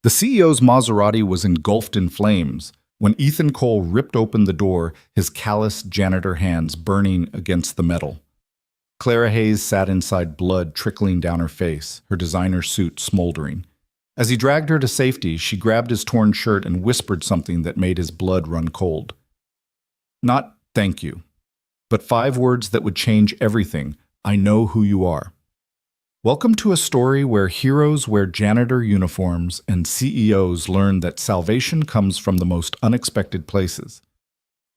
The CEO's Maserati was engulfed in flames when Ethan Cole ripped open the door, his callous janitor hands burning against the metal. Clara Hayes sat inside, blood trickling down her face, her designer suit smoldering. As he dragged her to safety, she grabbed his torn shirt and whispered something that made his blood run cold. Not thank you, but 5 words that would change everything. I know who you are. Welcome to a story where heroes wear janitor uniforms and CEOs learn that salvation comes from the most unexpected places.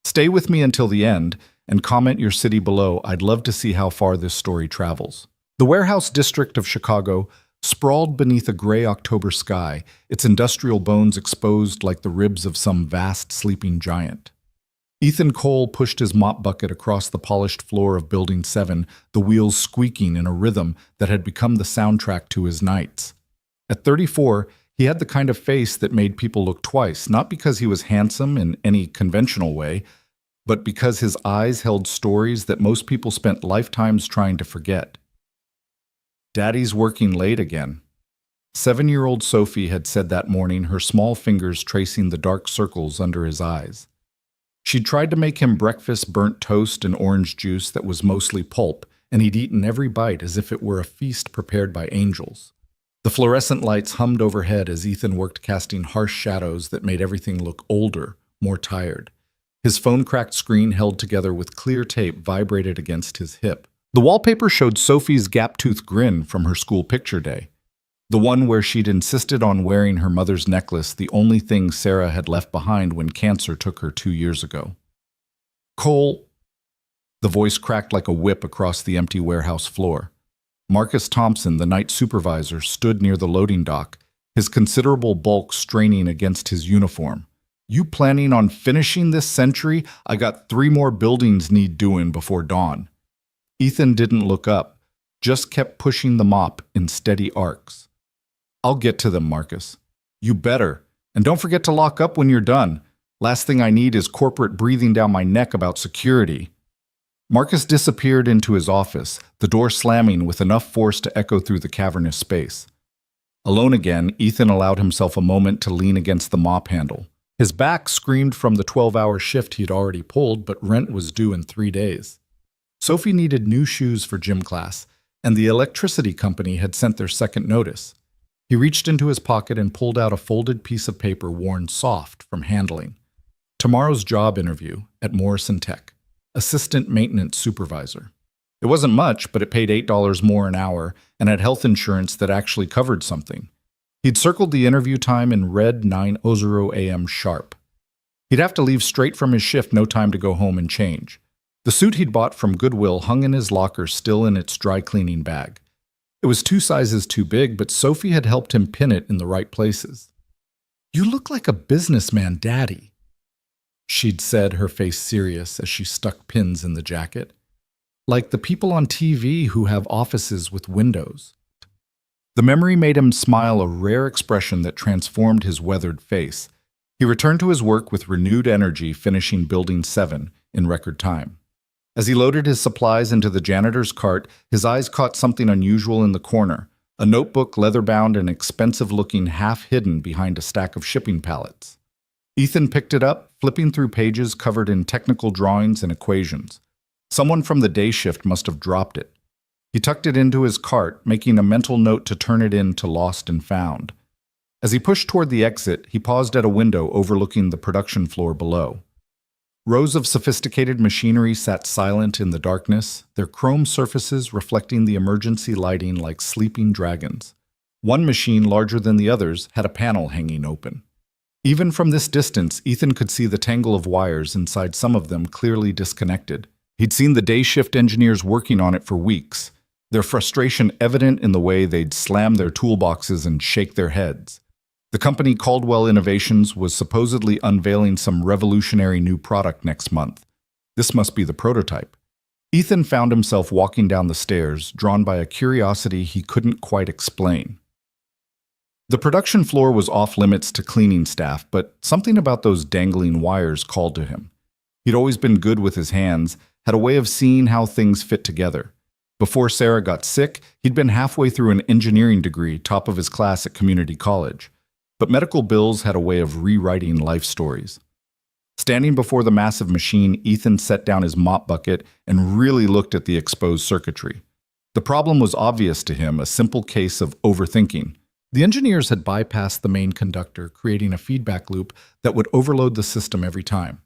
Stay with me until the end and comment your city below. I'd love to see how far this story travels. The warehouse district of Chicago sprawled beneath a gray October sky, its industrial bones exposed like the ribs of some vast sleeping giant. Ethan Cole pushed his mop bucket across the polished floor of Building 7, the wheels squeaking in a rhythm that had become the soundtrack to his nights. At 34, he had the kind of face that made people look twice, not because he was handsome in any conventional way, but because his eyes held stories that most people spent lifetimes trying to forget. Daddy's working late again. 7-year-old Sophie had said that morning, her small fingers tracing the dark circles under his eyes. She'd tried to make him breakfast burnt toast and orange juice that was mostly pulp, and he'd eaten every bite as if it were a feast prepared by angels. The fluorescent lights hummed overhead as Ethan worked, casting harsh shadows that made everything look older, more tired. His phone-cracked screen, held together with clear tape, vibrated against his hip. The wallpaper showed Sophie's gap-toothed grin from her school picture day. The one where she'd insisted on wearing her mother's necklace, the only thing Sarah had left behind when cancer took her 2 years ago. Cole. The voice cracked like a whip across the empty warehouse floor. Marcus Thompson, the night supervisor, stood near the loading dock, his considerable bulk straining against his uniform. You planning on finishing this century? I got 3 more buildings need doing before dawn. Ethan didn't look up, just kept pushing the mop in steady arcs. I'll get to them, Marcus. You better. And don't forget to lock up when you're done. Last thing I need is corporate breathing down my neck about security. Marcus disappeared into his office, the door slamming with enough force to echo through the cavernous space. Alone again, Ethan allowed himself a moment to lean against the mop handle. His back screamed from the 12-hour shift he'd already pulled, but rent was due in 3 days. Sophie needed new shoes for gym class, and the electricity company had sent their second notice. He reached into his pocket and pulled out a folded piece of paper worn soft from handling. Tomorrow's job interview at Morrison Tech, assistant maintenance supervisor. It wasn't much, but it paid $8 more an hour and had health insurance that actually covered something. He'd circled the interview time in red 9:00 a.m. sharp. He'd have to leave straight from his shift, no time to go home and change. The suit he'd bought from Goodwill hung in his locker, still in its dry cleaning bag. It was 2 sizes too big, but Sophie had helped him pin it in the right places. You look like a businessman, Daddy, she'd said, her face serious as she stuck pins in the jacket. Like the people on TV who have offices with windows. The memory made him smile, a rare expression that transformed his weathered face. He returned to his work with renewed energy, finishing Building 7 in record time. As he loaded his supplies into the janitor's cart, his eyes caught something unusual in the corner, a notebook, leather-bound and expensive-looking, half hidden behind a stack of shipping pallets. Ethan picked it up, flipping through pages covered in technical drawings and equations. Someone from the day shift must have dropped it. He tucked it into his cart, making a mental note to turn it in to Lost and Found. As he pushed toward the exit, he paused at a window overlooking the production floor below. Rows of sophisticated machinery sat silent in the darkness, their chrome surfaces reflecting the emergency lighting like sleeping dragons. One machine, larger than the others, had a panel hanging open. Even from this distance, Ethan could see the tangle of wires inside, some of them clearly disconnected. He'd seen the day shift engineers working on it for weeks, their frustration evident in the way they'd slam their toolboxes and shake their heads. The company Caldwell Innovations was supposedly unveiling some revolutionary new product next month. This must be the prototype. Ethan found himself walking down the stairs, drawn by a curiosity he couldn't quite explain. The production floor was off-limits to cleaning staff, but something about those dangling wires called to him. He'd always been good with his hands, had a way of seeing how things fit together. Before Sarah got sick, he'd been halfway through an engineering degree, top of his class at community college. but medical bills had a way of rewriting life stories. Standing before the massive machine, Ethan set down his mop bucket and really looked at the exposed circuitry. The problem was obvious to him, a simple case of overthinking. The engineers had bypassed the main conductor, creating a feedback loop that would overload the system every time.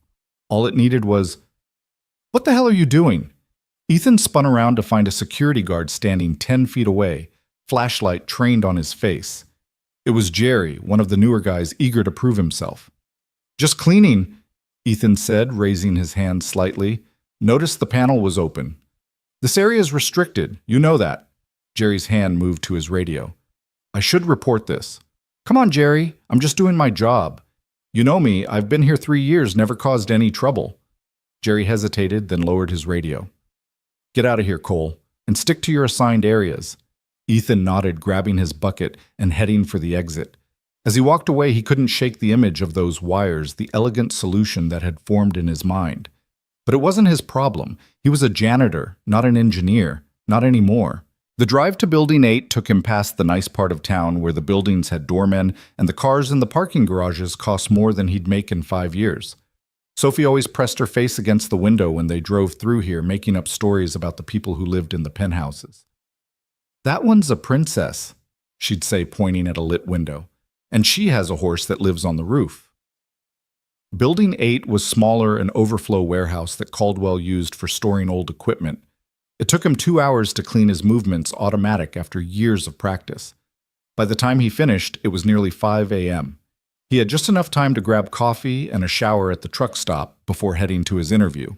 All it needed was, "What the hell are you doing?" Ethan spun around to find a security guard standing 10 feet away, flashlight trained on his face. It was Jerry, one of the newer guys eager to prove himself. "Just cleaning," Ethan said, raising his hand slightly. Notice the panel was open. "This area is restricted, you know that." Jerry's hand moved to his radio. "I should report this." "Come on, Jerry, I'm just doing my job. You know me, I've been here 3 years, never caused any trouble." Jerry hesitated, then lowered his radio. "Get out of here, Cole, and stick to your assigned areas." Ethan nodded, grabbing his bucket and heading for the exit. As he walked away, he couldn't shake the image of those wires, the elegant solution that had formed in his mind. But it wasn't his problem. He was a janitor, not an engineer, not anymore. The drive to Building 8 took him past the nice part of town where the buildings had doormen and the cars in the parking garages cost more than he'd make in 5 years. Sophie always pressed her face against the window when they drove through here, making up stories about the people who lived in the penthouses. "That one's a princess," she'd say, pointing at a lit window. "And she has a horse that lives on the roof." Building 8 was smaller, an overflow warehouse that Caldwell used for storing old equipment. It took him 2 hours to clean his movements automatic after years of practice. By the time he finished, it was nearly 5 a.m. He had just enough time to grab coffee and a shower at the truck stop before heading to his interview.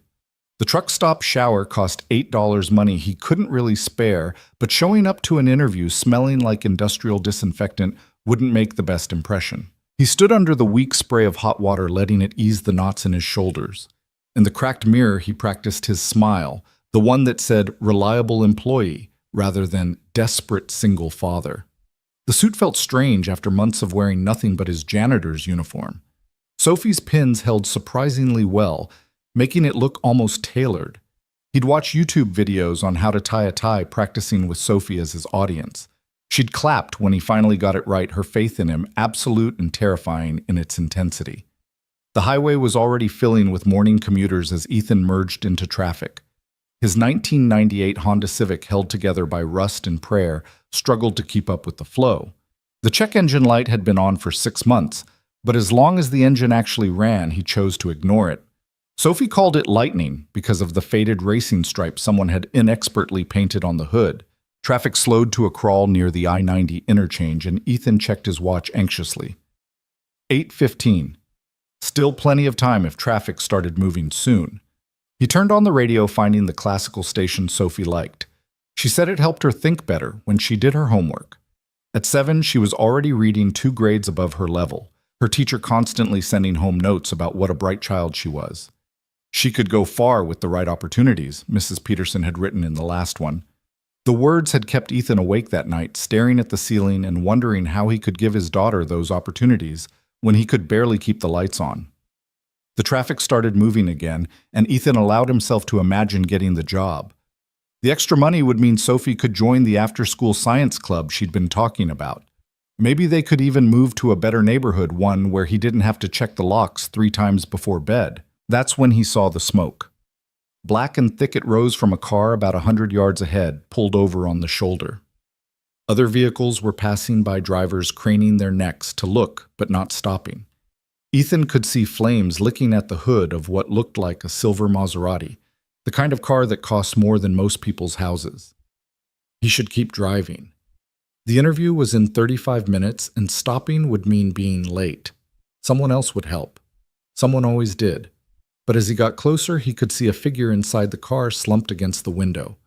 The truck stop shower cost $8 money he couldn't really spare, but showing up to an interview smelling like industrial disinfectant wouldn't make the best impression. He stood under the weak spray of hot water, letting it ease the knots in his shoulders. In the cracked mirror, he practiced his smile, the one that said reliable employee rather than desperate single father. The suit felt strange after months of wearing nothing but his janitor's uniform. Sophie's pins held surprisingly well, making it look almost tailored. He'd watch YouTube videos on how to tie a tie, practicing with Sophie as his audience. She'd clapped when he finally got it right, her faith in him absolute and terrifying in its intensity. The highway was already filling with morning commuters as Ethan merged into traffic. His 1998 Honda Civic, held together by rust and prayer, struggled to keep up with the flow. The check engine light had been on for 6 months, but as long as the engine actually ran, he chose to ignore it. Sophie called it lightning because of the faded racing stripe someone had inexpertly painted on the hood. Traffic slowed to a crawl near the I-90 interchange, and Ethan checked his watch anxiously. 8:15. Still plenty of time if traffic started moving soon. He turned on the radio, finding the classical station Sophie liked. She said it helped her think better when she did her homework. At 7, she was already reading 2 grades above her level, her teacher constantly sending home notes about what a bright child she was. She could go far with the right opportunities, Mrs. Peterson had written in the last one. The words had kept Ethan awake that night, staring at the ceiling and wondering how he could give his daughter those opportunities when he could barely keep the lights on. The traffic started moving again, and Ethan allowed himself to imagine getting the job. The extra money would mean Sophie could join the after-school science club she'd been talking about. Maybe they could even move to a better neighborhood, one where he didn't have to check the locks 3 times before bed. That's when he saw the smoke. Black and thick it rose from a car about 100 yards ahead, pulled over on the shoulder. Other vehicles were passing by, drivers craning their necks to look but not stopping. Ethan could see flames licking at the hood of what looked like a silver Maserati, the kind of car that costs more than most people's houses. He should keep driving. The interview was in 35 minutes, and stopping would mean being late. Someone else would help. Someone always did. But as he got closer, he could see a figure inside the car slumped against the window.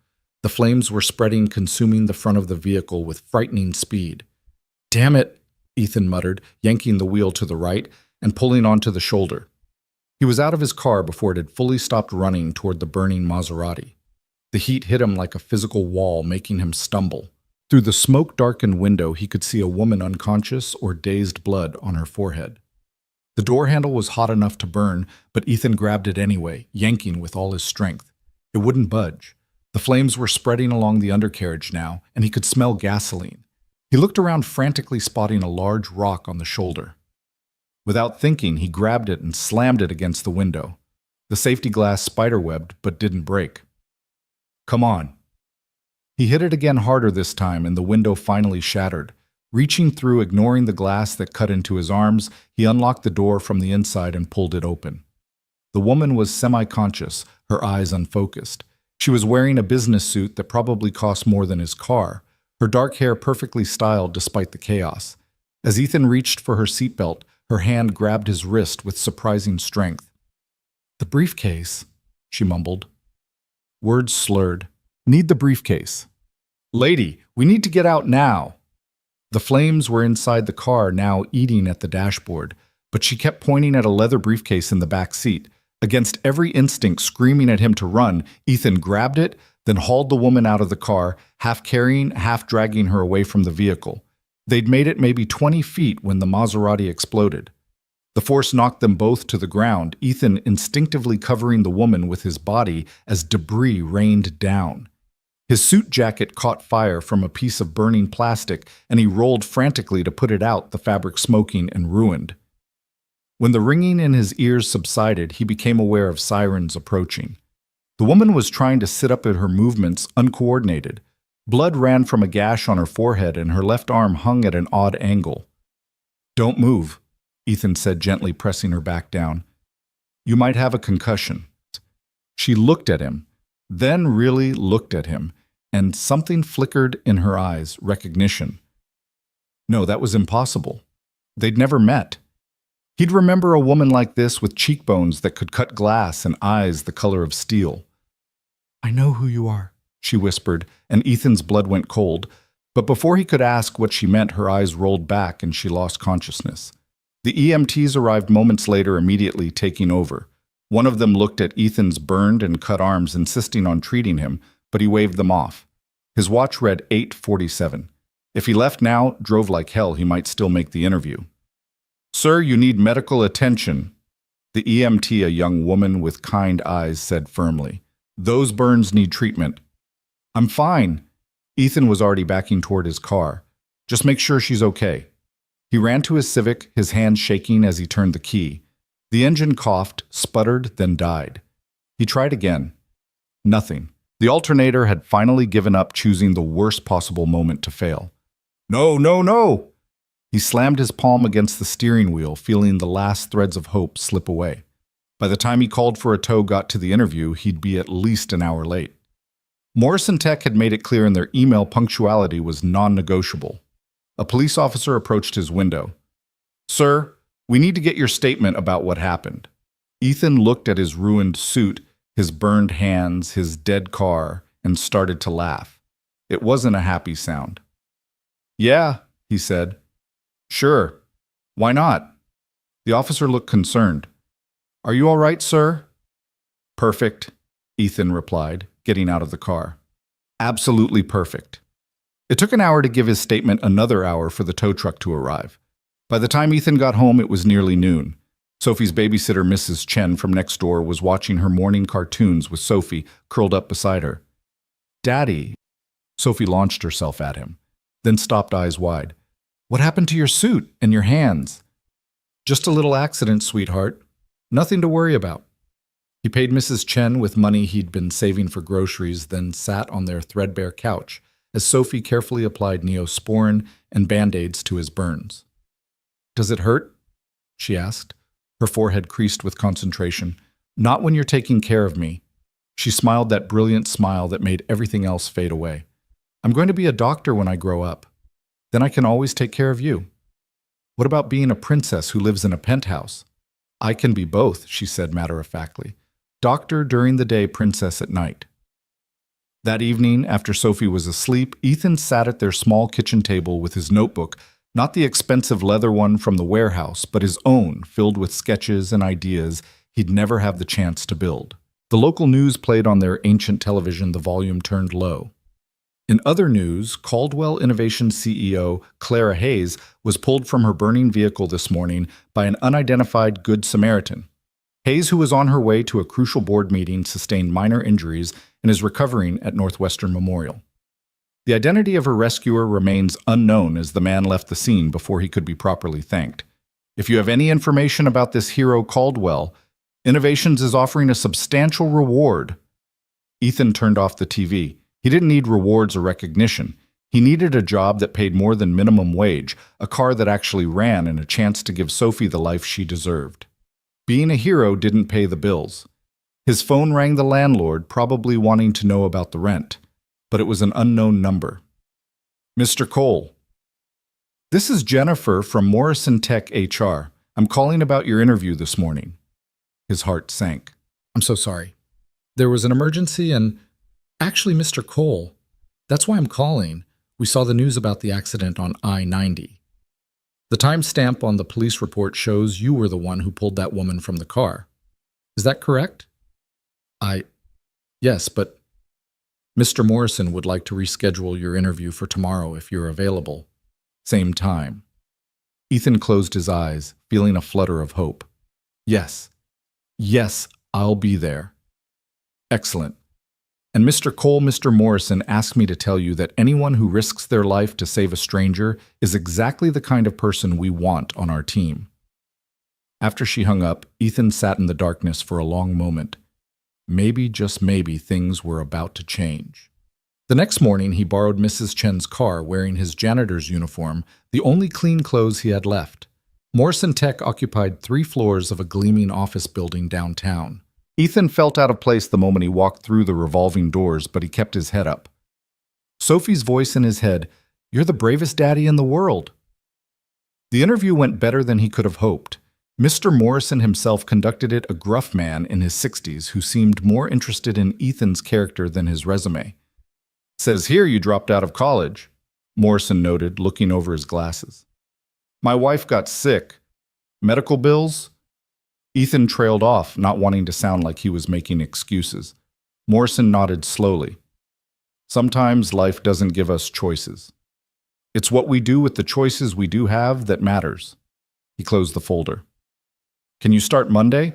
The flames were spreading, consuming the front of the vehicle with frightening speed. "Damn it," Ethan muttered, yanking the wheel to the right and pulling onto the shoulder. He was out of his car before it had fully stopped running toward the burning Maserati. The heat hit him like a physical wall, making him stumble. Through the smoke-darkened window, he could see a woman unconscious or dazed, blood on her forehead. The door handle was hot enough to burn, but Ethan grabbed it anyway, yanking with all his strength. It wouldn't budge. The flames were spreading along the undercarriage now, and he could smell gasoline. He looked around frantically, spotting a large rock on the shoulder. Without thinking, he grabbed it and slammed it against the window. The safety glass spiderwebbed but didn't break. "Come on." He hit it again, harder this time, and the window finally shattered. Reaching through, ignoring the glass that cut into his arms, he unlocked the door from the inside and pulled it open. The woman was semi-conscious, her eyes unfocused. She was wearing a business suit that probably cost more than his car, her dark hair perfectly styled despite the chaos. As Ethan reached for her seatbelt, her hand grabbed his wrist with surprising strength. "The briefcase," she mumbled. Words slurred. "Need the briefcase." "Lady, we need to get out now." The flames were inside the car, now eating at the dashboard, but she kept pointing at a leather briefcase in the back seat. Against every instinct screaming at him to run, Ethan grabbed it, then hauled the woman out of the car, half carrying, half dragging her away from the vehicle. They'd made it maybe 20 feet when the Maserati exploded. The force knocked them both to the ground, Ethan instinctively covering the woman with his body as debris rained down. His suit jacket caught fire from a piece of burning plastic, and he rolled frantically to put it out, the fabric smoking and ruined. When the ringing in his ears subsided, he became aware of sirens approaching. The woman was trying to sit up at her movements, uncoordinated. Blood ran from a gash on her forehead, and her left arm hung at an odd angle. "Don't move," Ethan said, gently pressing her back down. "You might have a concussion." She looked at him, then really looked at him, and something flickered in her eyes, recognition. No, that was impossible. They'd never met. He'd remember a woman like this with cheekbones that could cut glass and eyes the color of steel. "I know who you are," she whispered, and Ethan's blood went cold. But before he could ask what she meant, her eyes rolled back and she lost consciousness. The EMTs arrived moments later, immediately taking over. One of them looked at Ethan's burned and cut arms, insisting on treating him, but he waved them off. His watch read 8:47. If he left now, drove like hell, he might still make the interview. "Sir, you need medical attention," the EMT, a young woman with kind eyes, said firmly. "Those burns need treatment." "I'm fine." Ethan was already backing toward his car. "Just make sure she's okay." He ran to his Civic, his hand shaking as he turned the key. The engine coughed, sputtered, then died. He tried again. Nothing. The alternator had finally given up, choosing the worst possible moment to fail. "No, no, no!" He slammed his palm against the steering wheel, feeling the last threads of hope slip away. By the time he called for a tow got to the interview, he'd be at least an hour late. Morrison Tech had made it clear in their email punctuality was non-negotiable. A police officer approached his window. "Sir, we need to get your statement about what happened." Ethan looked at his ruined suit, his burned hands, his dead car, and started to laugh. It wasn't a happy sound. "Yeah," he said. "Sure. Why not?" The officer looked concerned. "Are you all right, sir?" "Perfect," Ethan replied, getting out of the car. "Absolutely perfect." It took an hour to give his statement, another hour for the tow truck to arrive. By the time Ethan got home, it was nearly noon. Sophie's babysitter, Mrs. Chen, from next door, was watching her morning cartoons with Sophie curled up beside her. "Daddy," Sophie launched herself at him, then stopped, eyes wide. "What happened to your suit and your hands?" "Just a little accident, sweetheart. Nothing to worry about." He paid Mrs. Chen with money he'd been saving for groceries, then sat on their threadbare couch as Sophie carefully applied Neosporin and Band-Aids to his burns. "Does it hurt?" she asked, her forehead creased with concentration. "Not when you're taking care of me." She smiled that brilliant smile that made everything else fade away. "I'm going to be a doctor when I grow up. Then I can always take care of you." "What about being a princess who lives in a penthouse?" "I can be both," she said matter-of-factly. "Doctor during the day, princess at night." That evening, after Sophie was asleep, Ethan sat at their small kitchen table with his notebook, not the expensive leather one from the warehouse, but his own, filled with sketches and ideas he'd never have the chance to build. The local news played on their ancient television, the volume turned low. In other news, Caldwell Innovation CEO Clara Hayes was pulled from her burning vehicle this morning by an unidentified Good Samaritan. Hayes, who was on her way to a crucial board meeting, sustained minor injuries and is recovering at Northwestern Memorial. The identity of her rescuer remains unknown as the man left the scene before he could be properly thanked. If you have any information about this hero Caldwell, Innovations is offering a substantial reward. Ethan turned off the TV. He didn't need rewards or recognition. He needed a job that paid more than minimum wage, a car that actually ran, and a chance to give Sophie the life she deserved. Being a hero didn't pay the bills. His phone rang the landlord, probably wanting to know about the rent, but it was an unknown number. Mr. Cole. This is Jennifer from Morrison Tech HR. I'm calling about your interview this morning. His heart sank. I'm so sorry. There was an emergency and... Actually, Mr. Cole, that's why I'm calling. We saw the news about the accident on I-90. The timestamp on the police report shows you were the one who pulled that woman from the car. Is that correct? Yes, but Mr. Morrison would like to reschedule your interview for tomorrow if you're available. Same time. Ethan closed his eyes, feeling a flutter of hope. Yes, I'll be there. Excellent. And Mr. Cole, Mr. Morrison asked me to tell you that anyone who risks their life to save a stranger is exactly the kind of person we want on our team. After she hung up, Ethan sat in the darkness for a long moment. Maybe, just maybe, things were about to change. The next morning, he borrowed Mrs. Chen's car wearing his janitor's uniform, the only clean clothes he had left. Morrison Tech occupied 3 floors of a gleaming office building downtown. Ethan felt out of place the moment he walked through the revolving doors, but he kept his head up. Sophie's voice in his head, "You're the bravest daddy in the world." The interview went better than he could have hoped. Mr. Morrison himself conducted it, a gruff man in his 60s who seemed more interested in Ethan's character than his resume. "Says here you dropped out of college," Morrison noted, looking over his glasses. "My wife got sick. Medical bills?" Ethan trailed off, not wanting to sound like he was making excuses. Morrison nodded slowly. "Sometimes life doesn't give us choices. It's what we do with the choices we do have that matters." He closed the folder. "Can you start Monday?"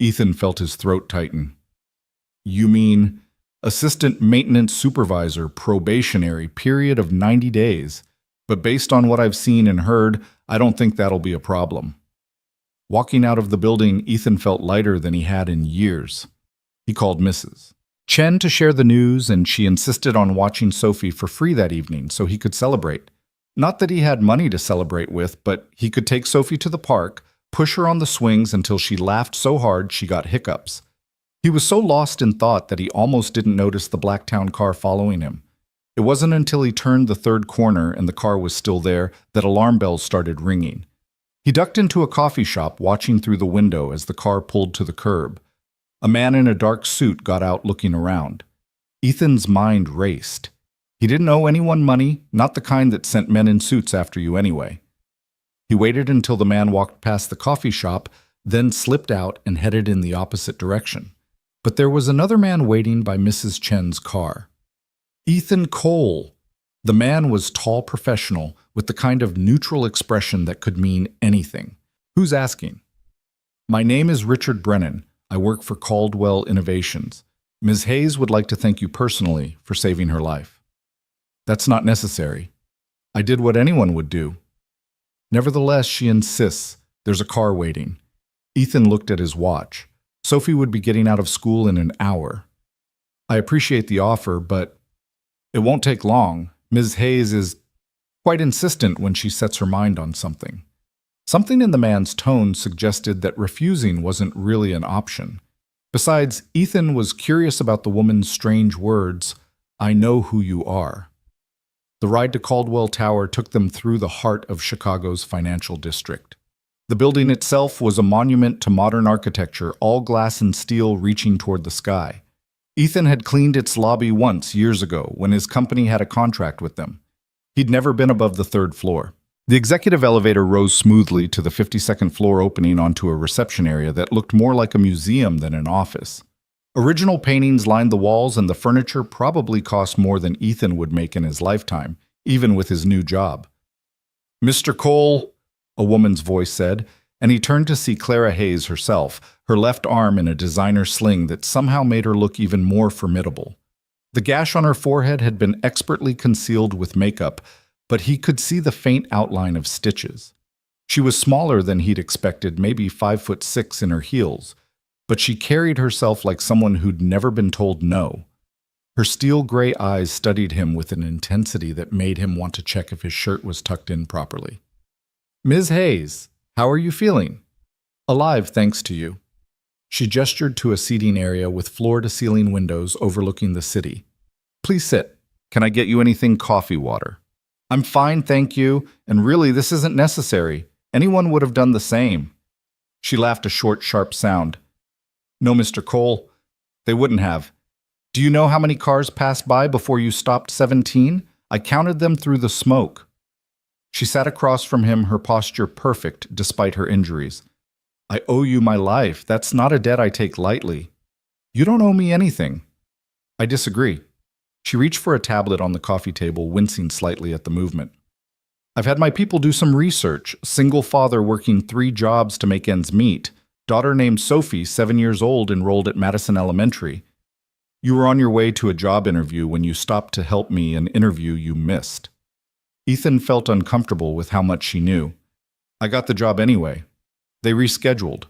Ethan felt his throat tighten. "You mean assistant maintenance supervisor, probationary, period of 90 days. But based on what I've seen and heard, I don't think that'll be a problem." Walking out of the building, Ethan felt lighter than he had in years. He called Mrs. Chen to share the news, and she insisted on watching Sophie for free that evening so he could celebrate. Not that he had money to celebrate with, but he could take Sophie to the park, push her on the swings until she laughed so hard she got hiccups. He was so lost in thought that he almost didn't notice the Blacktown car following him. It wasn't until he turned the 3rd corner and the car was still there that alarm bells started ringing. He ducked into a coffee shop, watching through the window as the car pulled to the curb. A man in a dark suit got out looking around. Ethan's mind raced. He didn't owe anyone money, not the kind that sent men in suits after you anyway. He waited until the man walked past the coffee shop, then slipped out and headed in the opposite direction. But there was another man waiting by Mrs. Chen's car. Ethan Cole. The man was tall, professional, with the kind of neutral expression that could mean anything. "Who's asking?" "My name is Richard Brennan. I work for Caldwell Innovations. Ms. Hayes would like to thank you personally for saving her life." "That's not necessary. I did what anyone would do." Nevertheless, she insists. There's a car waiting. Ethan looked at his watch. Sophie would be getting out of school in an hour. "I appreciate the offer, but it won't take long. Ms. Hayes is quite insistent when she sets her mind on something." Something in the man's tone suggested that refusing wasn't really an option. Besides, Ethan was curious about the woman's strange words, "I know who you are." The ride to Caldwell Tower took them through the heart of Chicago's financial district. The building itself was a monument to modern architecture, all glass and steel reaching toward the sky. Ethan had cleaned its lobby once years ago when his company had a contract with them. He'd never been above the 3rd floor. The executive elevator rose smoothly to the 52nd floor, opening onto a reception area that looked more like a museum than an office. Original paintings lined the walls, and the furniture probably cost more than Ethan would make in his lifetime, even with his new job. "Mr. Cole," a woman's voice said, and he turned to see Clara Hayes herself, her left arm in a designer sling that somehow made her look even more formidable. The gash on her forehead had been expertly concealed with makeup, but he could see the faint outline of stitches. She was smaller than he'd expected, maybe 5'6" in her heels, but she carried herself like someone who'd never been told no. Her steel gray eyes studied him with an intensity that made him want to check if his shirt was tucked in properly. "Ms. Hayes, how are you feeling?" "Alive, thanks to you." She gestured to a seating area with floor-to-ceiling windows overlooking the city. "Please sit. Can I get you anything coffee, water?" "I'm fine, thank you, and really this isn't necessary. Anyone would have done the same." She laughed a short, sharp sound. "No, Mr. Cole, they wouldn't have. Do you know how many cars passed by before you stopped 17? I counted them through the smoke." She sat across from him, her posture perfect despite her injuries. "I owe you my life. That's not a debt I take lightly." "You don't owe me anything." "I disagree." She reached for a tablet on the coffee table, wincing slightly at the movement. "I've had my people do some research. Single father working 3 jobs to make ends meet. Daughter named Sophie, 7 years old, enrolled at Madison Elementary. You were on your way to a job interview when you stopped to help me, an interview you missed." Ethan felt uncomfortable with how much she knew. "I got the job anyway. They rescheduled."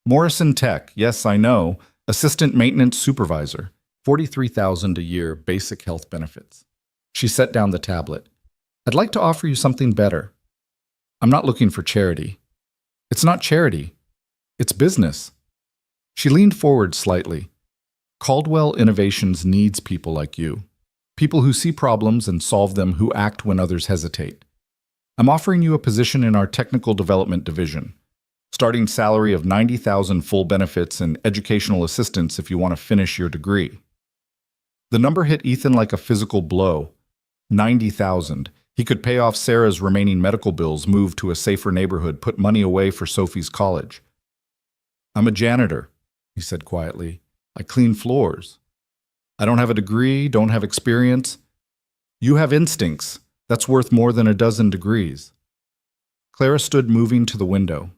"Morrison Tech, yes, I know. Assistant maintenance supervisor. $43,000 a year, basic health benefits." She set down the tablet. "I'd like to offer you something better." "I'm not looking for charity." "It's not charity. It's business." She leaned forward slightly. "Caldwell Innovations needs people like you. People who see problems and solve them, who act when others hesitate. I'm offering you a position in our technical development division. Starting salary of $90,000, full benefits, and educational assistance if you want to finish your degree." The number hit Ethan like a physical blow. $90,000. He could pay off Sarah's remaining medical bills, move to a safer neighborhood, put money away for Sophie's college. "I'm a janitor," he said quietly. "I clean floors. I don't have a degree, don't have experience. You have instincts. That's worth more than a dozen degrees." Clara stood, moving to the window.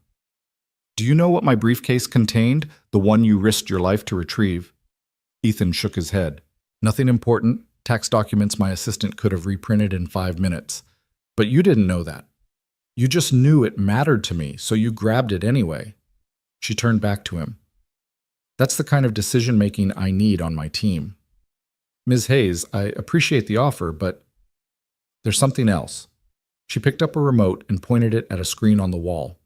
"Do you know what my briefcase contained, the one you risked your life to retrieve?" Ethan shook his head. "Nothing important. Tax documents my assistant could have reprinted in 5 minutes. But you didn't know that. You just knew it mattered to me, so you grabbed it anyway." She turned back to him. "That's the kind of decision-making I need on my team. Ms. Hayes, I appreciate the offer, but there's something else." She picked up a remote and pointed it at a screen on the wall.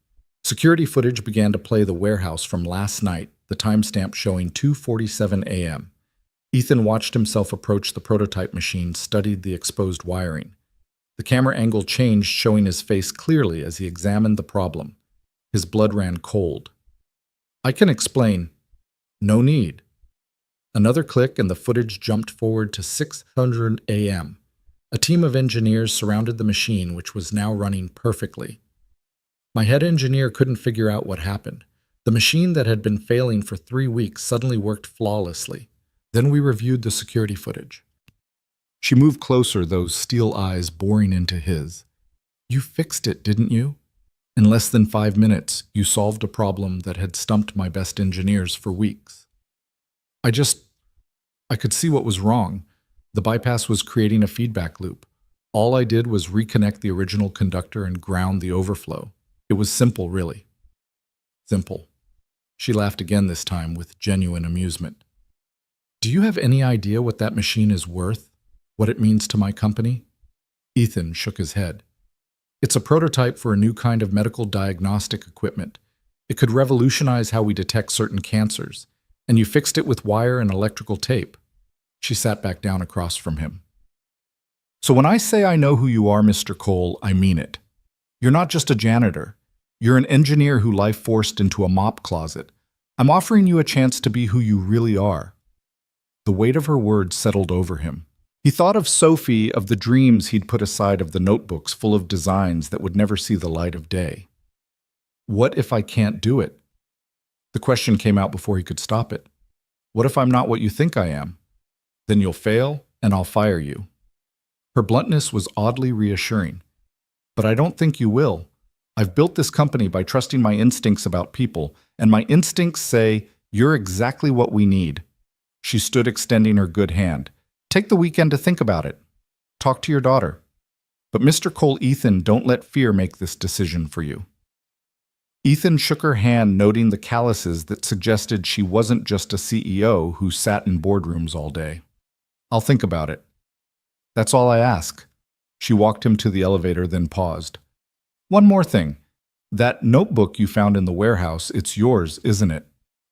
Security footage began to play the warehouse from last night, the timestamp showing 2:47 a.m. Ethan watched himself approach the prototype machine, studied the exposed wiring. The camera angle changed, showing his face clearly as he examined the problem. His blood ran cold. "I can explain." "No need." Another click and the footage jumped forward to 600 a.m. A team of engineers surrounded the machine, which was now running perfectly. "My head engineer couldn't figure out what happened. The machine that had been failing for 3 weeks suddenly worked flawlessly. Then we reviewed the security footage." She moved closer, those steel eyes boring into his. "You fixed it, didn't you? In less than 5 minutes, you solved a problem that had stumped my best engineers for weeks." I could see what was wrong. The bypass was creating a feedback loop. All I did was reconnect the original conductor and ground the overflow. It was simple, really. Simple. She laughed again, this time with genuine amusement. "Do you have any idea what that machine is worth? What it means to my company?" Ethan shook his head. "It's a prototype for a new kind of medical diagnostic equipment. It could revolutionize how we detect certain cancers. And you fixed it with wire and electrical tape." She sat back down across from him. "So when I say I know who you are, Mr. Cole, I mean it. You're not just a janitor. You're an engineer who life forced into a mop closet. I'm offering you a chance to be who you really are." The weight of her words settled over him. He thought of Sophie, of the dreams he'd put aside, of the notebooks full of designs that would never see the light of day. What if I can't do it? The question came out before he could stop it. What if I'm not what you think I am? Then you'll fail, and I'll fire you. Her bluntness was oddly reassuring. But I don't think you will. I've built this company by trusting my instincts about people, and my instincts say, you're exactly what we need. She stood, extending her good hand. Take the weekend to think about it. Talk to your daughter. But Mr. Cole, Ethan, don't let fear make this decision for you. Ethan shook her hand, noting the calluses that suggested she wasn't just a CEO who sat in boardrooms all day. I'll think about it. That's all I ask. She walked him to the elevator, then paused. One more thing. That notebook you found in the warehouse, it's yours, isn't it?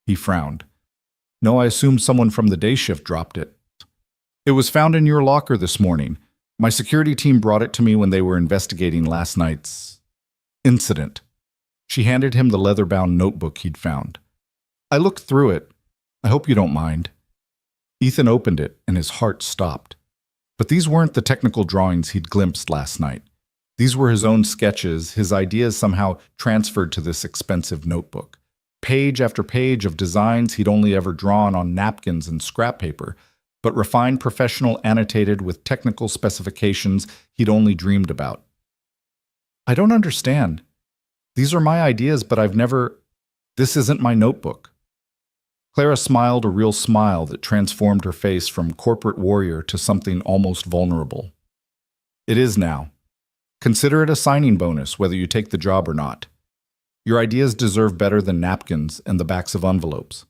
He frowned. No, I assume someone from the day shift dropped it. It was found in your locker this morning. My security team brought it to me when they were investigating last night's incident. She handed him the leather-bound notebook he'd found. I looked through it. I hope you don't mind. Ethan opened it, and his heart stopped. But these weren't the technical drawings he'd glimpsed last night. These were his own sketches, his ideas somehow transferred to this expensive notebook. Page after page of designs he'd only ever drawn on napkins and scrap paper, but refined, professional, annotated with technical specifications he'd only dreamed about. I don't understand. These are my ideas, but this isn't my notebook. Clara smiled a real smile that transformed her face from corporate warrior to something almost vulnerable. It is now. Consider it a signing bonus, whether you take the job or not. Your ideas deserve better than napkins and the backs of envelopes.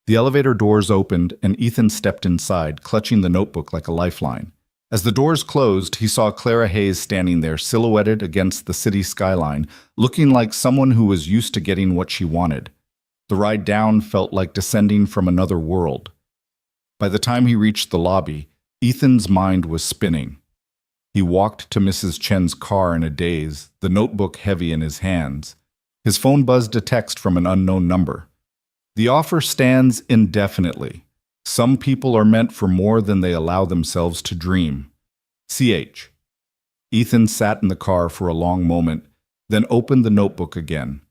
The elevator doors opened, and Ethan stepped inside, clutching the notebook like a lifeline. As the doors closed, he saw Clara Hayes standing there, silhouetted against the city skyline, looking like someone who was used to getting what she wanted. The ride down felt like descending from another world. By the time he reached the lobby, Ethan's mind was spinning. He walked to Mrs. Chen's car in a daze, the notebook heavy in his hands. His phone buzzed a text from an unknown number. The offer stands indefinitely. Some people are meant for more than they allow themselves to dream. CH. Ethan sat in the car for a long moment, then opened the notebook again.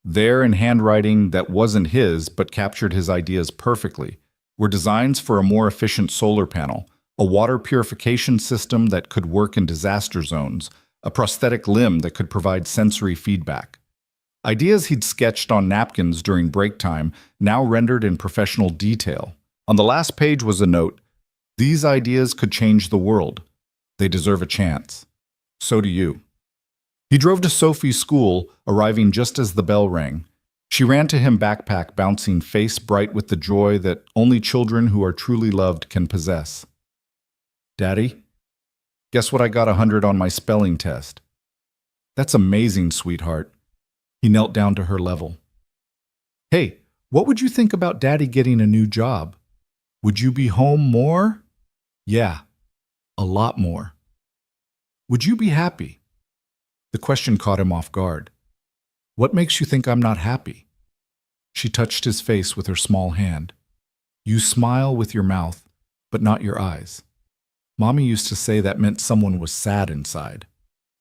There, in handwriting that wasn't his but captured his ideas perfectly, were designs for a more efficient solar panel, a water purification system that could work in disaster zones, a prosthetic limb that could provide sensory feedback. Ideas he'd sketched on napkins during break time, now rendered in professional detail. On the last page was a note, "These ideas could change the world. They deserve a chance. So do you." He drove to Sophie's school, arriving just as the bell rang. She ran to him, backpack bouncing, face bright with the joy that only children who are truly loved can possess. "Daddy, guess what I got 100 on my spelling test?" "That's amazing, sweetheart." He knelt down to her level. "Hey, what would you think about Daddy getting a new job? Would you be home more?" "Yeah, a lot more." "Would you be happy?" The question caught him off guard. "What makes you think I'm not happy?" She touched his face with her small hand. "You smile with your mouth, but not your eyes. Mommy used to say that meant someone was sad inside."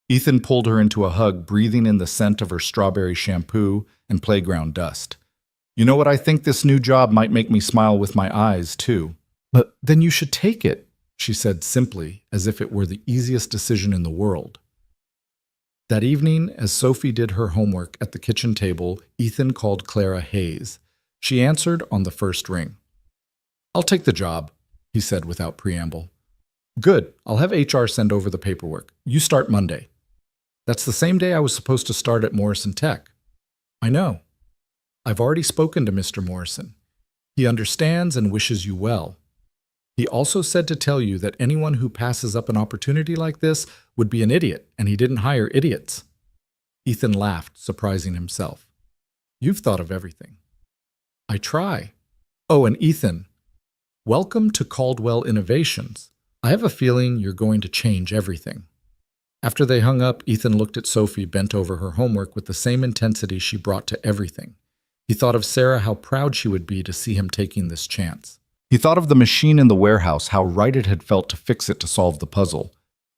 Ethan pulled her into a hug, breathing in the scent of her strawberry shampoo and playground dust. "You know what, I think this new job might make me smile with my eyes, too." "But then you should take it," she said simply, as if it were the easiest decision in the world. That evening, as Sophie did her homework at the kitchen table, Ethan called Clara Hayes. She answered on the first ring. "I'll take the job," he said without preamble. "Good. I'll have HR send over the paperwork. You start Monday." "That's the same day I was supposed to start at Morrison Tech." "I know. I've already spoken to Mr. Morrison. He understands and wishes you well. He also said to tell you that anyone who passes up an opportunity like this would be an idiot, and he didn't hire idiots." Ethan laughed, surprising himself. "You've thought of everything." "I try." "Oh, and Ethan, welcome to Caldwell Innovations. I have a feeling you're going to change everything." After they hung up, Ethan looked at Sophie, bent over her homework with the same intensity she brought to everything. He thought of Sarah, how proud she would be to see him taking this chance. He thought of the machine in the warehouse, how right it had felt to fix it to solve the puzzle.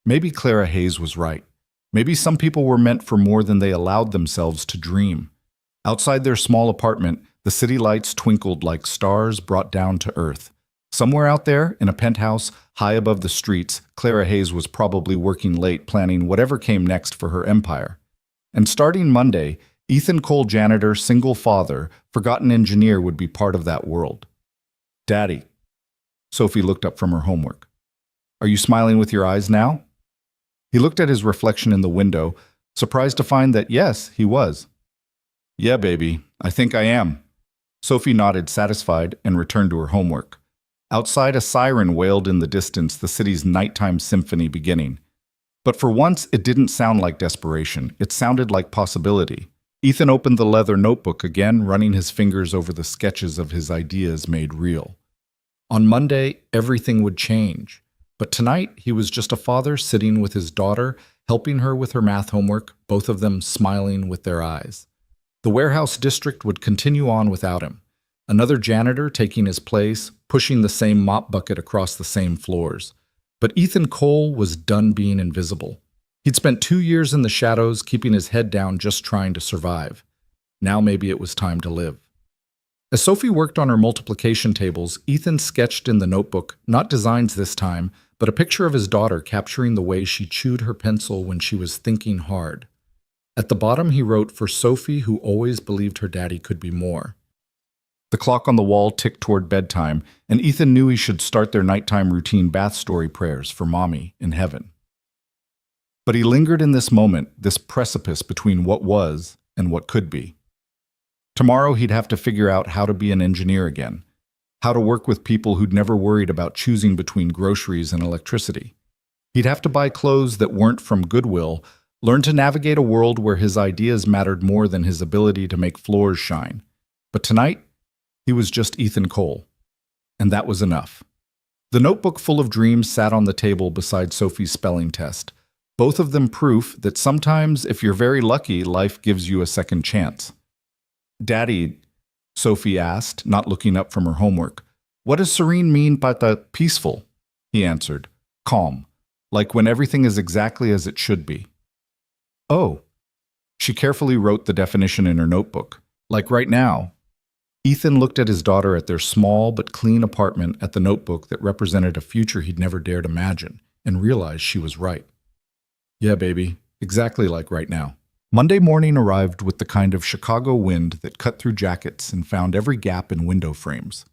Maybe Clara Hayes was right. Maybe some people were meant for more than they allowed themselves to dream. Outside their small apartment, the city lights twinkled like stars brought down to earth. Somewhere out there, in a penthouse, high above the streets, Clara Hayes was probably working late, planning whatever came next for her empire. And starting Monday, Ethan Cole, janitor, single father, forgotten engineer, would be part of that world. "Daddy." Sophie looked up from her homework. Are you smiling with your eyes now? He looked at his reflection in the window, surprised to find that yes, he was. Yeah, baby, I think I am. Sophie nodded, satisfied, and returned to her homework. Outside, a siren wailed in the distance, the city's nighttime symphony beginning. But for once, it didn't sound like desperation. It sounded like possibility. Ethan opened the leather notebook again, running his fingers over the sketches of his ideas made real. On Monday, everything would change. But tonight, he was just a father sitting with his daughter, helping her with her math homework, both of them smiling with their eyes. The warehouse district would continue on without him. Another janitor taking his place, pushing the same mop bucket across the same floors. But Ethan Cole was done being invisible. He'd spent 2 years in the shadows, keeping his head down, just trying to survive. Now maybe it was time to live. As Sophie worked on her multiplication tables, Ethan sketched in the notebook, not designs this time, but a picture of his daughter capturing the way she chewed her pencil when she was thinking hard. At the bottom he wrote, "For Sophie, who always believed her daddy could be more." The clock on the wall ticked toward bedtime, and Ethan knew he should start their nighttime routine bath story prayers for Mommy in heaven. But he lingered in this moment, this precipice between what was and what could be. Tomorrow he'd have to figure out how to be an engineer again, how to work with people who'd never worried about choosing between groceries and electricity. He'd have to buy clothes that weren't from Goodwill, learn to navigate a world where his ideas mattered more than his ability to make floors shine. But tonight, he was just Ethan Cole. And that was enough. The notebook full of dreams sat on the table beside Sophie's spelling test, both of them proof that sometimes, if you're very lucky, life gives you a second chance. Daddy, Sophie asked, not looking up from her homework, what does serene mean by the peaceful? He answered, calm, like when everything is exactly as it should be. Oh. She carefully wrote the definition in her notebook, like right now. Ethan looked at his daughter at their small but clean apartment, at the notebook that represented a future he'd never dared imagine, and realized she was right. Yeah, baby, exactly like right now. Monday morning arrived with the kind of Chicago wind that cut through jackets and found every gap in window frames.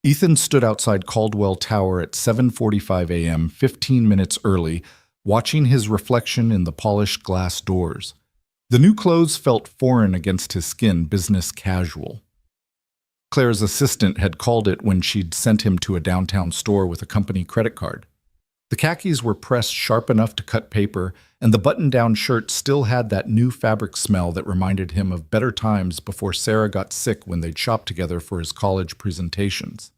Ethan stood outside Caldwell Tower at 7:45 a.m., 15 minutes early, watching his reflection in the polished glass doors. The new clothes felt foreign against his skin, business casual. Claire's assistant had called it when she'd sent him to a downtown store with a company credit card. The khakis were pressed sharp enough to cut paper, and the button-down shirt still had that new fabric smell that reminded him of better times before Sarah got sick when they'd shopped together for his college presentations.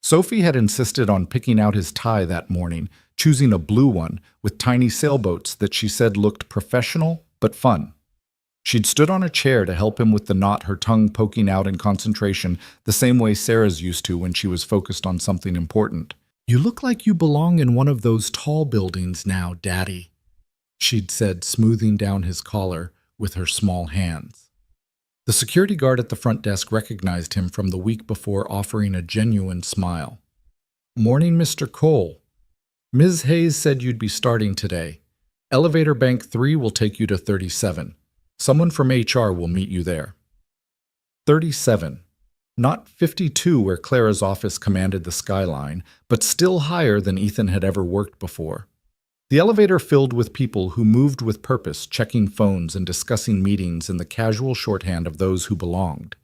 Sophie had insisted on picking out his tie that morning, choosing a blue one with tiny sailboats that she said looked professional but fun. She'd stood on a chair to help him with the knot, her tongue poking out in concentration, the same way Sarah's used to when she was focused on something important. You look like you belong in one of those tall buildings now, Daddy, she'd said, smoothing down his collar with her small hands. The security guard at the front desk recognized him from the week before, offering a genuine smile. Morning, Mr. Cole. Ms. Hayes said you'd be starting today. Elevator bank 3 will take you to 37. Someone from HR will meet you there. 37. Not 52 where Clara's office commanded the skyline, but still higher than Ethan had ever worked before. The elevator filled with people who moved with purpose, checking phones and discussing meetings in the casual shorthand of those who belonged.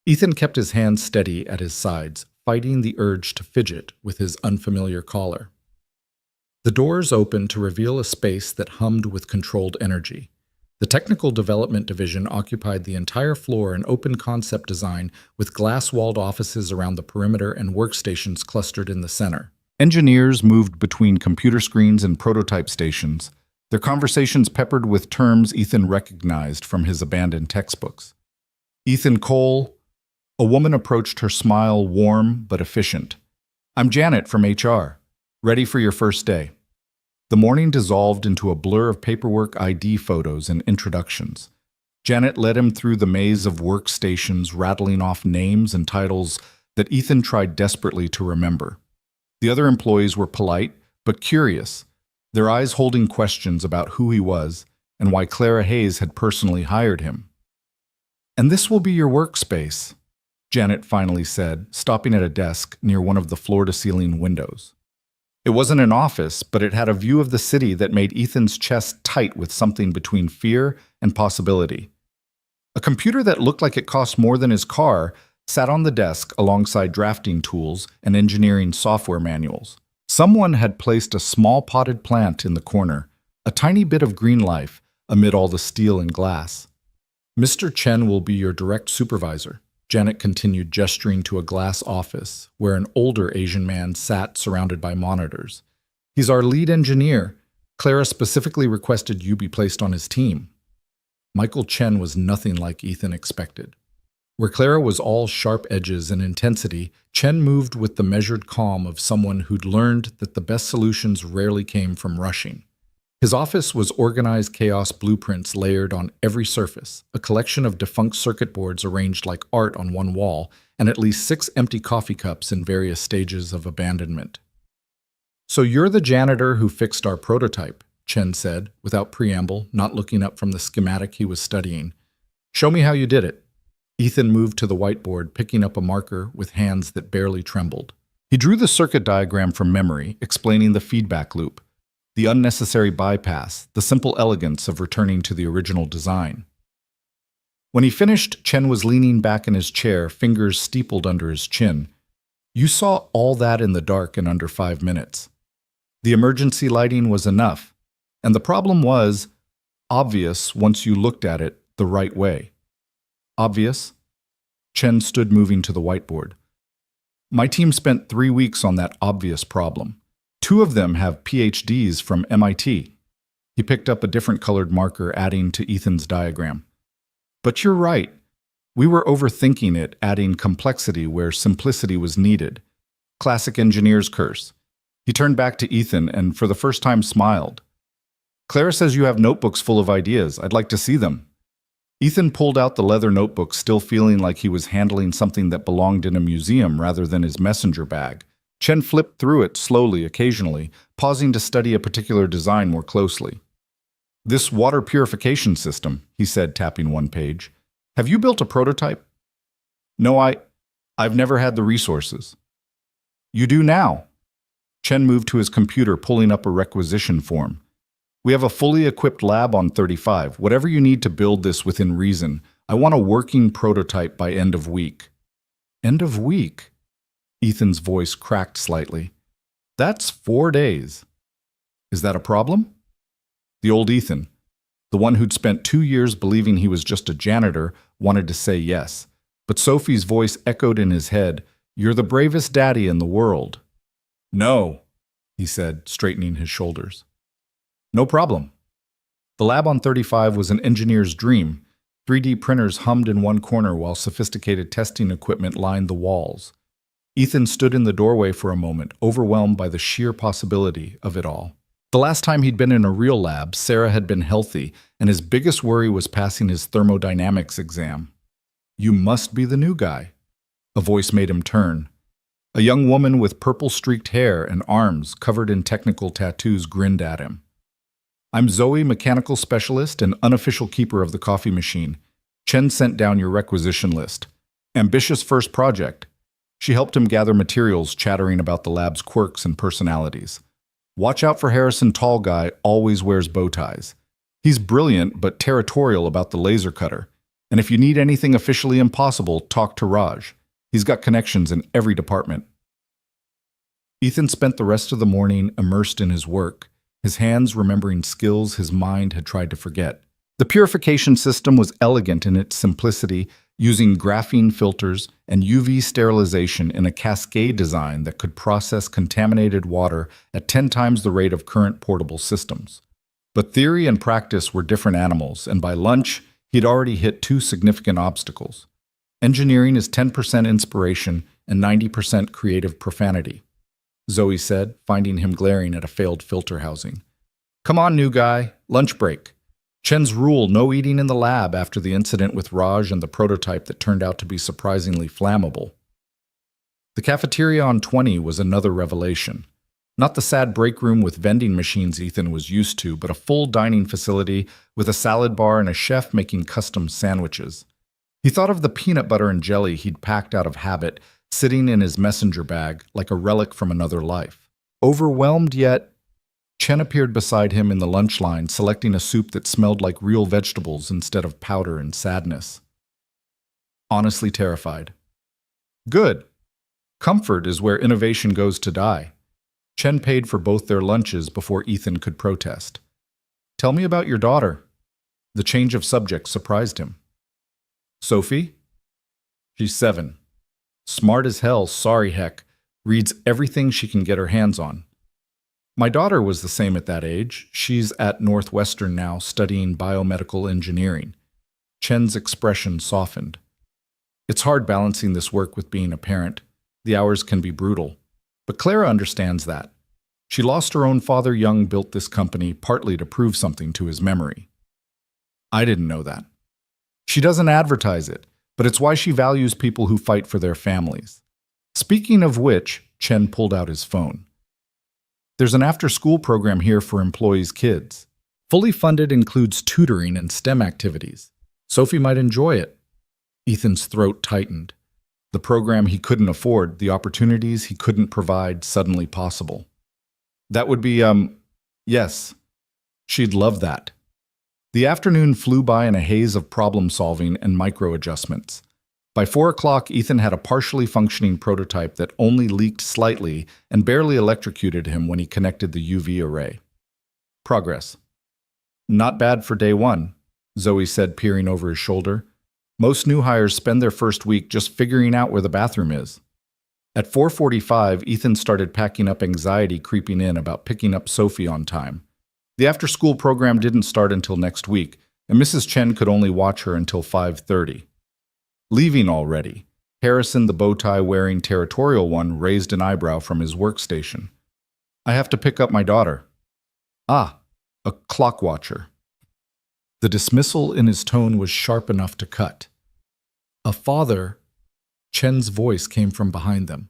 Ethan kept his hands steady at his sides, fighting the urge to fidget with his unfamiliar collar. The doors opened to reveal a space that hummed with controlled energy. The Technical Development Division occupied the entire floor, an open concept design with glass-walled offices around the perimeter and workstations clustered in the center. Engineers moved between computer screens and prototype stations, their conversations peppered with terms Ethan recognized from his abandoned textbooks. Ethan Cole. A woman approached, her smile warm but efficient. I'm Janet from HR. Ready for your first day. The morning dissolved into a blur of paperwork, ID photos, and introductions. Janet led him through the maze of workstations, rattling off names and titles that Ethan tried desperately to remember. The other employees were polite, but curious, their eyes holding questions about who he was and why Clara Hayes had personally hired him. And this will be your workspace. Janet finally said, stopping at a desk near one of the floor-to-ceiling windows. It wasn't an office, but it had a view of the city that made Ethan's chest tight with something between fear and possibility. A computer that looked like it cost more than his car sat on the desk alongside drafting tools and engineering software manuals. Someone had placed a small potted plant in the corner, a tiny bit of green life amid all the steel and glass. "Mr. Chen will be your direct supervisor," Janet continued, gesturing to a glass office where an older Asian man sat surrounded by monitors. "He's our lead engineer. Clara specifically requested you be placed on his team." Michael Chen was nothing like Ethan expected. Where Clara was all sharp edges and intensity, Chen moved with the measured calm of someone who'd learned that the best solutions rarely came from rushing. His office was organized chaos blueprints layered on every surface, a collection of defunct circuit boards arranged like art on one wall, and at least 6 empty coffee cups in various stages of abandonment. "So you're the janitor who fixed our prototype," Chen said, without preamble, not looking up from the schematic he was studying. "Show me how you did it." Ethan moved to the whiteboard, picking up a marker with hands that barely trembled. He drew the circuit diagram from memory, explaining the feedback loop, the unnecessary bypass, the simple elegance of returning to the original design. When he finished, Chen was leaning back in his chair, fingers steepled under his chin. "You saw all that in the dark in under 5 minutes. The emergency lighting was enough, and the problem was obvious once you looked at it the right way." "Obvious?" Chen stood, moving to the whiteboard. "My team spent 3 weeks on that obvious problem. 2 of them have PhDs from MIT. He picked up a different colored marker, adding to Ethan's diagram. "But you're right. We were overthinking it, adding complexity where simplicity was needed. Classic engineer's curse." He turned back to Ethan and for the first time smiled. "Clara says you have notebooks full of ideas. I'd like to see them." Ethan pulled out the leather notebook, still feeling like he was handling something that belonged in a museum rather than his messenger bag. Chen flipped through it slowly, occasionally, pausing to study a particular design more closely. "This water purification system," he said, tapping one page. "Have you built a prototype?" "No, I've never had the resources." "You do now." Chen moved to his computer, pulling up a requisition form. "We have a fully equipped lab on 35. Whatever you need to build this within reason. I want a working prototype by end of week." "End of week?" Ethan's voice cracked slightly. "That's 4 days. Is that a problem?" The old Ethan, the one who'd spent 2 years believing he was just a janitor, wanted to say yes. But Sophie's voice echoed in his head, "You're the bravest daddy in the world." "No," he said, straightening his shoulders. "No problem." The lab on 35 was an engineer's dream. 3D printers hummed in one corner while sophisticated testing equipment lined the walls. Ethan stood in the doorway for a moment, overwhelmed by the sheer possibility of it all. The last time he'd been in a real lab, Sarah had been healthy, and his biggest worry was passing his thermodynamics exam. "You must be the new guy." A voice made him turn. A young woman with purple-streaked hair and arms covered in technical tattoos grinned at him. "I'm Zoe, mechanical specialist and unofficial keeper of the coffee machine. Chen sent down your requisition list. Ambitious first project." She helped him gather materials, chattering about the lab's quirks and personalities. "Watch out for Harrison, tall guy, always wears bow ties. He's brilliant but territorial about the laser cutter. And if you need anything officially impossible, talk to Raj. He's got connections in every department." Ethan spent the rest of the morning immersed in his work, his hands remembering skills his mind had tried to forget. The purification system was elegant in its simplicity, using graphene filters and UV sterilization in a cascade design that could process contaminated water at 10 times the rate of current portable systems. But theory and practice were different animals, and by lunch, he'd already hit 2 significant obstacles. Engineering is 10% inspiration and 90% creative profanity, Zoe said, finding him glaring at a failed filter housing. "Come on, new guy, lunch break." Chen's rule, no eating in the lab after the incident with Raj and the prototype that turned out to be surprisingly flammable. The cafeteria on 20 was another revelation. Not the sad break room with vending machines Ethan was used to, but a full dining facility with a salad bar and a chef making custom sandwiches. He thought of the peanut butter and jelly he'd packed out of habit, sitting in his messenger bag like a relic from another life. Overwhelmed yet, Chen appeared beside him in the lunch line, selecting a soup that smelled like real vegetables instead of powder and sadness. Honestly terrified. Good. Comfort is where innovation goes to die. Chen paid for both their lunches before Ethan could protest. Tell me about your daughter. The change of subject surprised him. Sophie? She's 7. Smart as hell, sorry heck. Reads everything she can get her hands on. My daughter was the same at that age. She's at Northwestern now, studying biomedical engineering. Chen's expression softened. It's hard balancing this work with being a parent. The hours can be brutal. But Clara understands that. She lost her own father young, built this company partly to prove something to his memory. I didn't know that. She doesn't advertise it, but it's why she values people who fight for their families. Speaking of which, Chen pulled out his phone. There's an after-school program here for employees' kids. Fully funded, includes tutoring and STEM activities. Sophie might enjoy it. Ethan's throat tightened. The program he couldn't afford, the opportunities he couldn't provide, suddenly possible. That would be, yes. She'd love that. The afternoon flew by in a haze of problem-solving and micro-adjustments. By 4 o'clock, Ethan had a partially functioning prototype that only leaked slightly and barely electrocuted him when he connected the UV array. Progress. Not bad for day 1, Zoe said, peering over his shoulder. Most new hires spend their first week just figuring out where the bathroom is. At 4:45, Ethan started packing up, anxiety creeping in about picking up Sophie on time. The after-school program didn't start until next week, and Mrs. Chen could only watch her until 5:30. Leaving already. Harrison, the bow-tie-wearing territorial one, raised an eyebrow from his workstation. I have to pick up my daughter. Ah, a clock watcher. The dismissal in his tone was sharp enough to cut. A father. Chen's voice came from behind them.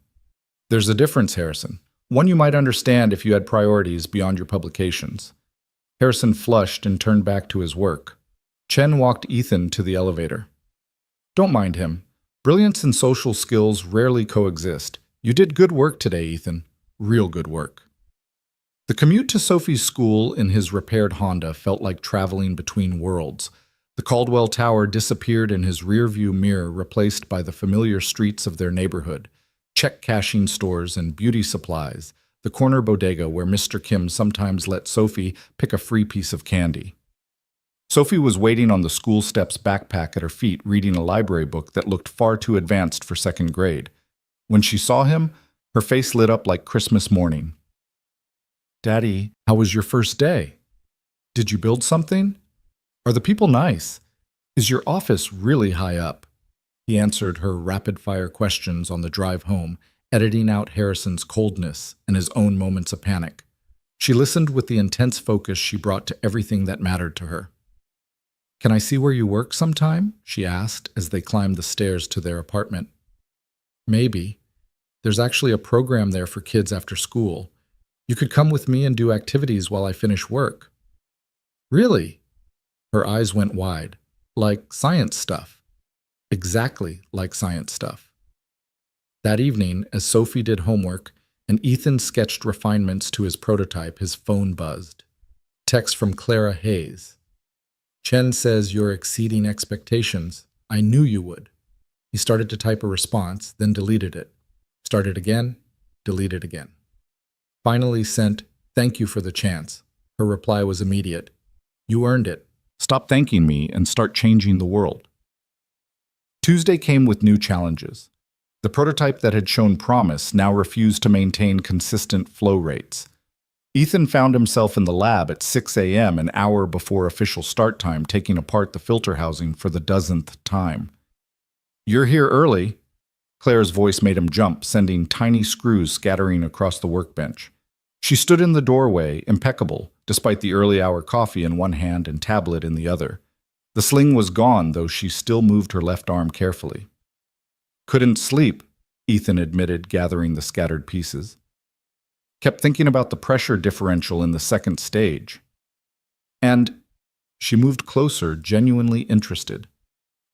There's a difference, Harrison. One you might understand if you had priorities beyond your publications. Harrison flushed and turned back to his work. Chen walked Ethan to the elevator. Don't mind him. Brilliance and social skills rarely coexist. You did good work today, Ethan. Real good work. The commute to Sophie's school in his repaired Honda felt like traveling between worlds. The Caldwell Tower disappeared in his rearview mirror, replaced by the familiar streets of their neighborhood, check-cashing stores and beauty supplies, the corner bodega where Mr. Kim sometimes let Sophie pick a free piece of candy. Sophie was waiting on the school steps, backpack at her feet, reading a library book that looked far too advanced for 2nd grade. When she saw him, her face lit up like Christmas morning. Daddy, how was your first day? Did you build something? Are the people nice? Is your office really high up? He answered her rapid-fire questions on the drive home, editing out Harrison's coldness and his own moments of panic. She listened with the intense focus she brought to everything that mattered to her. Can I see where you work sometime? She asked as they climbed the stairs to their apartment. Maybe. There's actually a program there for kids after school. You could come with me and do activities while I finish work. Really? Her eyes went wide. Like science stuff. Exactly like science stuff. That evening, as Sophie did homework and Ethan sketched refinements to his prototype, his phone buzzed. Text from Clara Hayes. Chen says you're exceeding expectations. I knew you would. He started to type a response, then deleted it. Started again, deleted again. Finally sent, thank you for the chance. Her reply was immediate. You earned it. Stop thanking me and start changing the world. Tuesday came with new challenges. The prototype that had shown promise now refused to maintain consistent flow rates. Ethan found himself in the lab at 6 a.m., an hour before official start time, taking apart the filter housing for the dozenth time. You're here early. Claire's voice made him jump, sending tiny screws scattering across the workbench. She stood in the doorway, impeccable, despite the early hour coffee in one hand and tablet in the other. The sling was gone, though she still moved her left arm carefully. Couldn't sleep, Ethan admitted, gathering the scattered pieces. Kept thinking about the pressure differential in the second stage. And she moved closer, genuinely interested.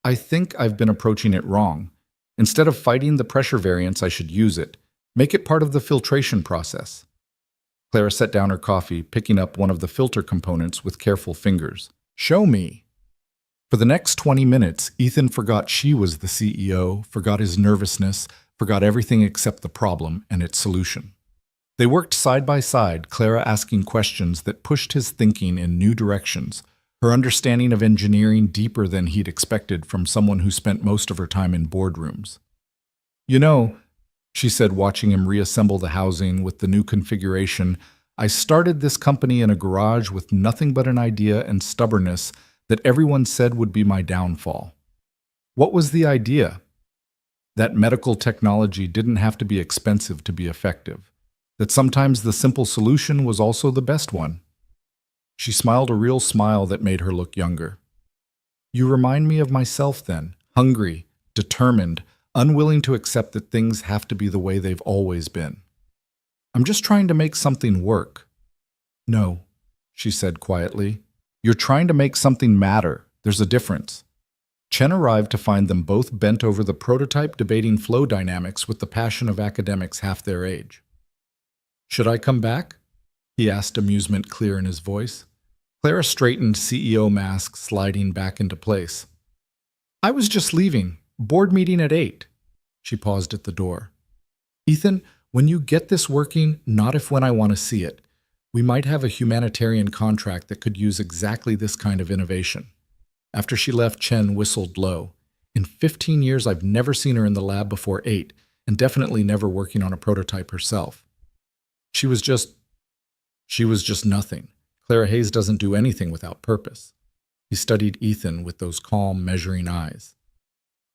I think I've been approaching it wrong. Instead of fighting the pressure variance, I should use it. Make it part of the filtration process. Clara set down her coffee, picking up one of the filter components with careful fingers. Show me. For the next 20 minutes, Ethan forgot she was the CEO, forgot his nervousness, forgot everything except the problem and its solution. They worked side by side, Clara asking questions that pushed his thinking in new directions, her understanding of engineering deeper than he'd expected from someone who spent most of her time in boardrooms. You know, she said, watching him reassemble the housing with the new configuration, I started this company in a garage with nothing but an idea and stubbornness that everyone said would be my downfall. What was the idea? That medical technology didn't have to be expensive to be effective, that sometimes the simple solution was also the best one. She smiled a real smile that made her look younger. You remind me of myself then, hungry, determined, unwilling to accept that things have to be the way they've always been. I'm just trying to make something work. No, she said quietly. You're trying to make something matter. There's a difference. Chen arrived to find them both bent over the prototype debating flow dynamics with the passion of academics half their age. Should I come back? He asked, amusement clear in his voice. Clara straightened, CEO mask sliding back into place. I was just leaving. Board meeting at 8. She paused at the door. Ethan, when you get this working, not if when I want to see it. We might have a humanitarian contract that could use exactly this kind of innovation. After she left, Chen whistled low. In 15 years, I've never seen her in the lab before 8, and definitely never working on a prototype herself. She was just nothing. Clara Hayes doesn't do anything without purpose. He studied Ethan with those calm, measuring eyes.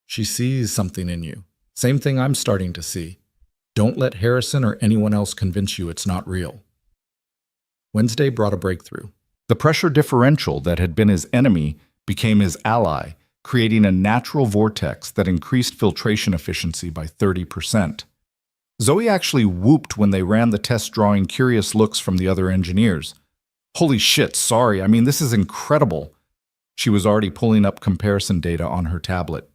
She sees something in you. Same thing I'm starting to see. Don't let Harrison or anyone else convince you it's not real. Wednesday brought a breakthrough. The pressure differential that had been his enemy became his ally, creating a natural vortex that increased filtration efficiency by 30%. Zoe actually whooped when they ran the test, drawing curious looks from the other engineers. Holy shit, sorry, this is incredible. She was already pulling up comparison data on her tablet.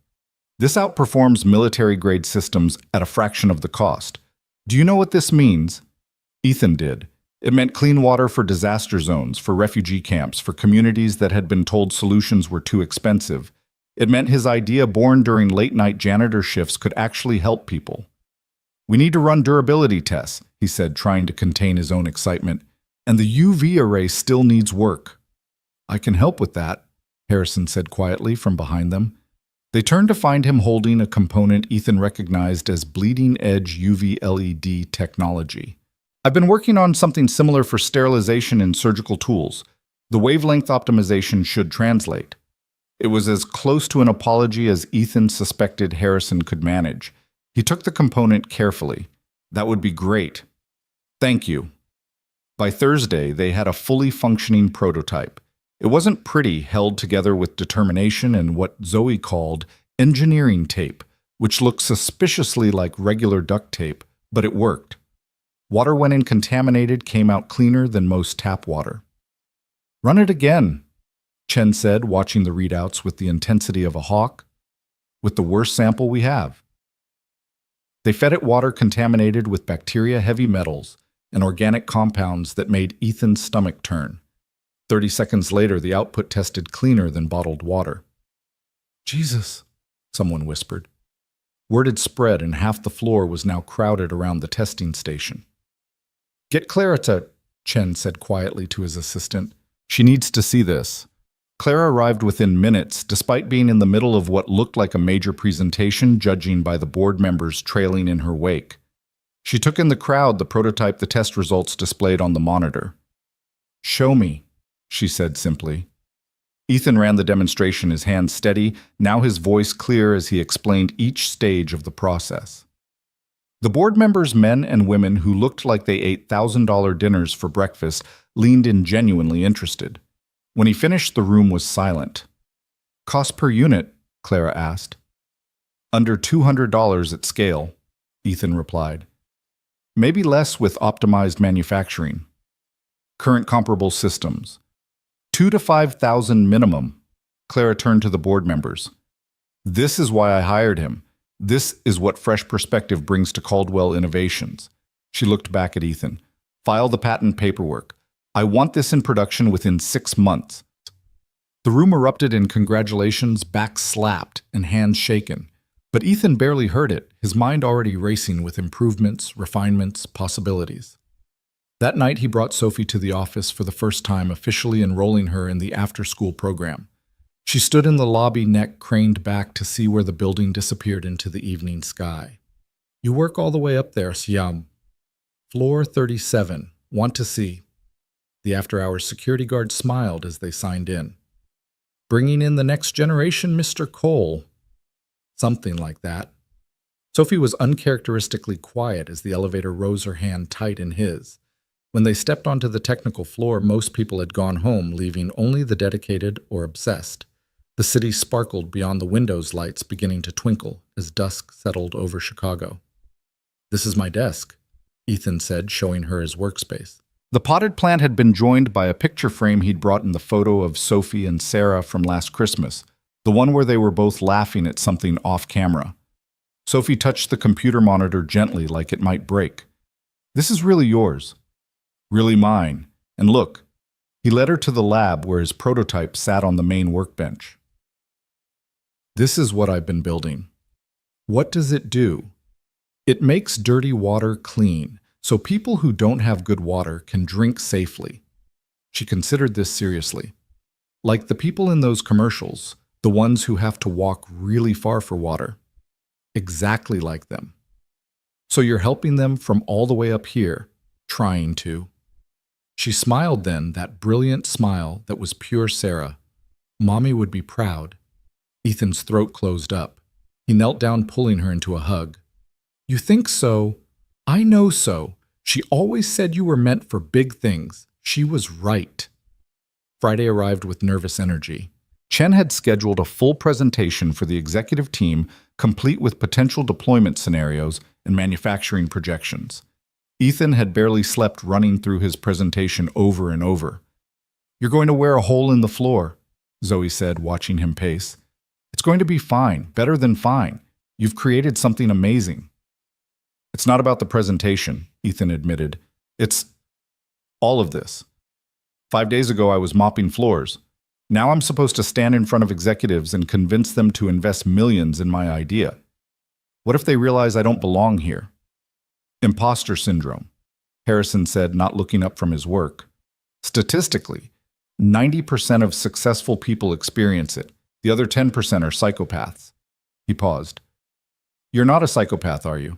This outperforms military-grade systems at a fraction of the cost. Do you know what this means? Ethan did. It meant clean water for disaster zones, for refugee camps, for communities that had been told solutions were too expensive. It meant his idea, born during late-night janitor shifts, could actually help people. We need to run durability tests, he said, trying to contain his own excitement. And the UV array still needs work. I can help with that, Harrison said quietly from behind them. They turned to find him holding a component Ethan recognized as bleeding-edge UV LED technology. I've been working on something similar for sterilization in surgical tools. The wavelength optimization should translate. It was as close to an apology as Ethan suspected Harrison could manage. He took the component carefully. That would be great. Thank you. By Thursday, they had a fully functioning prototype. It wasn't pretty, held together with determination and what Zoe called engineering tape, which looked suspiciously like regular duct tape, but it worked. Water, when uncontaminated, came out cleaner than most tap water. Run it again, Chen said, watching the readouts with the intensity of a hawk. With the worst sample we have. They fed it water contaminated with bacteria, heavy metals, and organic compounds that made Ethan's stomach turn. 30 seconds later, the output tested cleaner than bottled water. Jesus, someone whispered. Word had spread, and half the floor was now crowded around the testing station. Get Clara to, Chen said quietly to his assistant. She needs to see this. Clara arrived within minutes, despite being in the middle of what looked like a major presentation, judging by the board members trailing in her wake. She took in the crowd, the prototype, the test results displayed on the monitor. Show me, she said simply. Ethan ran the demonstration, his hands steady, now his voice clear as he explained each stage of the process. The board members, men and women who looked like they ate $1,000 dinners for breakfast, leaned in genuinely interested. When he finished, the room was silent. Cost per unit? Clara asked. Under $200 at scale, Ethan replied. Maybe less with optimized manufacturing. Current comparable systems. 2,000 to 5,000 minimum. Clara turned to the board members. This is why I hired him. This is what fresh perspective brings to Caldwell Innovations. She looked back at Ethan. File the patent paperwork. I want this in production within 6 months. The room erupted in congratulations, backs slapped, and hands shaken. But Ethan barely heard it, his mind already racing with improvements, refinements, possibilities. That night he brought Sophie to the office for the first time, officially enrolling her in the after-school program. She stood in the lobby, neck craned back to see where the building disappeared into the evening sky. You work all the way up there, Siam. Floor 37. Want to see. The after-hours security guard smiled as they signed in. Bringing in the next generation, Mr. Cole. Something like that. Sophie was uncharacteristically quiet as the elevator rose her hand tight in his. When they stepped onto the technical floor, most people had gone home, leaving only the dedicated or obsessed. The city sparkled beyond the windows' lights beginning to twinkle as dusk settled over Chicago. This is my desk, Ethan said, showing her his workspace. The potted plant had been joined by a picture frame he'd brought in the photo of Sophie and Sarah from last Christmas, the one where they were both laughing at something off camera. Sophie touched the computer monitor gently like it might break. This is really yours. Really mine. And look, he led her to the lab where his prototype sat on the main workbench. This is what I've been building. What does it do? It makes dirty water clean, so people who don't have good water can drink safely. She considered this seriously. Like the people in those commercials, the ones who have to walk really far for water. Exactly like them. So you're helping them from all the way up here, trying to. She smiled then, that brilliant smile that was pure Sarah. Mommy would be proud. Ethan's throat closed up. He knelt down, pulling her into a hug. You think so? I know so. She always said you were meant for big things. She was right. Friday arrived with nervous energy. Chen had scheduled a full presentation for the executive team, complete with potential deployment scenarios and manufacturing projections. Ethan had barely slept running through his presentation over and over. You're going to wear a hole in the floor, Zoe said, watching him pace. It's going to be fine, better than fine. You've created something amazing. It's not about the presentation, Ethan admitted. It's all of this. 5 days ago, I was mopping floors. Now I'm supposed to stand in front of executives and convince them to invest millions in my idea. What if they realize I don't belong here? Imposter syndrome, Harrison said, not looking up from his work. Statistically, 90% of successful people experience it. The other 10% are psychopaths. He paused. You're not a psychopath, are you?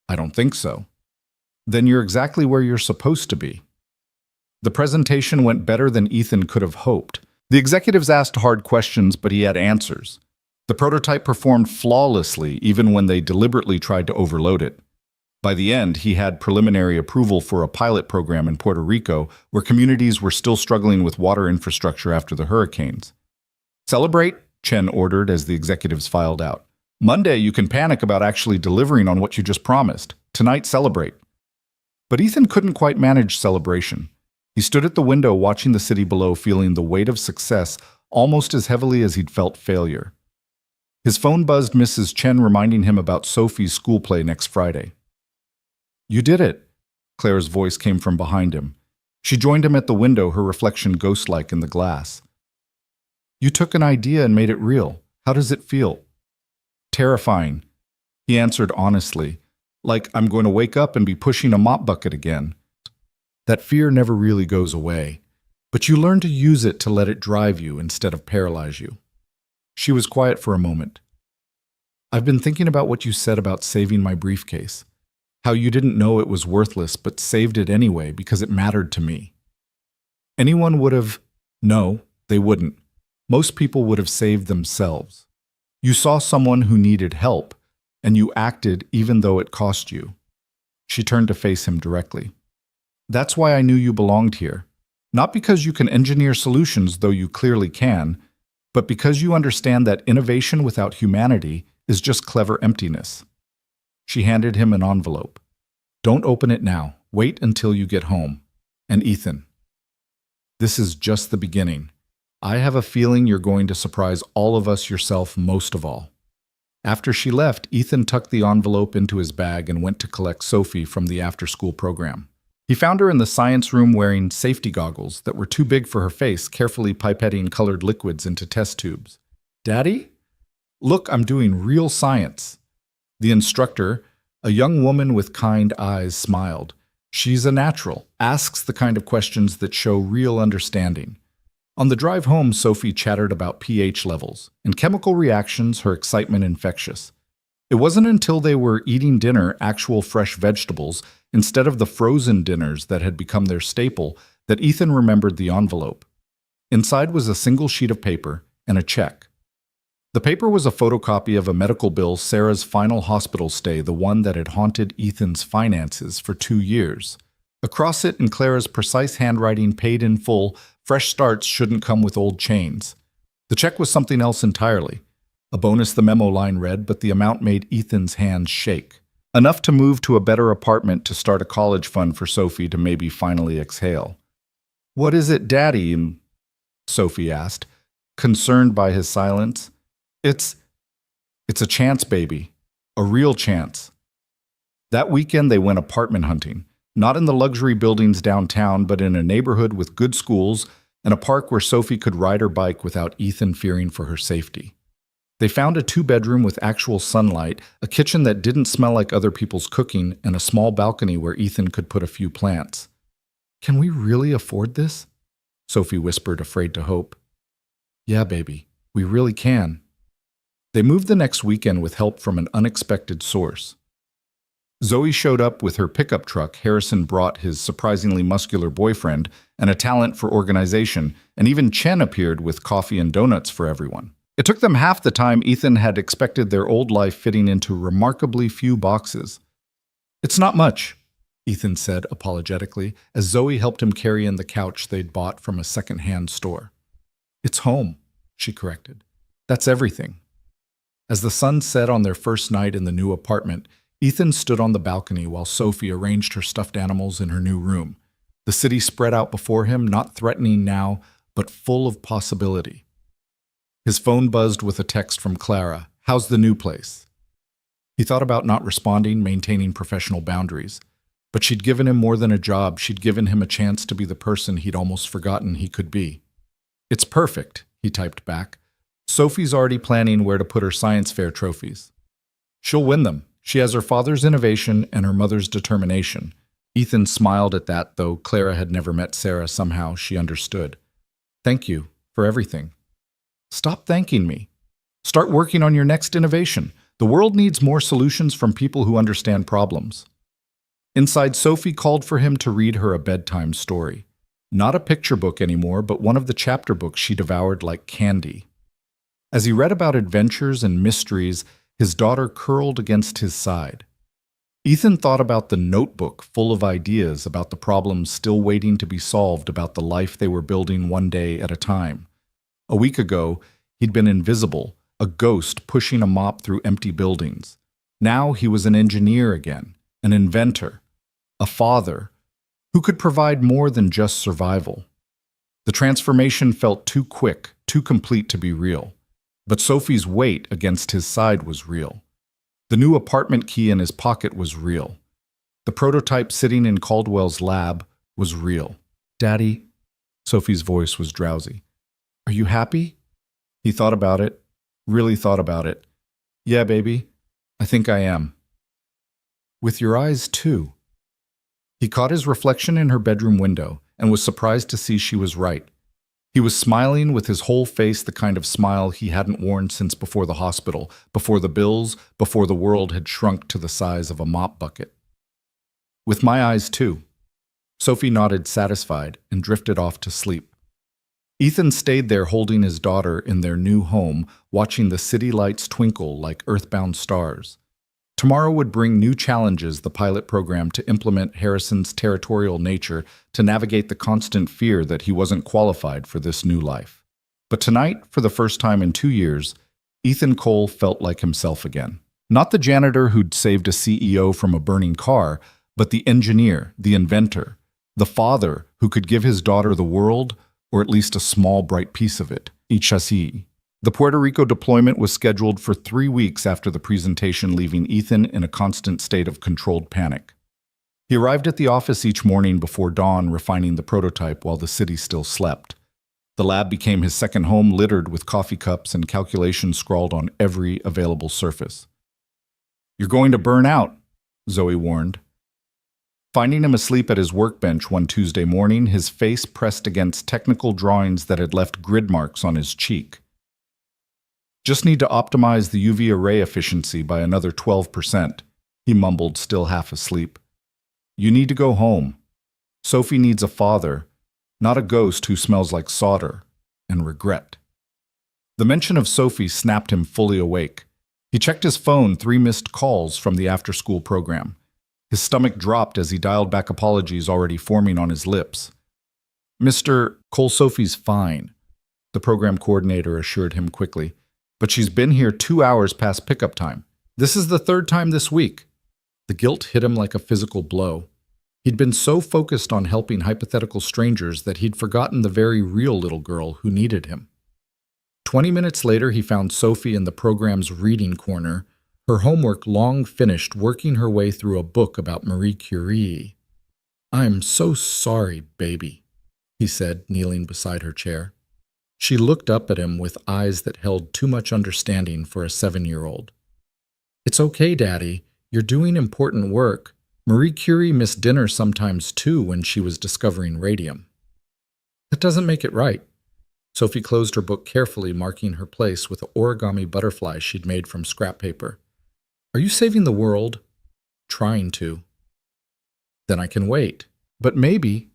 I don't think so. Then you're exactly where you're supposed to be. The presentation went better than Ethan could have hoped. The executives asked hard questions, but he had answers. The prototype performed flawlessly, even when they deliberately tried to overload it. By the end, he had preliminary approval for a pilot program in Puerto Rico, where communities were still struggling with water infrastructure after the hurricanes. Celebrate, Chen ordered as the executives filed out. Monday, you can panic about actually delivering on what you just promised. Tonight, celebrate. But Ethan couldn't quite manage celebration. He stood at the window watching the city below, feeling the weight of success almost as heavily as he'd felt failure. His phone buzzed Mrs. Chen, reminding him about Sophie's school play next Friday. You did it, Claire's voice came from behind him. She joined him at the window, her reflection ghost-like in the glass. You took an idea and made it real. How does it feel? Terrifying, he answered honestly, like I'm going to wake up and be pushing a mop bucket again. That fear never really goes away, but you learn to use it to let it drive you instead of paralyze you. She was quiet for a moment. I've been thinking about what you said about saving my briefcase, how you didn't know it was worthless but saved it anyway because it mattered to me. Anyone would have... No, they wouldn't. Most people would have saved themselves. You saw someone who needed help, and you acted even though it cost you. She turned to face him directly. That's why I knew you belonged here. Not because you can engineer solutions, though you clearly can, but because you understand that innovation without humanity is just clever emptiness. She handed him an envelope. Don't open it now. Wait until you get home. And Ethan. This is just the beginning. I have a feeling you're going to surprise all of us yourself most of all." After she left, Ethan tucked the envelope into his bag and went to collect Sophie from the after-school program. He found her in the science room wearing safety goggles that were too big for her face, carefully pipetting colored liquids into test tubes. "Daddy? Look, I'm doing real science." The instructor, a young woman with kind eyes, smiled. "She's a natural, asks the kind of questions that show real understanding." On the drive home, Sophie chattered about pH levels and chemical reactions, her excitement infectious. It wasn't until they were eating dinner, actual fresh vegetables, instead of the frozen dinners that had become their staple, that Ethan remembered the envelope. Inside was a single sheet of paper and a check. The paper was a photocopy of a medical bill, Sarah's final hospital stay, the one that had haunted Ethan's finances for 2 years. Across it, in Clara's precise handwriting, paid in full, fresh starts shouldn't come with old chains. The check was something else entirely. A bonus, the memo line read, but the amount made Ethan's hands shake. Enough to move to a better apartment, to start a college fund for Sophie, to maybe finally exhale. "What is it, Daddy?" Sophie asked, concerned by his silence. It's a chance, baby. A real chance." That weekend they went apartment hunting. Not in the luxury buildings downtown, but in a neighborhood with good schools and a park where Sophie could ride her bike without Ethan fearing for her safety. They found a 2-bedroom with actual sunlight, a kitchen that didn't smell like other people's cooking, and a small balcony where Ethan could put a few plants. "Can we really afford this?" Sophie whispered, afraid to hope. "Yeah, baby, we really can." They moved the next weekend with help from an unexpected source. Zoe showed up with her pickup truck. Harrison brought his surprisingly muscular boyfriend and a talent for organization, and even Chen appeared with coffee and donuts for everyone. It took them half the time Ethan had expected, their old life fitting into remarkably few boxes. "It's not much," Ethan said apologetically, as Zoe helped him carry in the couch they'd bought from a second-hand store. "It's home," she corrected. "That's everything." As the sun set on their first night in the new apartment, Ethan stood on the balcony while Sophie arranged her stuffed animals in her new room. The city spread out before him, not threatening now, but full of possibility. His phone buzzed with a text from Clara. "How's the new place?" He thought about not responding, maintaining professional boundaries. But she'd given him more than a job. She'd given him a chance to be the person he'd almost forgotten he could be. "It's perfect," he typed back. "Sophie's already planning where to put her science fair trophies. She'll win them. She has her father's innovation and her mother's determination." Ethan smiled at that, though Clara had never met Sarah. Somehow she understood. "Thank you for everything." "Stop thanking me. Start working on your next innovation. The world needs more solutions from people who understand problems." Inside, Sophie called for him to read her a bedtime story. Not a picture book anymore, but one of the chapter books she devoured like candy. As he read about adventures and mysteries, his daughter curled against his side. Ethan thought about the notebook full of ideas about the problems still waiting to be solved, about the life they were building one day at a time. A week ago, he'd been invisible, a ghost pushing a mop through empty buildings. Now he was an engineer again, an inventor, a father who could provide more than just survival. The transformation felt too quick, too complete to be real. But Sophie's weight against his side was real. The new apartment key in his pocket was real. The prototype sitting in Caldwell's lab was real. "Daddy," Sophie's voice was drowsy. "Are you happy?" He thought about it, really thought about it. "Yeah, baby, I think I am." "With your eyes, too." He caught his reflection in her bedroom window and was surprised to see she was right. He was smiling with his whole face, the kind of smile he hadn't worn since before the hospital, before the bills, before the world had shrunk to the size of a mop bucket. "With my eyes, too." Sophie nodded, satisfied, and drifted off to sleep. Ethan stayed there holding his daughter in their new home, watching the city lights twinkle like earthbound stars. Tomorrow would bring new challenges, the pilot program to implement Harrison's territorial nature, to navigate the constant fear that he wasn't qualified for this new life. But tonight, for the first time in 2 years, Ethan Cole felt like himself again. Not the janitor who'd saved a CEO from a burning car, but the engineer, the inventor, the father who could give his daughter the world or at least a small bright piece of it, each chassis. The Puerto Rico deployment was scheduled for 3 weeks after the presentation, leaving Ethan in a constant state of controlled panic. He arrived at the office each morning before dawn, refining the prototype while the city still slept. The lab became his second home, littered with coffee cups and calculations scrawled on every available surface. "You're going to burn out," Zoe warned. Finding him asleep at his workbench one Tuesday morning, his face pressed against technical drawings that had left grid marks on his cheek. "Just need to optimize the UV array efficiency by another 12%, he mumbled, still half asleep. "You need to go home. Sophie needs a father, not a ghost who smells like solder and regret." The mention of Sophie snapped him fully awake. He checked his phone, 3 missed calls from the after-school program. His stomach dropped as he dialed back, apologies already forming on his lips. "Mr. Cole, Sophie's fine," the program coordinator assured him quickly. "But she's been here 2 hours past pickup time. This is the 3rd time this week." The guilt hit him like a physical blow. He'd been so focused on helping hypothetical strangers that he'd forgotten the very real little girl who needed him. 20 minutes later, he found Sophie in the program's reading corner, her homework long finished, working her way through a book about Marie Curie. "I'm so sorry, baby," he said, kneeling beside her chair. She looked up at him with eyes that held too much understanding for a 7-year-old. "It's okay, Daddy. You're doing important work. Marie Curie missed dinner sometimes too when she was discovering radium." "That doesn't make it right." Sophie closed her book carefully, marking her place with an origami butterfly she'd made from scrap paper. "Are you saving the world?" "Trying to." "Then I can wait. But maybe,"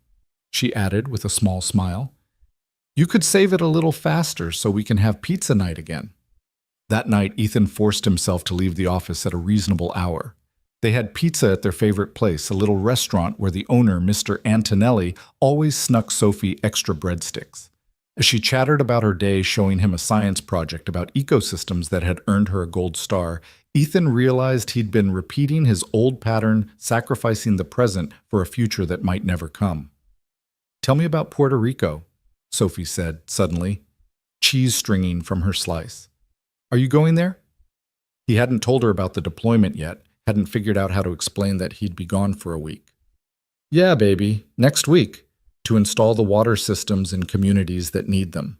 she added with a small smile, "you could save it a little faster so we can have pizza night again." That night, Ethan forced himself to leave the office at a reasonable hour. They had pizza at their favorite place, a little restaurant where the owner, Mr. Antonelli, always snuck Sophie extra breadsticks. As she chattered about her day, showing him a science project about ecosystems that had earned her a gold star, Ethan realized he'd been repeating his old pattern, sacrificing the present for a future that might never come. "Tell me about Puerto Rico," Sophie said suddenly, cheese stringing from her slice. "Are you going there?" He hadn't told her about the deployment yet, hadn't figured out how to explain that he'd be gone for a week. "Yeah, baby, next week, to install the water systems in communities that need them."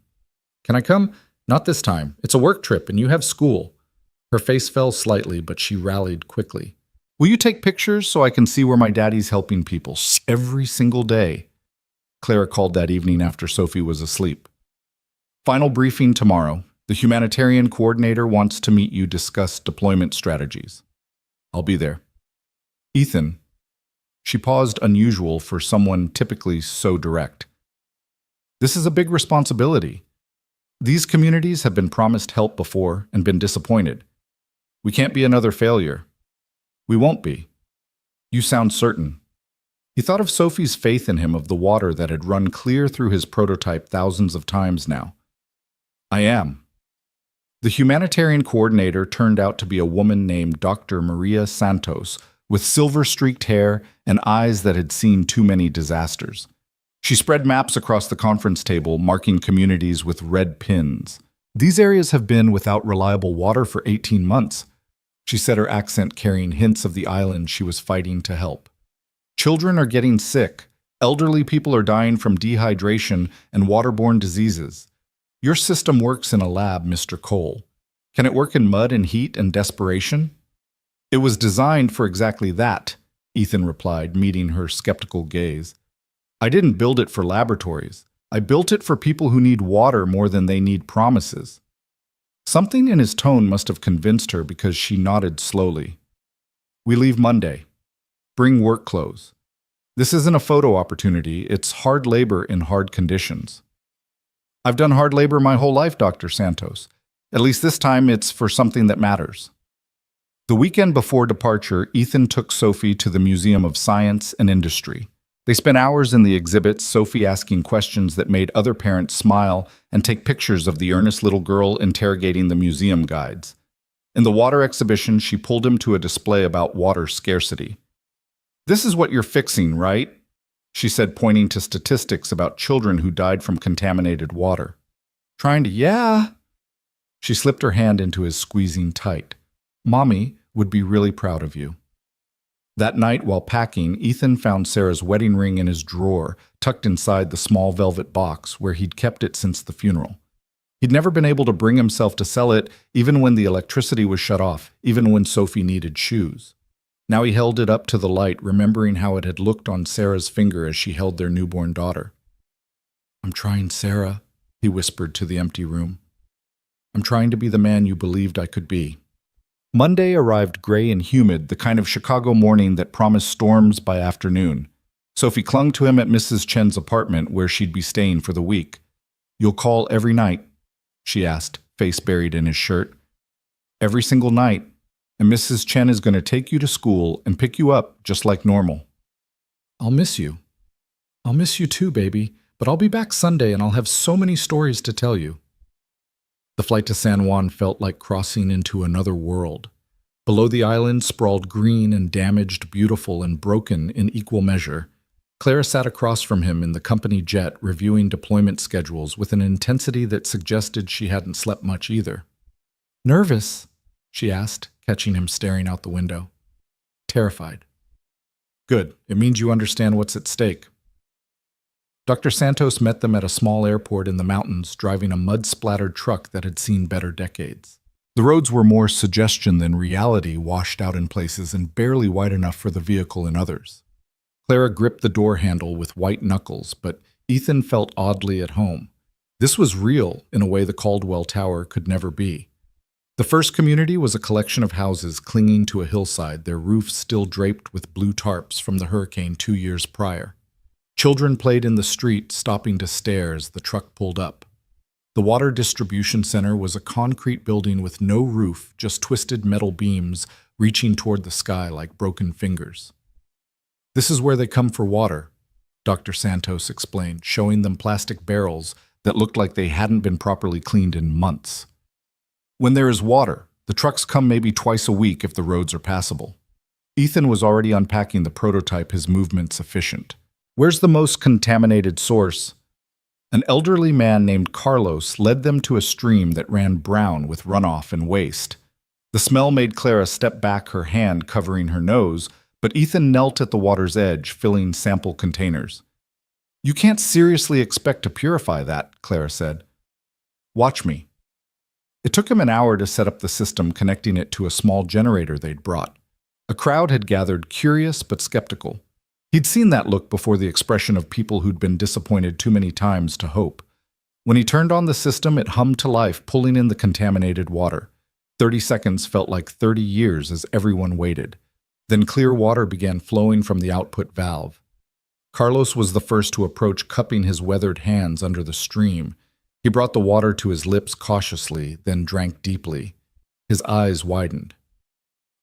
"Can I come?" "Not this time. It's a work trip and you have school." Her face fell slightly, but she rallied quickly. "Will you take pictures so I can see where my daddy's helping people every single day?" Clara called that evening after Sophie was asleep. "Final briefing tomorrow. The humanitarian coordinator wants to meet you, discuss deployment strategies." "I'll be there." "Ethan." She paused, unusual for someone typically so direct. "This is a big responsibility. These communities have been promised help before and been disappointed. We can't be another failure." "We won't be." "You sound certain." He thought of Sophie's faith in him, of the water that had run clear through his prototype thousands of times now. "I am." The humanitarian coordinator turned out to be a woman named Dr. Maria Santos, with silver-streaked hair and eyes that had seen too many disasters. She spread maps across the conference table, marking communities with red pins. "These areas have been without reliable water for 18 months, she said, her accent carrying hints of the island she was fighting to help. "Children are getting sick. Elderly people are dying from dehydration and waterborne diseases. Your system works in a lab, Mr. Cole. Can it work in mud and heat and desperation?" "It was designed for exactly that," Ethan replied, meeting her skeptical gaze. "I didn't build it for laboratories. I built it for people who need water more than they need promises." Something in his tone must have convinced her, because she nodded slowly. "We leave Monday. Bring work clothes. This isn't a photo opportunity. It's hard labor in hard conditions." "I've done hard labor my whole life, Dr. Santos. At least this time it's for something that matters." The weekend before departure, Ethan took Sophie to the Museum of Science and Industry. They spent hours in the exhibits, Sophie asking questions that made other parents smile and take pictures of the earnest little girl interrogating the museum guides. In the water exhibition, she pulled him to a display about water scarcity. "This is what you're fixing, right?" she said, pointing to statistics about children who died from contaminated water. Trying to, yeah. She slipped her hand into his, squeezing tight. Mommy would be really proud of you. That night, while packing, Ethan found Sarah's wedding ring in his drawer, tucked inside the small velvet box where he'd kept it since the funeral. He'd never been able to bring himself to sell it, even when the electricity was shut off, even when Sophie needed shoes. Now he held it up to the light, remembering how it had looked on Sarah's finger as she held their newborn daughter. I'm trying, Sarah, he whispered to the empty room. I'm trying to be the man you believed I could be. Monday arrived gray and humid, the kind of Chicago morning that promised storms by afternoon. Sophie clung to him at Mrs. Chen's apartment, where she'd be staying for the week. You'll call every night? She asked, face buried in his shirt. Every single night, and Mrs. Chen is going to take you to school and pick you up just like normal. I'll miss you. I'll miss you too, baby, but I'll be back Sunday and I'll have so many stories to tell you. The flight to San Juan felt like crossing into another world. Below the island sprawled green and damaged, beautiful and broken in equal measure. Clara sat across from him in the company jet, reviewing deployment schedules with an intensity that suggested she hadn't slept much either. Nervous? She asked, catching him staring out the window. Terrified. Good. It means you understand what's at stake. Dr. Santos met them at a small airport in the mountains, driving a mud-splattered truck that had seen better decades. The roads were more suggestion than reality, washed out in places and barely wide enough for the vehicle in others. Clara gripped the door handle with white knuckles, but Ethan felt oddly at home. This was real in a way the Caldwell Tower could never be. The first community was a collection of houses clinging to a hillside, their roofs still draped with blue tarps from the hurricane 2 years prior. Children played in the street, stopping to stare as the truck pulled up. The water distribution center was a concrete building with no roof, just twisted metal beams reaching toward the sky like broken fingers. This is where they come for water, Dr. Santos explained, showing them plastic barrels that looked like they hadn't been properly cleaned in months. When there is water, the trucks come maybe twice a week if the roads are passable. Ethan was already unpacking the prototype, his movements efficient. Where's the most contaminated source? An elderly man named Carlos led them to a stream that ran brown with runoff and waste. The smell made Clara step back, her hand covering her nose, but Ethan knelt at the water's edge, filling sample containers. You can't seriously expect to purify that, Clara said. Watch me. It took him an hour to set up the system, connecting it to a small generator they'd brought. A crowd had gathered, curious but skeptical. He'd seen that look before, the expression of people who'd been disappointed too many times to hope. When he turned on the system, it hummed to life, pulling in the contaminated water. 30 seconds felt like 30 years as everyone waited. Then clear water began flowing from the output valve. Carlos was the first to approach, cupping his weathered hands under the stream. He brought the water to his lips cautiously, then drank deeply. His eyes widened.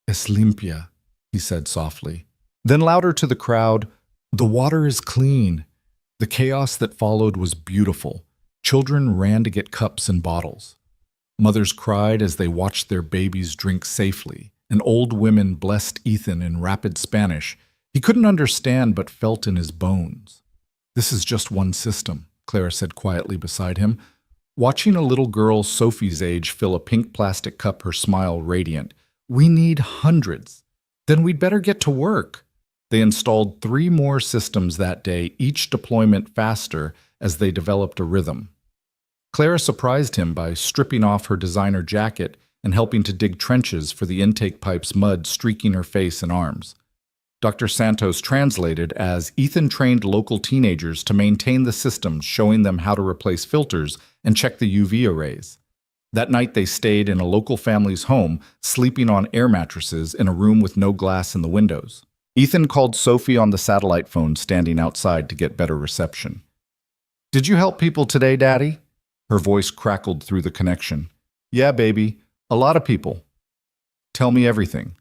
Es limpia, he said softly. Then louder to the crowd, the water is clean. The chaos that followed was beautiful. Children ran to get cups and bottles. Mothers cried as they watched their babies drink safely. And old women blessed Ethan in rapid Spanish. He couldn't understand but felt in his bones. This is just one system, Clara said quietly beside him. Watching a little girl Sophie's age fill a pink plastic cup, her smile radiant. We need hundreds. Then we'd better get to work. They installed 3 more systems that day, each deployment faster as they developed a rhythm. Clara surprised him by stripping off her designer jacket and helping to dig trenches for the intake pipes, mud streaking her face and arms. Dr. Santos translated as Ethan trained local teenagers to maintain the systems, showing them how to replace filters and check the UV arrays. That night they stayed in a local family's home, sleeping on air mattresses in a room with no glass in the windows. Ethan called Sophie on the satellite phone standing outside to get better reception. Did you help people today, Daddy? Her voice crackled through the connection. Yeah, baby. A lot of people. Tell me everything.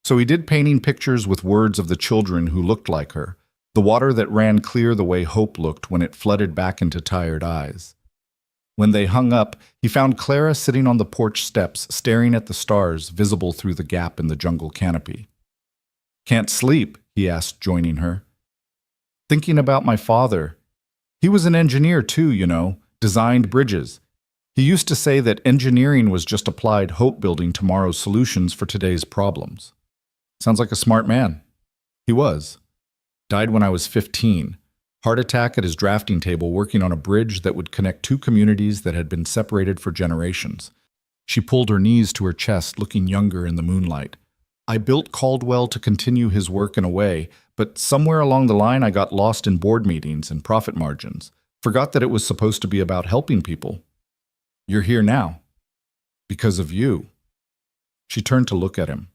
So he did painting pictures with words of the children who looked like her, the water that ran clear the way hope looked when it flooded back into tired eyes. When they hung up, he found Clara sitting on the porch steps, staring at the stars visible through the gap in the jungle canopy. Can't sleep? He asked, joining her. Thinking about my father. He was an engineer too, designed bridges. He used to say that engineering was just applied hope building tomorrow's solutions for today's problems. Sounds like a smart man. He was. Died when I was 15. Heart attack at his drafting table working on a bridge that would connect two communities that had been separated for generations. She pulled her knees to her chest, looking younger in the moonlight. I built Caldwell to continue his work in a way, but somewhere along the line I got lost in board meetings and profit margins. Forgot that it was supposed to be about helping people. You're here now. Because of you. She turned to look at him.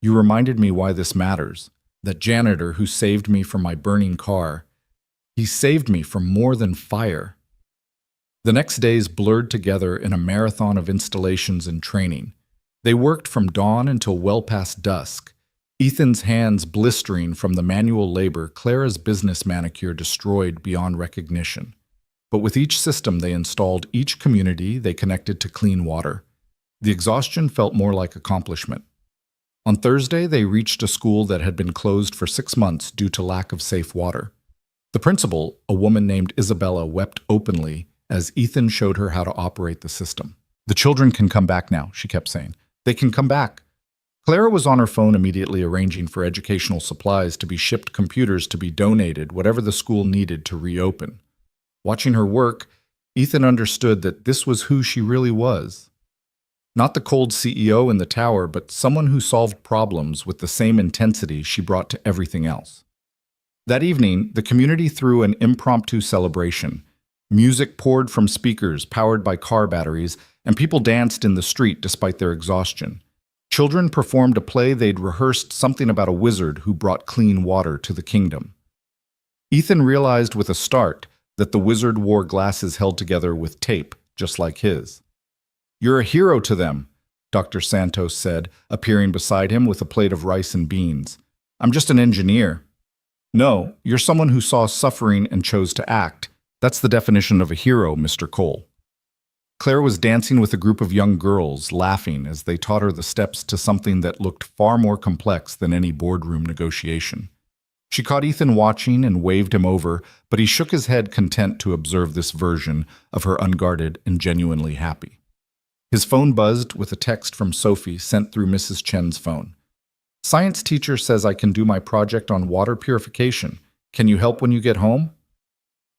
You reminded me why this matters. That janitor who saved me from my burning car. He saved me from more than fire. The next days blurred together in a marathon of installations and training. They worked from dawn until well past dusk. Ethan's hands blistering from the manual labor, Clara's business manicure destroyed beyond recognition. But with each system they installed, each community they connected to clean water. The exhaustion felt more like accomplishment. On Thursday, they reached a school that had been closed for 6 months due to lack of safe water. The principal, a woman named Isabella, wept openly as Ethan showed her how to operate the system. The children can come back now, she kept saying. They can come back. Clara was on her phone immediately arranging for educational supplies to be shipped, computers to be donated, whatever the school needed to reopen. Watching her work, Ethan understood that this was who she really was. Not the cold CEO in the tower, but someone who solved problems with the same intensity she brought to everything else. That evening, the community threw an impromptu celebration. Music poured from speakers powered by car batteries, and people danced in the street despite their exhaustion. Children performed a play they'd rehearsed, something about a wizard who brought clean water to the kingdom. Ethan realized with a start that the wizard wore glasses held together with tape, just like his. You're a hero to them, Dr. Santos said, appearing beside him with a plate of rice and beans. I'm just an engineer. No, you're someone who saw suffering and chose to act. That's the definition of a hero, Mr. Cole. Claire was dancing with a group of young girls, laughing as they taught her the steps to something that looked far more complex than any boardroom negotiation. She caught Ethan watching and waved him over, but he shook his head content to observe this version of her unguarded and genuinely happy. His phone buzzed with a text from Sophie sent through Mrs. Chen's phone. Science teacher says I can do my project on water purification. Can you help when you get home?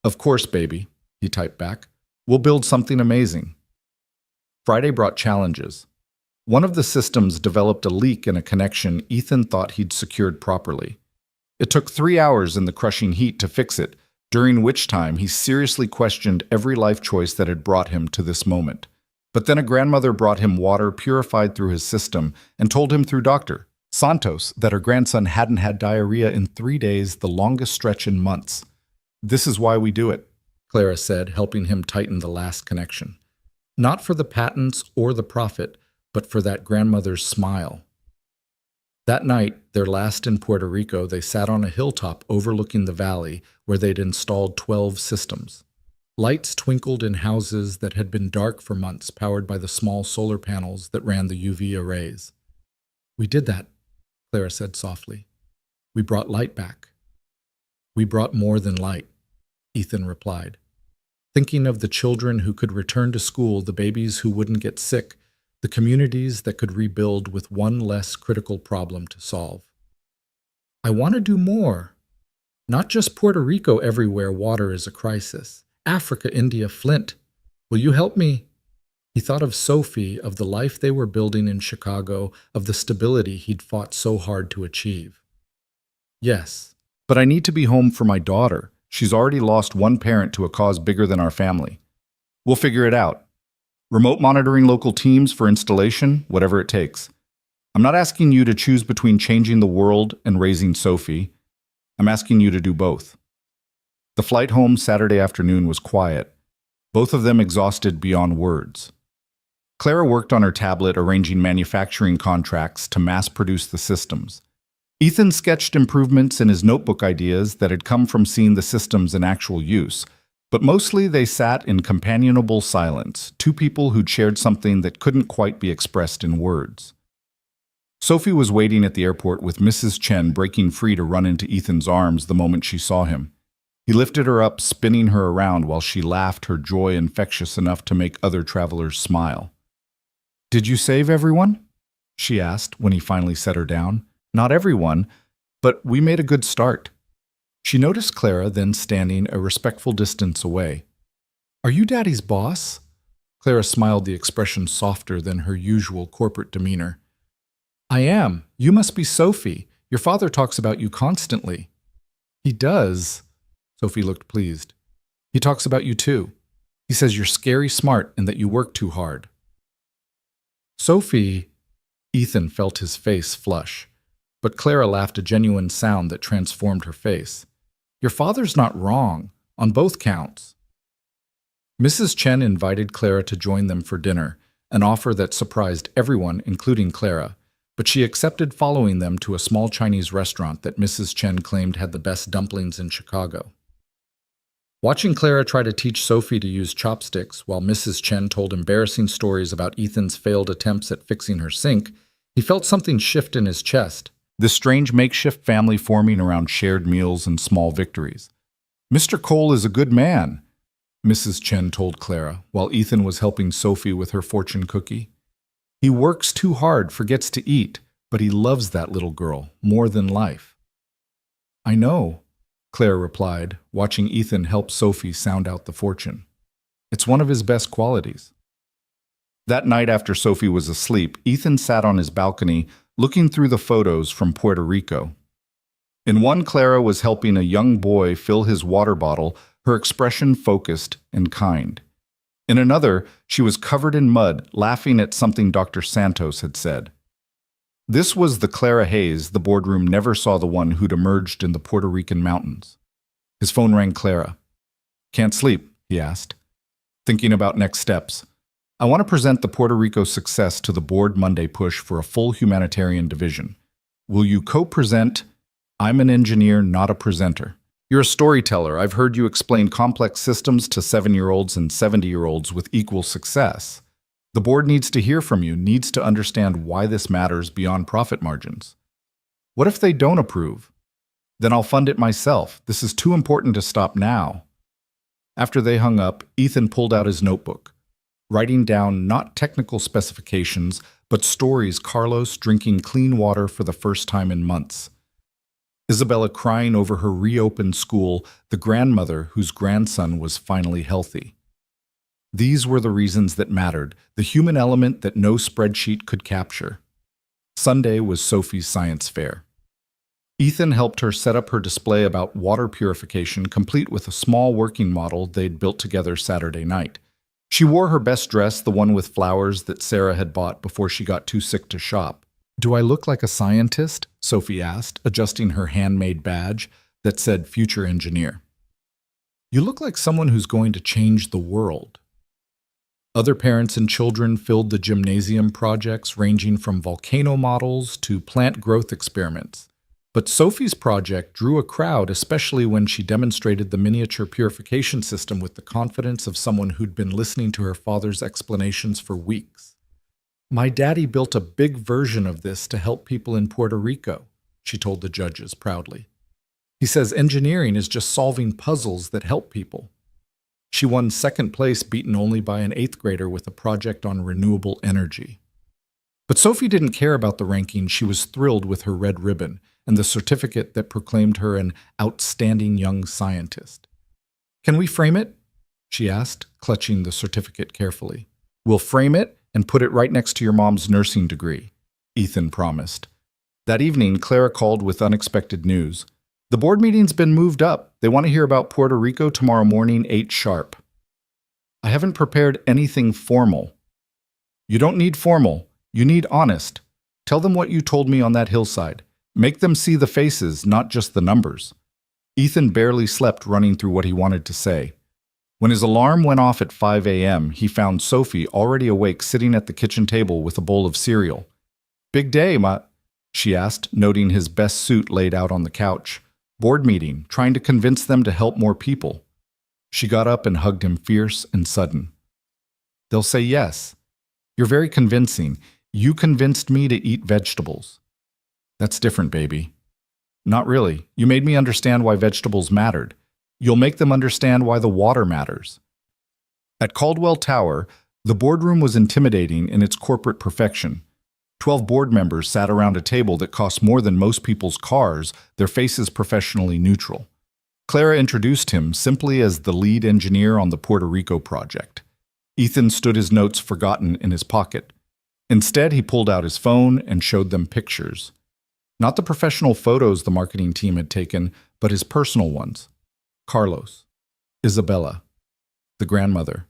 Of course, baby, he typed back. We'll build something amazing. Friday brought challenges. One of the systems developed a leak in a connection Ethan thought he'd secured properly. It took 3 hours in the crushing heat to fix it, during which time he seriously questioned every life choice that had brought him to this moment. But then a grandmother brought him water purified through his system and told him through Dr. Santos that her grandson hadn't had diarrhea in 3 days, the longest stretch in months. This is why we do it, Clara said, helping him tighten the last connection. Not for the patents or the profit, but for that grandmother's smile. That night, their last in Puerto Rico, they sat on a hilltop overlooking the valley where they'd installed 12 systems. Lights twinkled in houses that had been dark for months, powered by the small solar panels that ran the UV arrays. We did that, Clara said softly. We brought light back. We brought more than light, Ethan replied. Thinking of the children who could return to school, the babies who wouldn't get sick, the communities that could rebuild with one less critical problem to solve. I want to do more. Not just Puerto Rico, everywhere water is a crisis. Africa, India, Flint. Will you help me? He thought of Sophie, of the life they were building in Chicago, of the stability he'd fought so hard to achieve. Yes, but I need to be home for my daughter. She's already lost one parent to a cause bigger than our family. We'll figure it out. Remote monitoring local teams for installation, whatever it takes. I'm not asking you to choose between changing the world and raising Sophie. I'm asking you to do both. The flight home Saturday afternoon was quiet, both of them exhausted beyond words. Clara worked on her tablet arranging manufacturing contracts to mass-produce the systems. Ethan sketched improvements in his notebook ideas that had come from seeing the systems in actual use, but mostly they sat in companionable silence, two people who'd shared something that couldn't quite be expressed in words. Sophie was waiting at the airport with Mrs. Chen breaking free to run into Ethan's arms the moment she saw him. He lifted her up, spinning her around while she laughed, her joy infectious enough to make other travelers smile. "Did you save everyone?" she asked when he finally set her down. "Not everyone, but we made a good start." She noticed Clara then standing a respectful distance away. "Are you Daddy's boss?" Clara smiled, the expression softer than her usual corporate demeanor. "I am. You must be Sophie. Your father talks about you constantly." "He does." Sophie looked pleased. "He talks about you too. He says you're scary smart and that you work too hard." "Sophie," Ethan felt his face flush, but Clara laughed a genuine sound that transformed her face. "Your father's not wrong, on both counts." Mrs. Chen invited Clara to join them for dinner, an offer that surprised everyone, including Clara, but she accepted following them to a small Chinese restaurant that Mrs. Chen claimed had the best dumplings in Chicago. Watching Clara try to teach Sophie to use chopsticks while Mrs. Chen told embarrassing stories about Ethan's failed attempts at fixing her sink, he felt something shift in his chest. This strange makeshift family forming around shared meals and small victories. "Mr. Cole is a good man," Mrs. Chen told Clara, while Ethan was helping Sophie with her fortune cookie. "He works too hard, forgets to eat, but he loves that little girl more than life." "I know," Claire replied, watching Ethan help Sophie sound out the fortune. "It's one of his best qualities." That night after Sophie was asleep, Ethan sat on his balcony looking through the photos from Puerto Rico. In one, Clara was helping a young boy fill his water bottle, her expression focused and kind. In another, she was covered in mud, laughing at something Dr. Santos had said. This was the Clara Hayes the boardroom never saw, the one who'd emerged in the Puerto Rican mountains. His phone rang. "Clara." "Can't sleep?" he asked. "Thinking about next steps. I want to present the Puerto Rico success to the board Monday push for a full humanitarian division. Will you co-present? I'm an engineer, not a presenter. You're a storyteller. I've heard you explain complex systems to 7-year-olds and 70-year-olds with equal success. The board needs to hear from you, needs to understand why this matters beyond profit margins. What if they don't approve? Then I'll fund it myself. This is too important to stop now." After they hung up, Ethan pulled out his notebook, writing down not technical specifications, but stories: Carlos drinking clean water for the first time in months, Isabella crying over her reopened school, the grandmother whose grandson was finally healthy. These were the reasons that mattered, the human element that no spreadsheet could capture. Sunday was Sophie's science fair. Ethan helped her set up her display about water purification, complete with a small working model they'd built together Saturday night. She wore her best dress, the one with flowers that Sarah had bought before she got too sick to shop. "Do I look like a scientist?" Sophie asked, adjusting her handmade badge that said future engineer. "You look like someone who's going to change the world." Other parents and children filled the gymnasium, projects ranging from volcano models to plant growth experiments. But Sophie's project drew a crowd, especially when she demonstrated the miniature purification system with the confidence of someone who'd been listening to her father's explanations for weeks. "My daddy built a big version of this to help people in Puerto Rico," she told the judges proudly. "He says engineering is just solving puzzles that help people." She won second place, beaten only by an 8th grader with a project on renewable energy. But Sophie didn't care about the ranking. She was thrilled with her red ribbon and the certificate that proclaimed her an outstanding young scientist. "Can we frame it?" she asked, clutching the certificate carefully. "We'll frame it and put it right next to your mom's nursing degree," Ethan promised. That evening, Clara called with unexpected news. "The board meeting's been moved up. They want to hear about Puerto Rico tomorrow morning, 8 sharp. "I haven't prepared anything formal." "You don't need formal. You need honest. Tell them what you told me on that hillside. Make them see the faces, not just the numbers." Ethan barely slept running through what he wanted to say. When his alarm went off at 5 a.m., he found Sophie already awake, sitting at the kitchen table with a bowl of cereal. "Big day, Ma," she asked, noting his best suit laid out on the couch. "Board meeting, trying to convince them to help more people." She got up and hugged him, fierce and sudden. "They'll say yes. You're very convincing. You convinced me to eat vegetables." "That's different, baby." "Not really. You made me understand why vegetables mattered. You'll make them understand why the water matters. At Caldwell Tower, the boardroom was intimidating in its corporate perfection. 12 board members sat around a table that cost more than most people's cars, their faces professionally neutral. Clara introduced him simply as the lead engineer on the Puerto Rico project. Ethan stood his notes forgotten in his pocket. Instead, he pulled out his phone and showed them pictures. Not the professional photos the marketing team had taken, but his personal ones. Carlos, Isabella, the grandmother,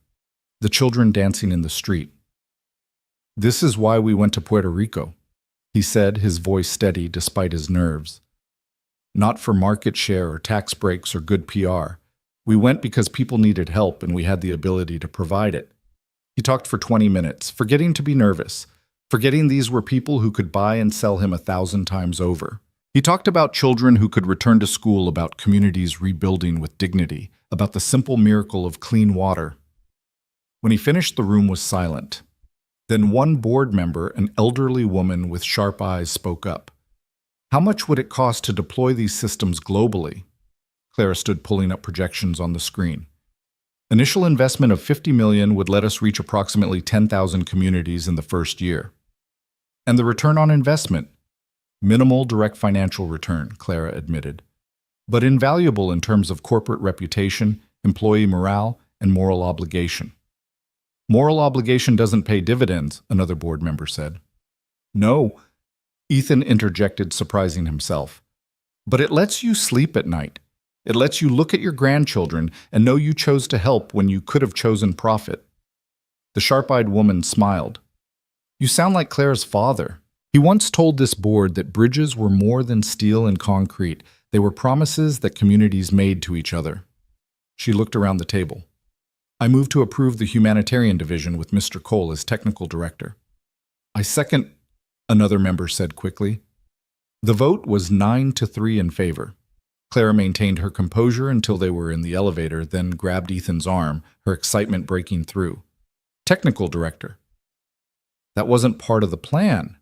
the children dancing in the street. "This is why we went to Puerto Rico," he said, his voice steady despite his nerves. "Not for market share or tax breaks or good PR. We went because people needed help and we had the ability to provide it." He talked for 20 minutes, forgetting to be nervous, forgetting these were people who could buy and sell him 1,000 times over. He talked about children who could return to school, about communities rebuilding with dignity, about the simple miracle of clean water. When he finished, the room was silent. Then one board member, an elderly woman with sharp eyes, spoke up. "How much would it cost to deploy these systems globally?" Clara stood pulling up projections on the screen. "Initial investment of $50 million would let us reach approximately 10,000 communities in the first year. And the return on investment? Minimal direct financial return," Clara admitted, "but invaluable in terms of corporate reputation, employee morale, and moral obligation." "Moral obligation doesn't pay dividends," another board member said. "No," Ethan interjected, surprising himself. "But it lets you sleep at night. It lets you look at your grandchildren and know you chose to help when you could have chosen profit." The sharp-eyed woman smiled. "You sound like Clara's father. He once told this board that bridges were more than steel and concrete. They were promises that communities made to each other." She looked around the table. "I move to approve the humanitarian division with Mr. Cole as technical director." "I second," another member said quickly. The vote was 9-3 in favor. Clara maintained her composure until they were in the elevator, then grabbed Ethan's arm, her excitement breaking through. "Technical director." "That wasn't part of the plan."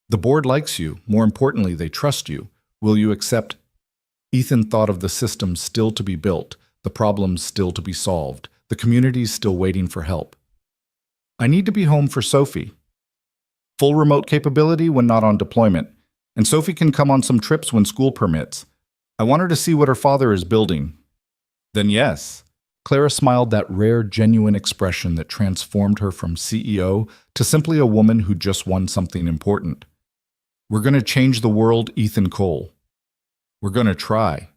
"The board likes you. More importantly, they trust you. Will you accept?" Ethan thought of the systems still to be built, the problems still to be solved, the communities still waiting for help. "I need to be home for Sophie. Full remote capability when not on deployment, and Sophie can come on some trips when school permits. I want her to see what her father is building." "Then yes." Clara smiled, that rare, genuine expression that transformed her from CEO to simply a woman who just won something important. "We're going to change the world, Ethan Cole. We're going to try."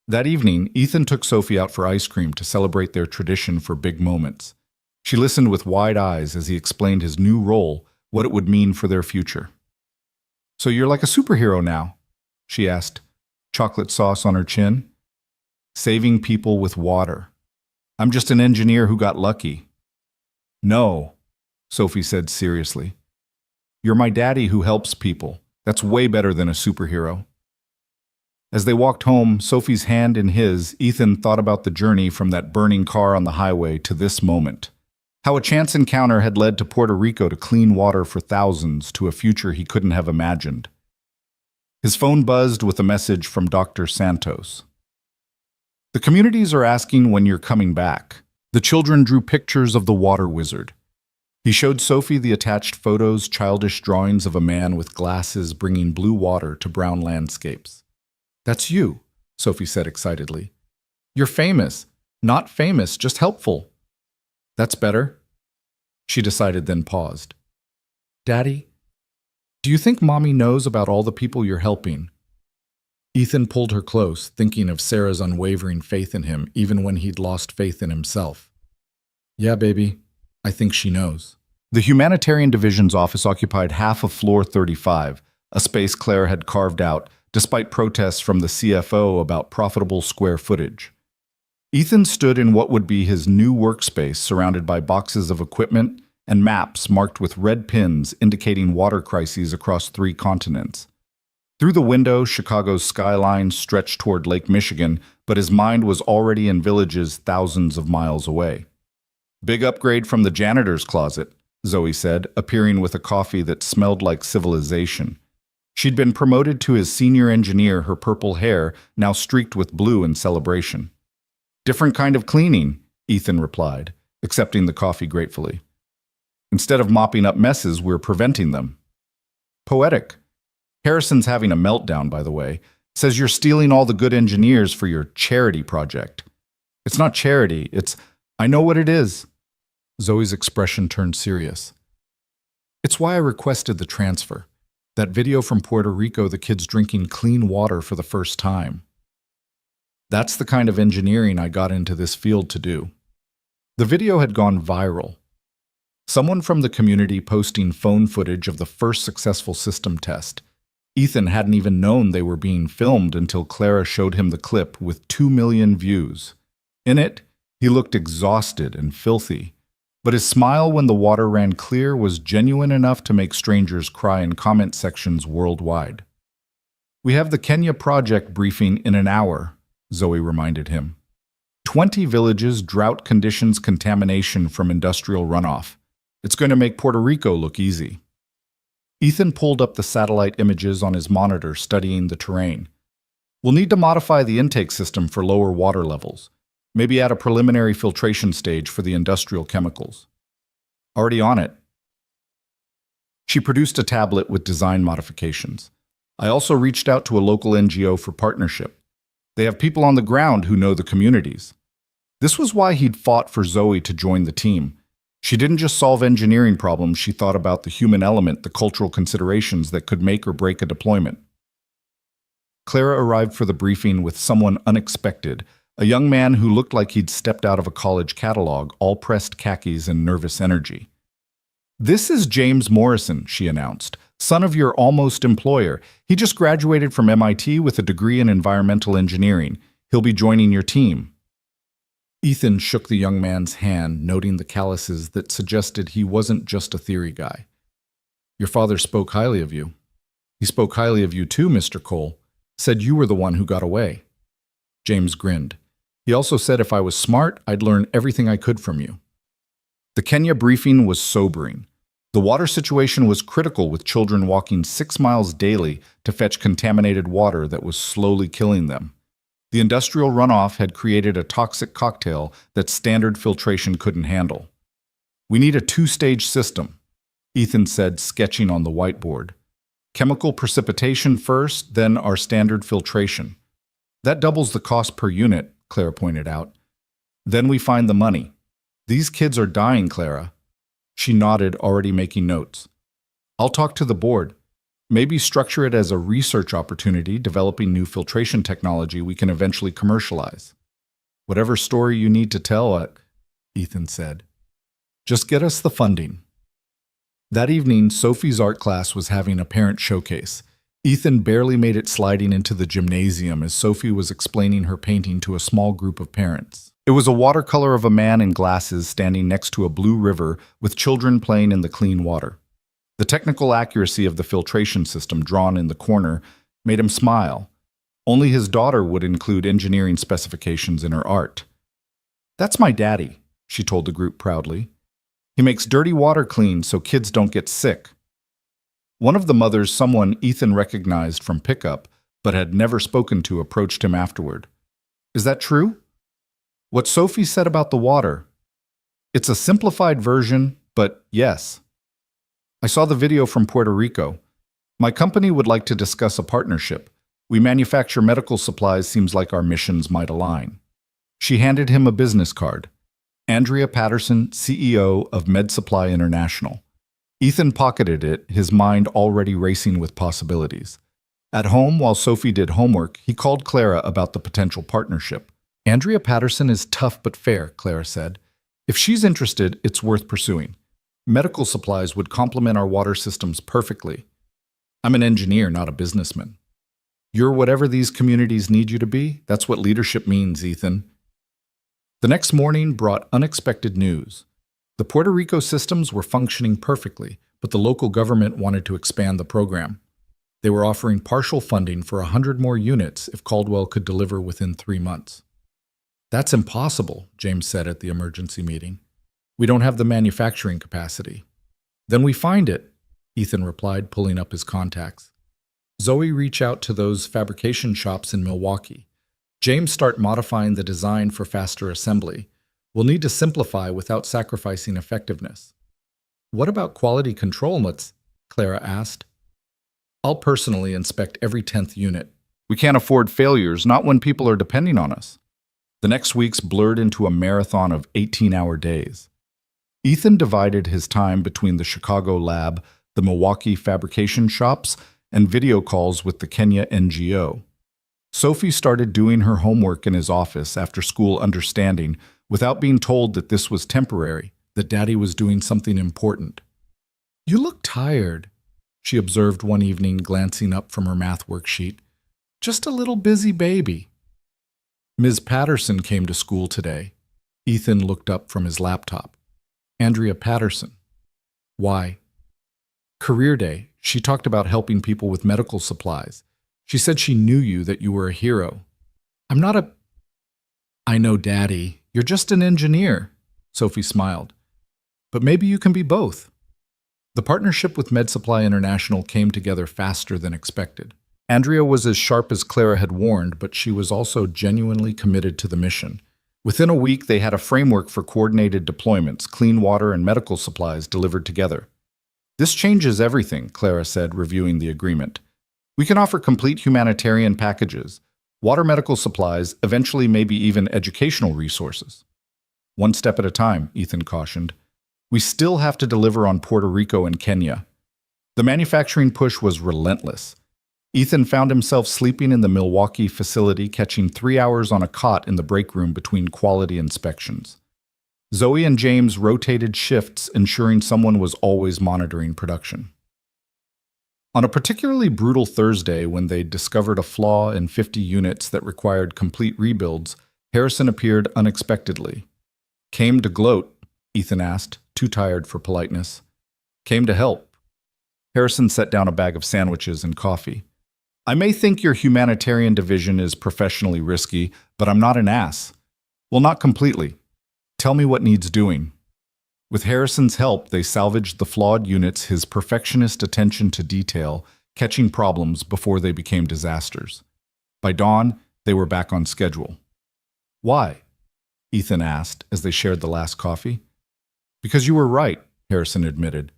That evening, Ethan took Sophie out for ice cream to celebrate their tradition for big moments. She listened with wide eyes as he explained his new role, what it would mean for their future. "So you're like a superhero now?" she asked, chocolate sauce on her chin. "Saving people with water. I'm just an engineer who got lucky." "No," Sophie said seriously. "You're my daddy who helps people. That's way better than a superhero." As they walked home, Sophie's hand in his, Ethan thought about the journey from that burning car on the highway to this moment. How a chance encounter had led to Puerto Rico to clean water for thousands, to a future he couldn't have imagined. His phone buzzed with a message from Dr. Santos. "The communities are asking when you're coming back." The children drew pictures of the water wizard. He showed Sophie the attached photos, childish drawings of a man with glasses bringing blue water to brown landscapes. "That's you," Sophie said excitedly. "You're famous. Not famous, just helpful." "That's better," she decided, then paused. "Daddy, do you think Mommy knows about all the people you're helping?" Ethan pulled her close, thinking of Sarah's unwavering faith in him, even when he'd lost faith in himself. "Yeah, baby, I think she knows." The humanitarian division's office occupied half of floor 35, a space Claire had carved out, despite protests from the CFO about profitable square footage. Ethan stood in what would be his new workspace, surrounded by boxes of equipment and maps marked with red pins indicating water crises across 3 continents. Through the window, Chicago's skyline stretched toward Lake Michigan, but his mind was already in villages thousands of miles away. "Big upgrade from the janitor's closet," Zoe said, appearing with a coffee that smelled like civilization. She'd been promoted to as senior engineer, her purple hair now streaked with blue in celebration. "Different kind of cleaning," Ethan replied, accepting the coffee gratefully. "Instead of mopping up messes, we're preventing them." "Poetic." "Harrison's having a meltdown, by the way. Says you're stealing all the good engineers for your charity project." "It's not charity, I know what it is." Zoe's expression turned serious. "It's why I requested the transfer. That video from Puerto Rico, the kids drinking clean water for the first time. That's the kind of engineering I got into this field to do." The video had gone viral. Someone from the community posting phone footage of the first successful system test. Ethan hadn't even known they were being filmed until Clara showed him the clip with 2 million views. In it, he looked exhausted and filthy, but his smile when the water ran clear was genuine enough to make strangers cry in comment sections worldwide. "We have the Kenya project briefing in an hour," Zoe reminded him. 20 villages, drought conditions, contamination from industrial runoff. It's going to make Puerto Rico look easy. Ethan pulled up the satellite images on his monitor, studying the terrain. "We'll need to modify the intake system for lower water levels. Maybe add a preliminary filtration stage for the industrial chemicals." "Already on it." She produced a tablet with design modifications. "I also reached out to a local NGO for partnership. They have people on the ground who know the communities." This was why he'd fought for Zoe to join the team. She didn't just solve engineering problems, she thought about the human element, the cultural considerations that could make or break a deployment. Clara arrived for the briefing with someone unexpected, a young man who looked like he'd stepped out of a college catalog, all pressed khakis and nervous energy. "This is James Morrison," she announced, "son of your almost employer. He just graduated from MIT with a degree in environmental engineering. He'll be joining your team." Ethan shook the young man's hand, noting the calluses that suggested he wasn't just a theory guy. "Your father spoke highly of you." "He spoke highly of you too, Mr. Cole. Said you were the one who got away." James grinned. "He also said if I was smart, I'd learn everything I could from you." The Kenya briefing was sobering. The water situation was critical, with children walking 6 miles daily to fetch contaminated water that was slowly killing them. The industrial runoff had created a toxic cocktail that standard filtration couldn't handle. "We need a 2-stage system," Ethan said, sketching on the whiteboard. "Chemical precipitation first, then our standard filtration. That doubles the cost per unit," Clara pointed out. "Then we find the money. These kids are dying, Clara." She nodded, already making notes. "I'll talk to the board. Maybe structure it as a research opportunity, developing new filtration technology we can eventually commercialize." "Whatever story you need to tell," Ethan said. "Just get us the funding." That evening, Sophie's art class was having a parent showcase. Ethan barely made it sliding into the gymnasium as Sophie was explaining her painting to a small group of parents. It was a watercolor of a man in glasses standing next to a blue river with children playing in the clean water. The technical accuracy of the filtration system drawn in the corner made him smile. Only his daughter would include engineering specifications in her art. "That's my daddy," she told the group proudly. "He makes dirty water clean so kids don't get sick." One of the mothers, someone Ethan recognized from pickup but had never spoken to, approached him afterward. "Is that true? What Sophie said about the water? It's a simplified version, but yes. I saw the video from Puerto Rico. My company would like to discuss a partnership. We manufacture medical supplies, seems like our missions might align." She handed him a business card. Andrea Patterson, CEO of Med Supply International. Ethan pocketed it, his mind already racing with possibilities. At home, while Sophie did homework, he called Clara about the potential partnership. "Andrea Patterson is tough but fair," Clara said. "If she's interested, it's worth pursuing. Medical supplies would complement our water systems perfectly. I'm an engineer, not a businessman." "You're whatever these communities need you to be. That's what leadership means, Ethan." The next morning brought unexpected news. The Puerto Rico systems were functioning perfectly, but the local government wanted to expand the program. They were offering partial funding for 100 more units if Caldwell could deliver within 3 months. "That's impossible," James said at the emergency meeting. "We don't have the manufacturing capacity." "Then we find it," Ethan replied, pulling up his contacts. Zoe reach out to those fabrication shops in Milwaukee. James start modifying the design for faster assembly. We'll need to simplify without sacrificing effectiveness. What about quality control, Clara asked. I'll personally inspect every 10th unit. We can't afford failures, not when people are depending on us. The next weeks blurred into a marathon of 18-hour days. Ethan divided his time between the Chicago lab, the Milwaukee fabrication shops, and video calls with the Kenya NGO. Sophie started doing her homework in his office after school, understanding, without being told that this was temporary, that Daddy was doing something important. You look tired, she observed one evening, glancing up from her math worksheet. Just a little busy baby. Ms. Patterson came to school today. Ethan looked up from his laptop. Andrea Patterson. Why? Career Day. She talked about helping people with medical supplies. She said she knew you, that you were a hero. I'm not a... I know, Daddy. You're just an engineer. Sophie smiled. But maybe you can be both. The partnership with MedSupply International came together faster than expected. Andrea was as sharp as Clara had warned, but she was also genuinely committed to the mission. Within a week, they had a framework for coordinated deployments, clean water and medical supplies delivered together. This changes everything, Clara said, reviewing the agreement. We can offer complete humanitarian packages, water, medical supplies, eventually maybe even educational resources. One step at a time, Ethan cautioned. We still have to deliver on Puerto Rico and Kenya. The manufacturing push was relentless. Ethan found himself sleeping in the Milwaukee facility, catching 3 hours on a cot in the break room between quality inspections. Zoe and James rotated shifts, ensuring someone was always monitoring production. On a particularly brutal Thursday, when they discovered a flaw in 50 units that required complete rebuilds, Harrison appeared unexpectedly. Came to gloat? Ethan asked, too tired for politeness. Came to help. Harrison set down a bag of sandwiches and coffee. I may think your humanitarian division is professionally risky, but I'm not an ass. Well, not completely. Tell me what needs doing. With Harrison's help, they salvaged the flawed units, his perfectionist attention to detail, catching problems before they became disasters. By dawn, they were back on schedule. Why? Ethan asked as they shared the last coffee. Because you were right, Harrison admitted.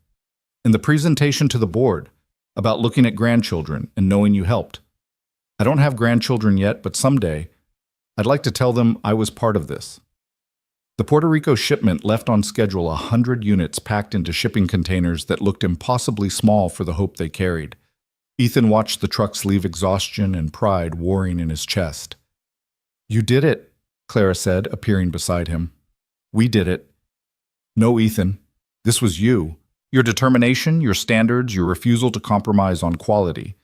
In the presentation to the board, about looking at grandchildren and knowing you helped. I don't have grandchildren yet, but someday, I'd like to tell them I was part of this. The Puerto Rico shipment left on schedule 100 units packed into shipping containers that looked impossibly small for the hope they carried. Ethan watched the trucks leave, exhaustion and pride warring in his chest. You did it, Clara said, appearing beside him. We did it. No, Ethan, this was you. Your determination, your standards, your refusal to compromise on quality.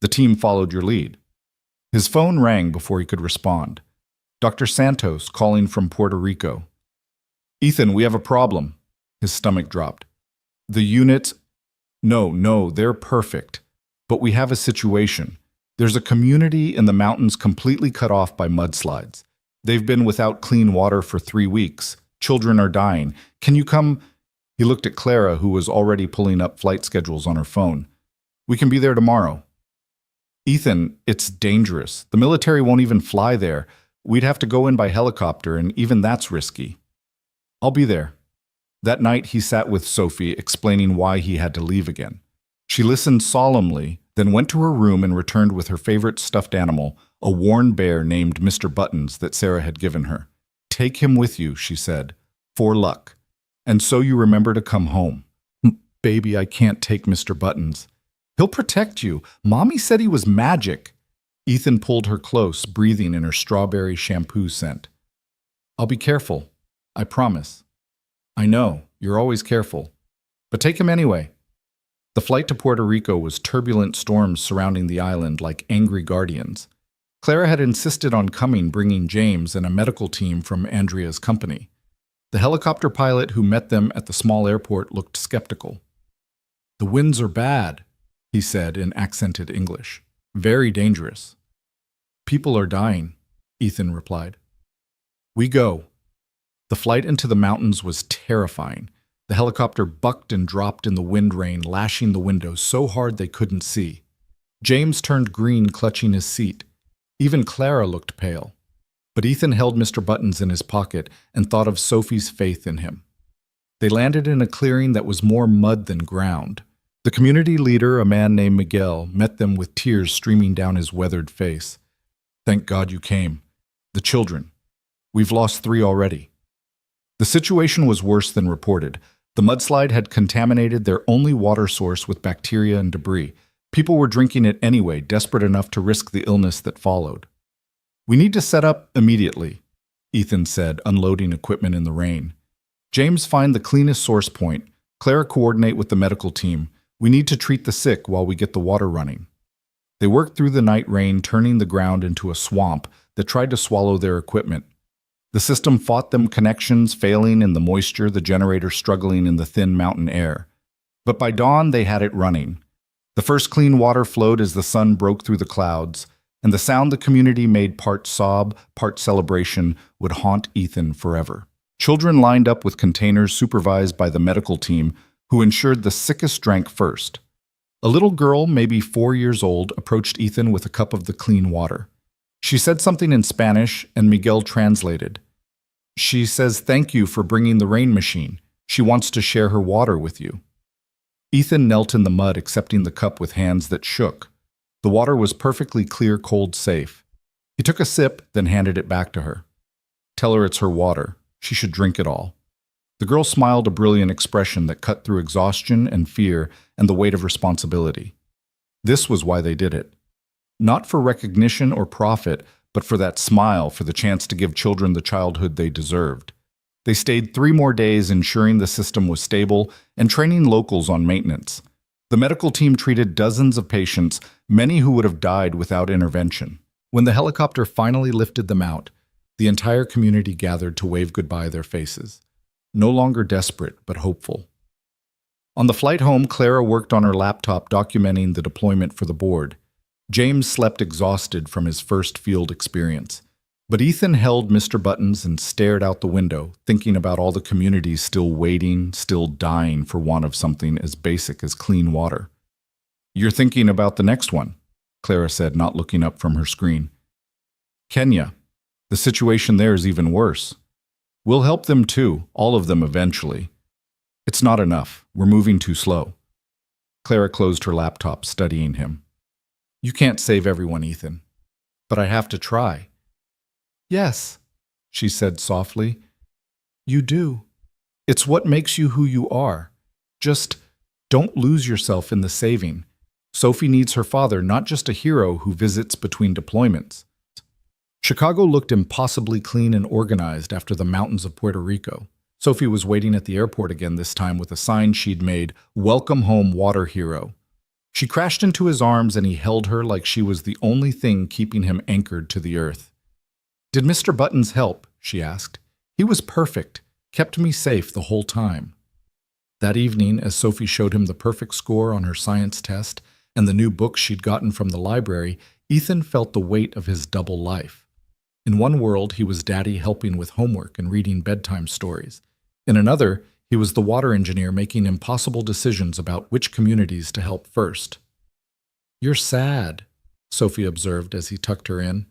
The team followed your lead. His phone rang before he could respond. Dr. Santos calling from Puerto Rico. Ethan, we have a problem. His stomach dropped. The units... No, they're perfect. But we have a situation. There's a community in the mountains completely cut off by mudslides. They've been without clean water for 3 weeks. Children are dying. Can you come... He looked at Clara, who was already pulling up flight schedules on her phone. We can be there tomorrow. Ethan, it's dangerous. The military won't even fly there. We'd have to go in by helicopter, and even that's risky. I'll be there. That night, he sat with Sophie, explaining why he had to leave again. She listened solemnly, then went to her room and returned with her favorite stuffed animal, a worn bear named Mr. Buttons that Sarah had given her. Take him with you, she said, for luck. And so you remember to come home. Baby, I can't take Mr. Buttons. He'll protect you. Mommy said he was magic. Ethan pulled her close, breathing in her strawberry shampoo scent. I'll be careful. I promise. I know, you're always careful. But take him anyway. The flight to Puerto Rico was turbulent storms surrounding the island like angry guardians. Clara had insisted on coming, bringing James and a medical team from Andrea's company. The helicopter pilot who met them at the small airport looked skeptical. The winds are bad, he said in accented English. Very dangerous. People are dying, Ethan replied. We go. The flight into the mountains was terrifying. The helicopter bucked and dropped in the wind rain, lashing the windows so hard they couldn't see. James turned green, clutching his seat. Even Clara looked pale. But Ethan held Mr. Buttons in his pocket and thought of Sophie's faith in him. They landed in a clearing that was more mud than ground. The community leader, a man named Miguel, met them with tears streaming down his weathered face. "Thank God you came. The children. We've lost 3 already." The situation was worse than reported. The mudslide had contaminated their only water source with bacteria and debris. People were drinking it anyway, desperate enough to risk the illness that followed. "We need to set up immediately," Ethan said, unloading equipment in the rain. "James, find the cleanest source point. Clara, coordinate with the medical team. We need to treat the sick while we get the water running." They worked through the night rain, turning the ground into a swamp that tried to swallow their equipment. The system fought them, connections failing in the moisture, the generator struggling in the thin mountain air. But by dawn, they had it running. The first clean water flowed as the sun broke through the clouds, and the sound the community made part sob, part celebration would haunt Ethan forever. Children lined up with containers supervised by the medical team, who ensured the sickest drank first. A little girl, maybe 4 years old, approached Ethan with a cup of the clean water. She said something in Spanish, and Miguel translated. "She says thank you for bringing the rain machine. She wants to share her water with you." Ethan knelt in the mud, accepting the cup with hands that shook. The water was perfectly clear, cold, safe. He took a sip, then handed it back to her. "Tell her it's her water. She should drink it all." The girl smiled, a brilliant expression that cut through exhaustion and fear and the weight of responsibility. This was why they did it. Not for recognition or profit, but for that smile, for the chance to give children the childhood they deserved. They stayed 3 more days, ensuring the system was stable and training locals on maintenance. The medical team treated dozens of patients, many who would have died without intervention. When the helicopter finally lifted them out, the entire community gathered to wave goodbye their faces. No longer desperate, but hopeful. On the flight home, Clara worked on her laptop documenting the deployment for the board. James slept exhausted from his first field experience. But Ethan held Mr. Buttons and stared out the window, thinking about all the communities still waiting, still dying for want of something as basic as clean water. "You're thinking about the next one," Clara said, not looking up from her screen. "Kenya. The situation there is even worse. We'll help them too, all of them eventually. It's not enough. We're moving too slow." Clara closed her laptop, studying him. "You can't save everyone, Ethan. But I have to try." "Yes," she said softly. "You do. It's what makes you who you are. Just don't lose yourself in the saving. Sophie needs her father, not just a hero who visits between deployments." Chicago looked impossibly clean and organized after the mountains of Puerto Rico. Sophie was waiting at the airport again, this time with a sign she'd made, "Welcome home, water hero." She crashed into his arms and he held her like she was the only thing keeping him anchored to the earth. "Did Mr. Buttons help?" she asked. "He was perfect, kept me safe the whole time." That evening, as Sophie showed him the perfect score on her science test and the new books she'd gotten from the library, Ethan felt the weight of his double life. In one world, he was daddy helping with homework and reading bedtime stories. In another, he was the water engineer making impossible decisions about which communities to help first. "You're sad," Sophie observed as he tucked her in.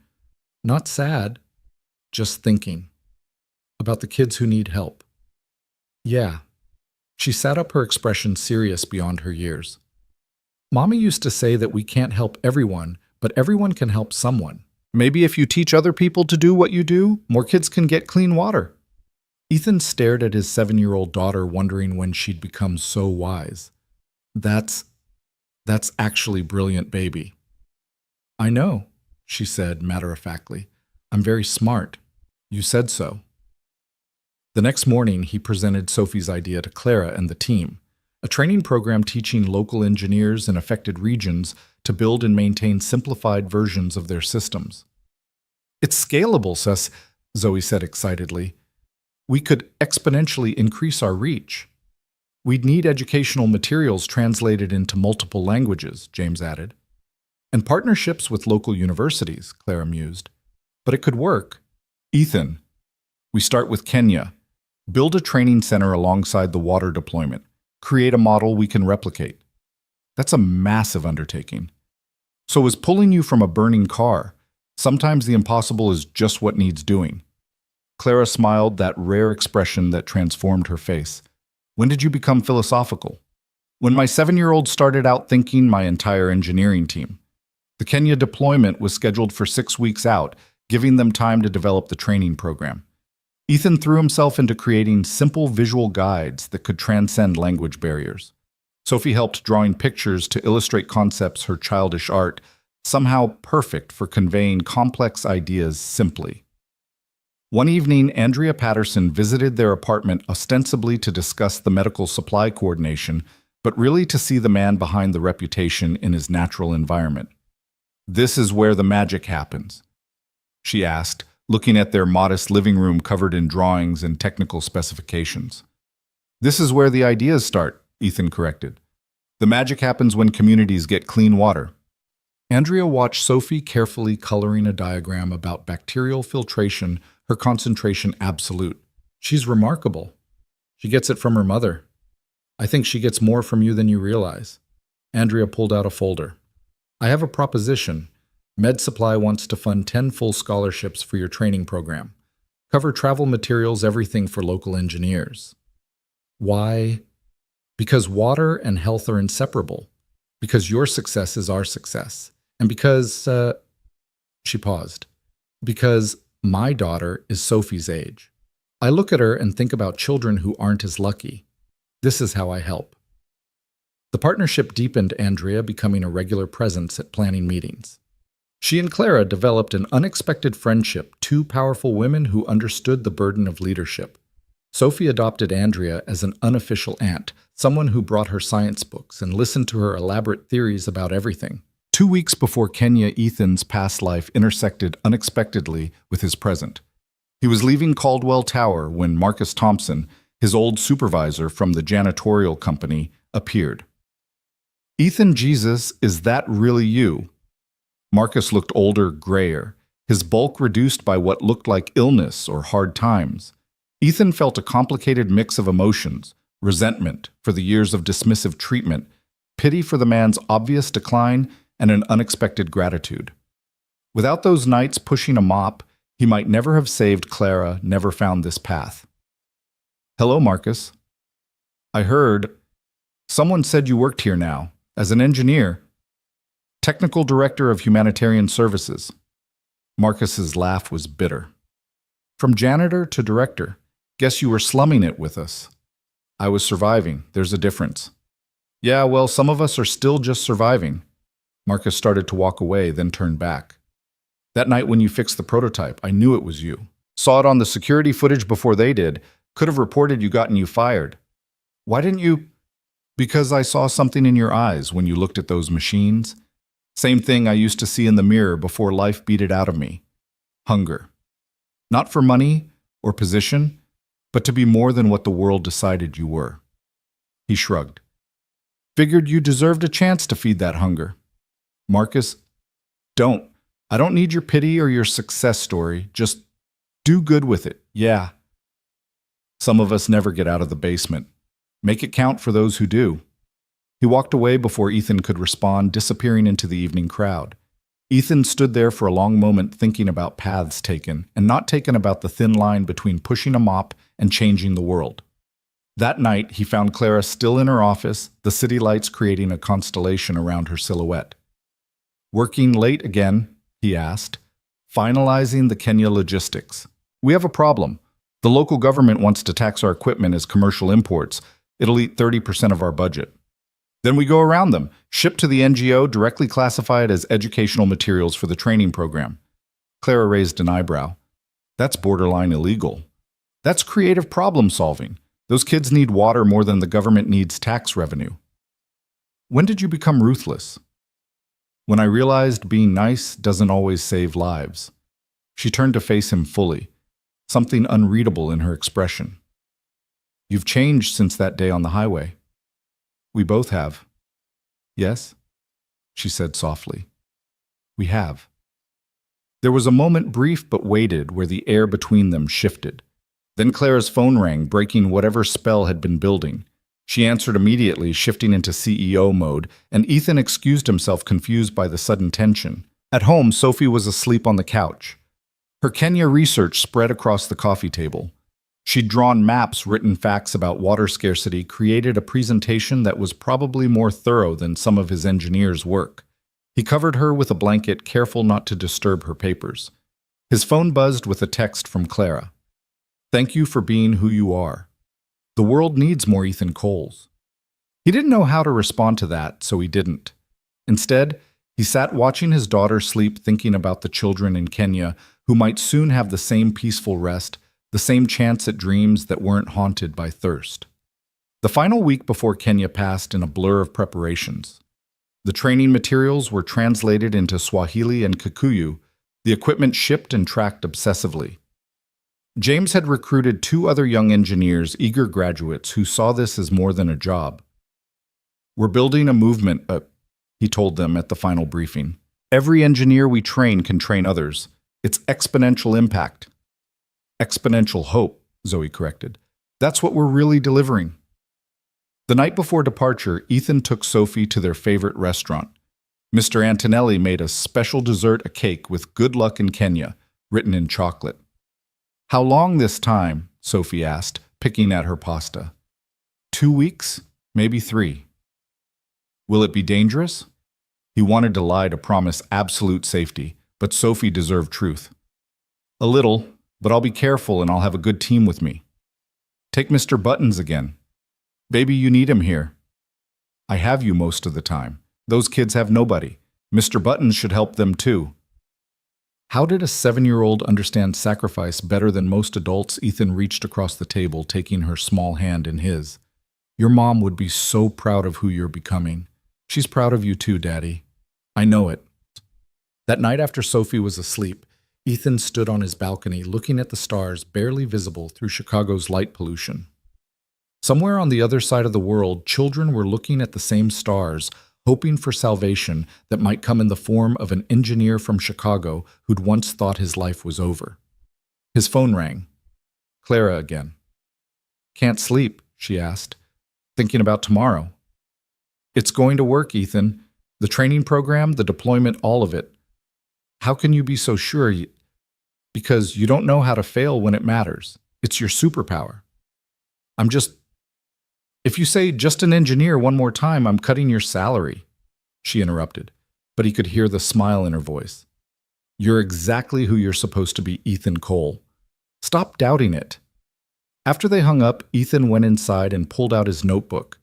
"Not sad, just thinking. About the kids who need help." "Yeah." She sat up, her expression serious beyond her years. "Mommy used to say that we can't help everyone, but everyone can help someone. Maybe if you teach other people to do what you do, more kids can get clean water." Ethan stared at his 7-year-old daughter, wondering when she'd become so wise. That's actually brilliant, baby." "I know," she said matter-of-factly. "I'm very smart. You said so." The next morning, he presented Sophie's idea to Clara and the team, a training program teaching local engineers in affected regions to build and maintain simplified versions of their systems. "It's scalable, Sus," Zoe said excitedly. "We could exponentially increase our reach." "We'd need educational materials translated into multiple languages," James added. "And partnerships with local universities," Clara mused. "But it could work." "Ethan, we start with Kenya. Build a training center alongside the water deployment. Create a model we can replicate." "That's a massive undertaking." So is pulling you from a burning car. Sometimes the impossible is just what needs doing. Clara smiled, that rare expression that transformed her face. When did you become philosophical? When my 7-year-old started out thinking my entire engineering team. The Kenya deployment was scheduled for 6 weeks out, giving them time to develop the training program. Ethan threw himself into creating simple visual guides that could transcend language barriers. Sophie helped drawing pictures to illustrate concepts her childish art, somehow perfect for conveying complex ideas simply. One evening, Andrea Patterson visited their apartment ostensibly to discuss the medical supply coordination, but really to see the man behind the reputation in his natural environment. "This is where the magic happens," she asked, looking at their modest living room covered in drawings and technical specifications. "This is where the ideas start," Ethan corrected. "The magic happens when communities get clean water." Andrea watched Sophie carefully coloring a diagram about bacterial filtration, her concentration absolute. "She's remarkable. She gets it from her mother. I think she gets more from you than you realize." Andrea pulled out a folder. "I have a proposition. Med Supply wants to fund 10 full scholarships for your training program. Cover travel materials, everything for local engineers." "Why?" "Because water and health are inseparable. Because your success is our success. And because," she paused, "because my daughter is Sophie's age. I look at her and think about children who aren't as lucky. This is how I help." The partnership deepened, Andrea becoming a regular presence at planning meetings. She and Clara developed an unexpected friendship, two powerful women who understood the burden of leadership. Sophie adopted Andrea as an unofficial aunt, someone who brought her science books and listened to her elaborate theories about everything. 2 weeks before Kenya, Ethan's past life intersected unexpectedly with his present. He was leaving Caldwell Tower when Marcus Thompson, his old supervisor from the janitorial company, appeared. "Ethan, Jesus, is that really you?" Marcus looked older, grayer, his bulk reduced by what looked like illness or hard times. Ethan felt a complicated mix of emotions: resentment for the years of dismissive treatment, pity for the man's obvious decline, and an unexpected gratitude. Without those nights pushing a mop, he might never have saved Clara, never found this path. "Hello, Marcus. I heard someone said you worked here now, as an engineer. Technical Director of Humanitarian Services." Marcus's laugh was bitter. "From janitor to director. Guess you were slumming it with us." "I was surviving. There's a difference." "Yeah, well, some of us are still just surviving." Marcus started to walk away, then turned back. "That night when you fixed the prototype, I knew it was you. Saw it on the security footage before they did. Could have reported you gotten you fired." "Why didn't you?" "Because I saw something in your eyes when you looked at those machines. Same thing I used to see in the mirror before life beat it out of me. Hunger. Not for money or position, but to be more than what the world decided you were." He shrugged. "Figured you deserved a chance to feed that hunger." "Marcus, I don't need your pity or your success story. Just do good with it, yeah. Some of us never get out of the basement. Make it count for those who do." He walked away before Ethan could respond, disappearing into the evening crowd. Ethan stood there for a long moment thinking about paths taken, and not taken about the thin line between pushing a mop and changing the world. That night, he found Clara still in her office, the city lights creating a constellation around her silhouette. "Working late again?" he asked. "Finalizing the Kenya logistics. We have a problem. The local government wants to tax our equipment as commercial imports. It'll eat 30% of our budget. Then we go around them, ship to the NGO, directly classify it as educational materials for the training program." Clara raised an eyebrow. "That's borderline illegal. That's creative problem solving. Those kids need water more than the government needs tax revenue." "When did you become ruthless?" "When I realized being nice doesn't always save lives." She turned to face him fully, something unreadable in her expression. "You've changed since that day on the highway." "We both have." "Yes?" she said softly. "We have." There was a moment, brief but weighted, where the air between them shifted. Then Clara's phone rang, breaking whatever spell had been building. She answered immediately, shifting into CEO mode, and Ethan excused himself, confused by the sudden tension. At home, Sophie was asleep on the couch. Her Kenya research spread across the coffee table. She'd drawn maps, written facts about water scarcity, created a presentation that was probably more thorough than some of his engineers' work. He covered her with a blanket, careful not to disturb her papers. His phone buzzed with a text from Clara. "Thank you for being who you are. The world needs more Ethan Coles." He didn't know how to respond to that, so he didn't. Instead, he sat watching his daughter sleep, thinking about the children in Kenya who might soon have the same peaceful rest, the same chance at dreams that weren't haunted by thirst. The final week before Kenya passed in a blur of preparations. The training materials were translated into Swahili and Kikuyu, the equipment shipped and tracked obsessively. James had recruited 2 other young engineers, eager graduates, who saw this as more than a job. "We're building a movement," he told them at the final briefing. "Every engineer we train can train others. It's exponential impact." "Exponential hope," Zoe corrected. "That's what we're really delivering." The night before departure, Ethan took Sophie to their favorite restaurant. Mr. Antonelli made a special dessert, a cake with "Good luck in Kenya," written in chocolate. "How long this time?" Sophie asked, picking at her pasta. 2 weeks, maybe 3. "Will it be dangerous?" He wanted to lie to promise absolute safety, but Sophie deserved truth. "A little, but I'll be careful and I'll have a good team with me. Take Mr. Buttons again. Baby, you need him here." "I have you most of the time. Those kids have nobody. Mr. Buttons should help them too." How did a 7-year-old understand sacrifice better than most adults? Ethan reached across the table, taking her small hand in his. "Your mom would be so proud of who you're becoming. She's proud of you too, Daddy. I know it." That night after Sophie was asleep, Ethan stood on his balcony looking at the stars barely visible through Chicago's light pollution. Somewhere on the other side of the world, children were looking at the same stars, hoping for salvation that might come in the form of an engineer from Chicago who'd once thought his life was over. His phone rang. Clara again. "Can't sleep?" she asked. "Thinking about tomorrow." "It's going to work, Ethan. The training program, the deployment, all of it. How can you be so sure? Because you don't know how to fail when it matters. It's your superpower." If you say just an engineer one more time, I'm cutting your salary," she interrupted, but he could hear the smile in her voice. "You're exactly who you're supposed to be, Ethan Cole. Stop doubting it." After they hung up, Ethan went inside and pulled out his notebook.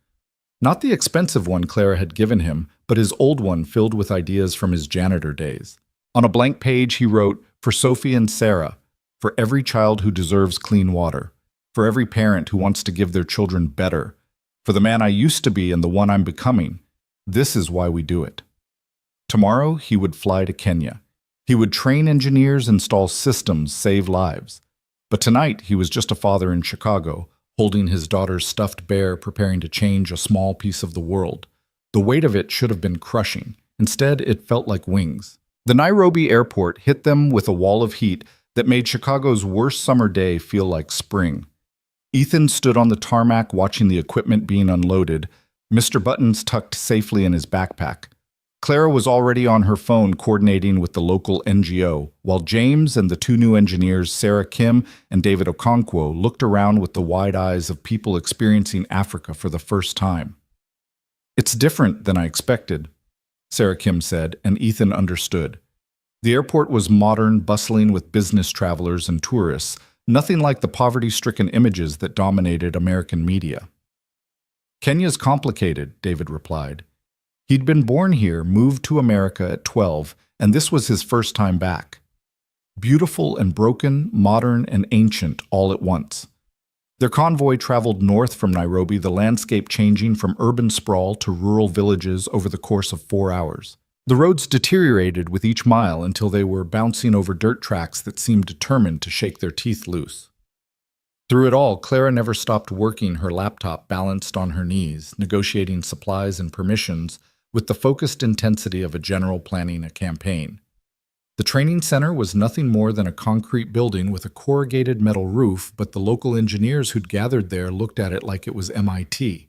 Not the expensive one Clara had given him, but his old one filled with ideas from his janitor days. On a blank page, he wrote, "For Sophie and Sarah, for every child who deserves clean water, for every parent who wants to give their children better, for the man I used to be and the one I'm becoming. This is why we do it." Tomorrow, he would fly to Kenya. He would train engineers, install systems, save lives. But tonight, he was just a father in Chicago, holding his daughter's stuffed bear, preparing to change a small piece of the world. The weight of it should have been crushing. Instead, it felt like wings. The Nairobi airport hit them with a wall of heat that made Chicago's worst summer day feel like spring. Ethan stood on the tarmac watching the equipment being unloaded, Mr. Buttons tucked safely in his backpack. Clara was already on her phone coordinating with the local NGO, while James and the 2 new engineers, Sarah Kim and David Okonkwo, looked around with the wide eyes of people experiencing Africa for the first time. "It's different than I expected," Sarah Kim said, and Ethan understood. The airport was modern, bustling with business travelers and tourists, nothing like the poverty-stricken images that dominated American media. "Kenya's complicated," David replied. He'd been born here, moved to America at 12, and this was his first time back. Beautiful and broken, modern and ancient all at once. Their convoy traveled north from Nairobi, the landscape changing from urban sprawl to rural villages over the course of 4 hours. The roads deteriorated with each mile until they were bouncing over dirt tracks that seemed determined to shake their teeth loose. Through it all, Clara never stopped working, her laptop balanced on her knees, negotiating supplies and permissions with the focused intensity of a general planning a campaign. The training center was nothing more than a concrete building with a corrugated metal roof, but the local engineers who'd gathered there looked at it like it was MIT.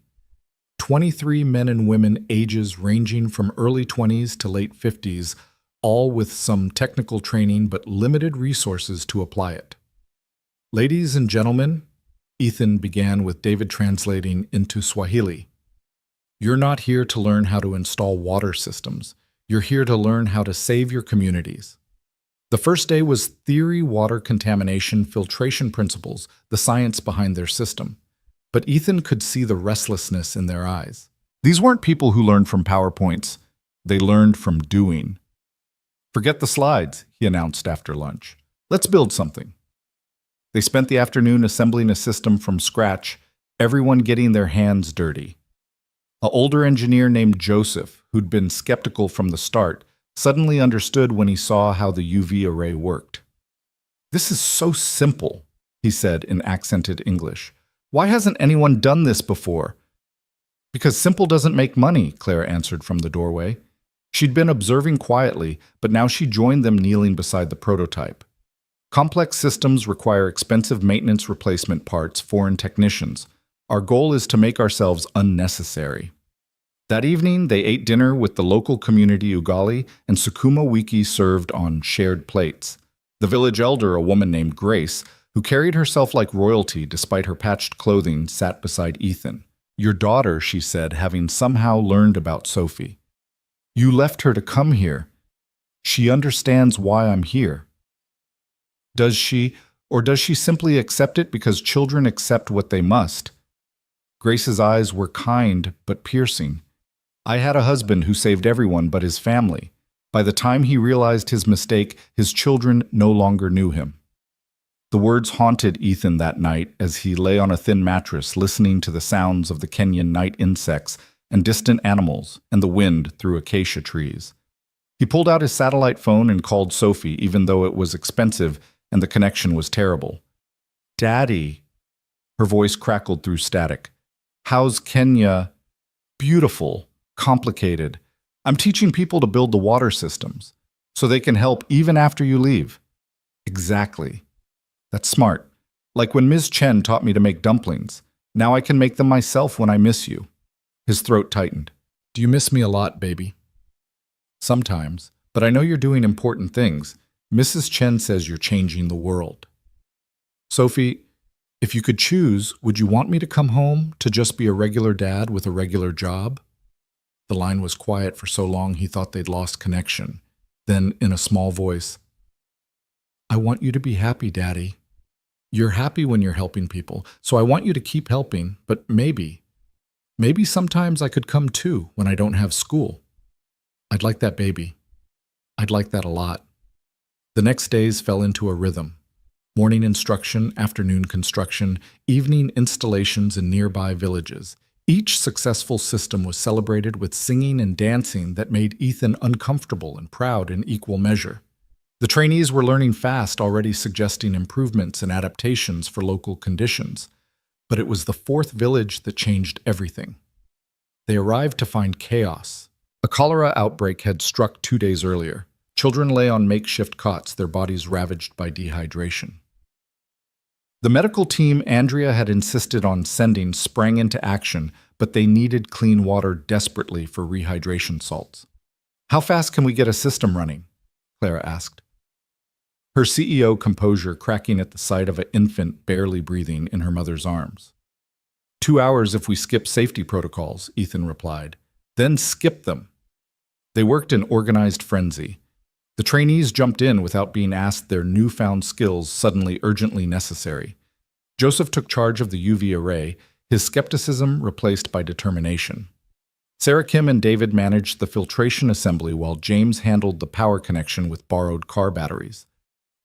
23 men and women ages ranging from early 20s to late 50s, all with some technical training but limited resources to apply it. Ladies and gentlemen, Ethan began with David translating into Swahili. You're not here to learn how to install water systems. You're here to learn how to save your communities. The first day was theory, water contamination, filtration principles, the science behind their system. But Ethan could see the restlessness in their eyes. These weren't people who learned from PowerPoints. They learned from doing. Forget the slides, he announced after lunch. Let's build something. They spent the afternoon assembling a system from scratch, everyone getting their hands dirty. An older engineer named Joseph, who'd been skeptical from the start, suddenly understood when he saw how the UV array worked. This is so simple, he said in accented English. Why hasn't anyone done this before? Because simple doesn't make money, Claire answered from the doorway. She'd been observing quietly, but now she joined them kneeling beside the prototype. Complex systems require expensive maintenance replacement parts, foreign technicians. Our goal is to make ourselves unnecessary. That evening, they ate dinner with the local community ugali and sukuma wiki served on shared plates. The village elder, a woman named Grace, who carried herself like royalty despite her patched clothing, sat beside Ethan. Your daughter, she said, having somehow learned about Sophie. You left her to come here. She understands why I'm here. Does she, or does she simply accept it because children accept what they must? Grace's eyes were kind but piercing. I had a husband who saved everyone but his family. By the time he realized his mistake, his children no longer knew him. The words haunted Ethan that night as he lay on a thin mattress listening to the sounds of the Kenyan night insects and distant animals and the wind through acacia trees. He pulled out his satellite phone and called Sophie, even though it was expensive and the connection was terrible. Daddy, her voice crackled through static. How's Kenya? Beautiful. Complicated. I'm teaching people to build the water systems, so they can help even after you leave. Exactly. That's smart. Like when Ms. Chen taught me to make dumplings. Now I can make them myself when I miss you. His throat tightened. Do you miss me a lot, baby? Sometimes, but I know you're doing important things. Mrs. Chen says you're changing the world. Sophie, if you could choose, would you want me to come home to just be a regular dad with a regular job? The line was quiet for so long he thought they'd lost connection. Then, in a small voice, I want you to be happy, Daddy. You're happy when you're helping people, so I want you to keep helping, but maybe sometimes I could come too when I don't have school. I'd like that, baby. I'd like that a lot. The next days fell into a rhythm. Morning instruction, afternoon construction, evening installations in nearby villages. Each successful system was celebrated with singing and dancing that made Ethan uncomfortable and proud in equal measure. The trainees were learning fast, already suggesting improvements and adaptations for local conditions. But it was the fourth village that changed everything. They arrived to find chaos. A cholera outbreak had struck 2 days earlier. Children lay on makeshift cots, their bodies ravaged by dehydration. The medical team Andrea had insisted on sending sprang into action, but they needed clean water desperately for rehydration salts. How fast can we get a system running? Clara asked. Her CEO composure cracking at the sight of an infant barely breathing in her mother's arms. 2 hours if we skip safety protocols, Ethan replied. Then skip them. They worked in organized frenzy. The trainees jumped in without being asked their newfound skills suddenly urgently necessary. Joseph took charge of the UV array, his skepticism replaced by determination. Sarah Kim and David managed the filtration assembly while James handled the power connection with borrowed car batteries.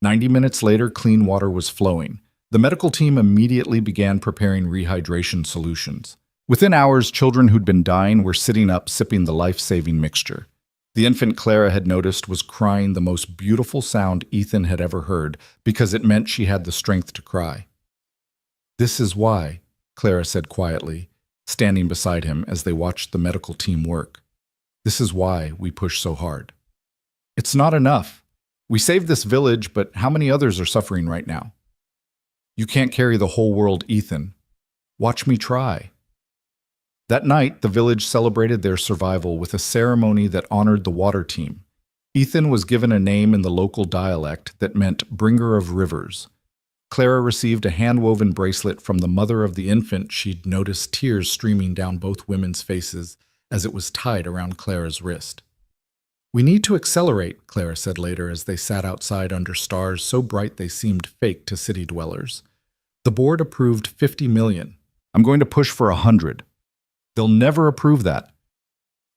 90 minutes later, clean water was flowing. The medical team immediately began preparing rehydration solutions. Within hours, children who'd been dying were sitting up sipping the life-saving mixture. The infant Clara had noticed was crying the most beautiful sound Ethan had ever heard because it meant she had the strength to cry. This is why, Clara said quietly, standing beside him as they watched the medical team work. This is why we push so hard. It's not enough. We saved this village, but how many others are suffering right now? You can't carry the whole world, Ethan. Watch me try. That night, the village celebrated their survival with a ceremony that honored the water team. Ethan was given a name in the local dialect that meant bringer of rivers. Clara received a hand-woven bracelet from the mother of the infant she'd noticed tears streaming down both women's faces as it was tied around Clara's wrist. "We need to accelerate," Clara said later as they sat outside under stars so bright they seemed fake to city dwellers. "The board approved 50 million. I'm going to push for 100. They'll never approve that.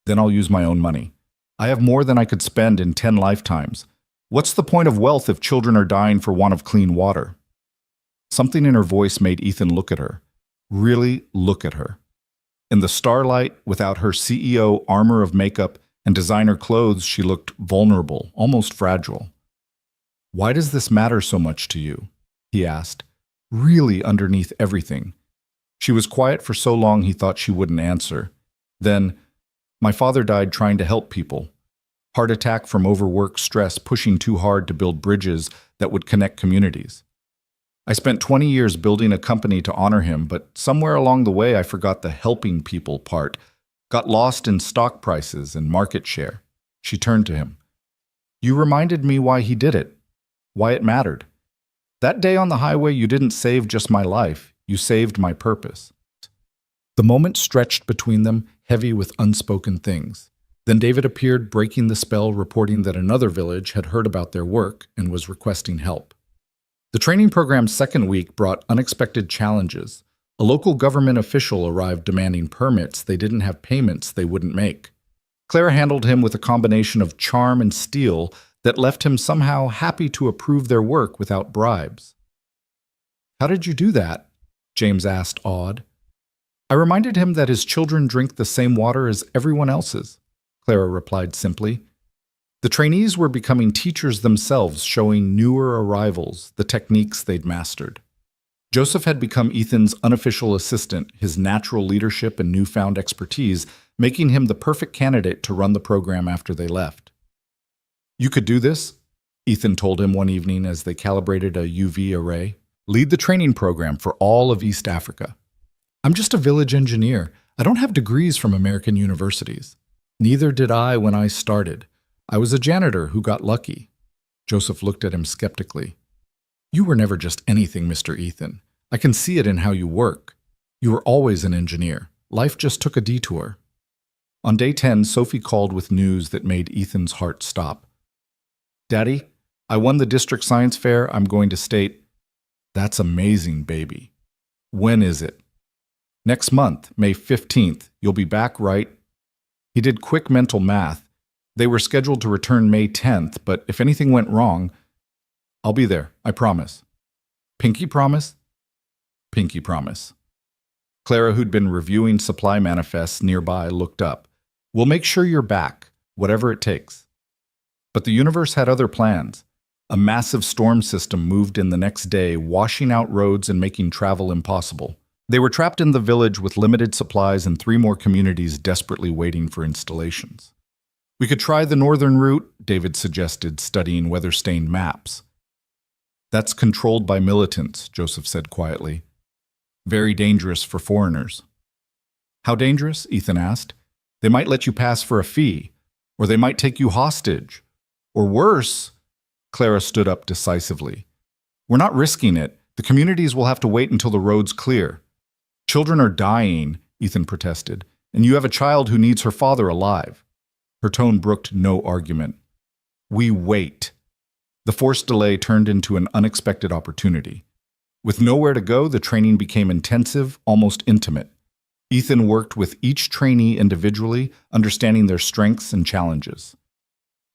Then I'll use my own money. I have more than I could spend in 10 lifetimes. What's the point of wealth if children are dying for want of clean water?" Something in her voice made Ethan look at her. Really look at her. In the starlight, without her CEO armor of makeup and designer clothes, she looked vulnerable, almost fragile. "Why does this matter so much to you?" he asked, really underneath everything. She was quiet for so long he thought she wouldn't answer. Then, "My father died trying to help people. Heart attack from overwork stress, pushing too hard to build bridges that would connect communities. I spent 20 years building a company to honor him, but somewhere along the way I forgot the helping people part, got lost in stock prices and market share." She turned to him. "You reminded me why he did it, why it mattered. That day on the highway, you didn't save just my life, you saved my purpose." The moment stretched between them, heavy with unspoken things. Then David appeared, breaking the spell, reporting that another village had heard about their work and was requesting help. The training program's second week brought unexpected challenges. A local government official arrived demanding permits they didn't have, payments they wouldn't make. Clara handled him with a combination of charm and steel that left him somehow happy to approve their work without bribes. "How did you do that?" James asked, awed. "I reminded him that his children drink the same water as everyone else's," Clara replied simply. The trainees were becoming teachers themselves, showing newer arrivals the techniques they'd mastered. Joseph had become Ethan's unofficial assistant, his natural leadership and newfound expertise making him the perfect candidate to run the program after they left. "You could do this," Ethan told him one evening as they calibrated a UV array. "Lead the training program for all of East Africa." "I'm just a village engineer. I don't have degrees from American universities." "Neither did I when I started. I was a janitor who got lucky." Joseph looked at him skeptically. "You were never just anything, Mr. Ethan. I can see it in how you work. You were always an engineer. Life just took a detour." On day 10, Sophie called with news that made Ethan's heart stop. "Daddy, I won the district science fair. I'm going to state." "That's amazing, baby. When is it?" "Next month, May 15th. You'll be back, right?" He did quick mental math. They were scheduled to return May 10th, but if anything went wrong, "I'll be there, I promise." "Pinky promise?" "Pinky promise." Clara, who'd been reviewing supply manifests nearby, looked up. "We'll make sure you're back, whatever it takes." But the universe had other plans. A massive storm system moved in the next day, washing out roads and making travel impossible. They were trapped in the village with limited supplies and 3 more communities desperately waiting for installations. "We could try the northern route," David suggested, studying weather-stained maps. "That's controlled by militants," Joseph said quietly. "Very dangerous for foreigners." "How dangerous?" Ethan asked. "They might let you pass for a fee, or they might take you hostage. Or worse," Clara stood up decisively. "We're not risking it. The communities will have to wait until the road's clear." "Children are dying," Ethan protested, "and you have a child who needs her father alive." Her tone brooked no argument. "We wait." The forced delay turned into an unexpected opportunity. With nowhere to go, the training became intensive, almost intimate. Ethan worked with each trainee individually, understanding their strengths and challenges.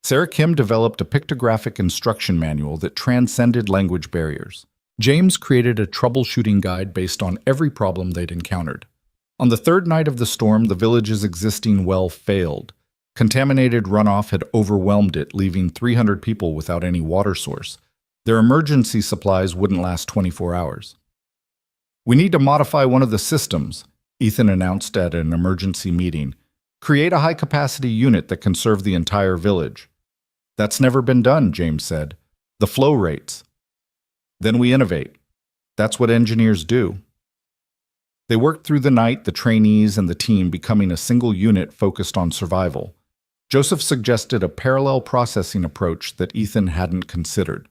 Sarah Kim developed a pictographic instruction manual that transcended language barriers. James created a troubleshooting guide based on every problem they'd encountered. On the third night of the storm, the village's existing well failed. Contaminated runoff had overwhelmed it, leaving 300 people without any water source. Their emergency supplies wouldn't last 24 hours. "We need to modify one of the systems," Ethan announced at an emergency meeting. "Create a high-capacity unit that can serve the entire village." "That's never been done," James said. "The flow rates." "Then we innovate. That's what engineers do." They worked through the night, the trainees and the team becoming a single unit focused on survival. Joseph suggested a parallel processing approach that Ethan hadn't considered.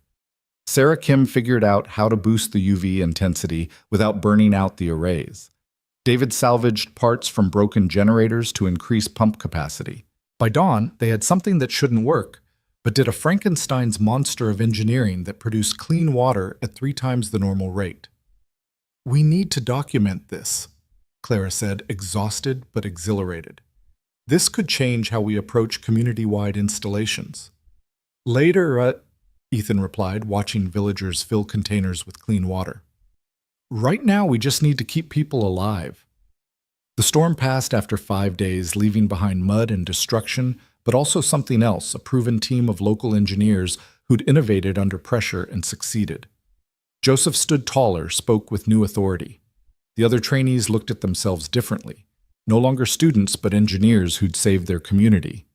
Sarah Kim figured out how to boost the UV intensity without burning out the arrays. David salvaged parts from broken generators to increase pump capacity. By dawn, they had something that shouldn't work, but did a Frankenstein's monster of engineering that produced clean water at 3 times the normal rate. "We need to document this," Clara said, exhausted but exhilarated. "This could change how we approach community-wide installations." "Later," Ethan replied, watching villagers fill containers with clean water. "Right now, we just need to keep people alive." The storm passed after 5 days, leaving behind mud and destruction, but also something else, a proven team of local engineers who'd innovated under pressure and succeeded. Joseph stood taller, spoke with new authority. The other trainees looked at themselves differently. No longer students, but engineers who'd saved their community.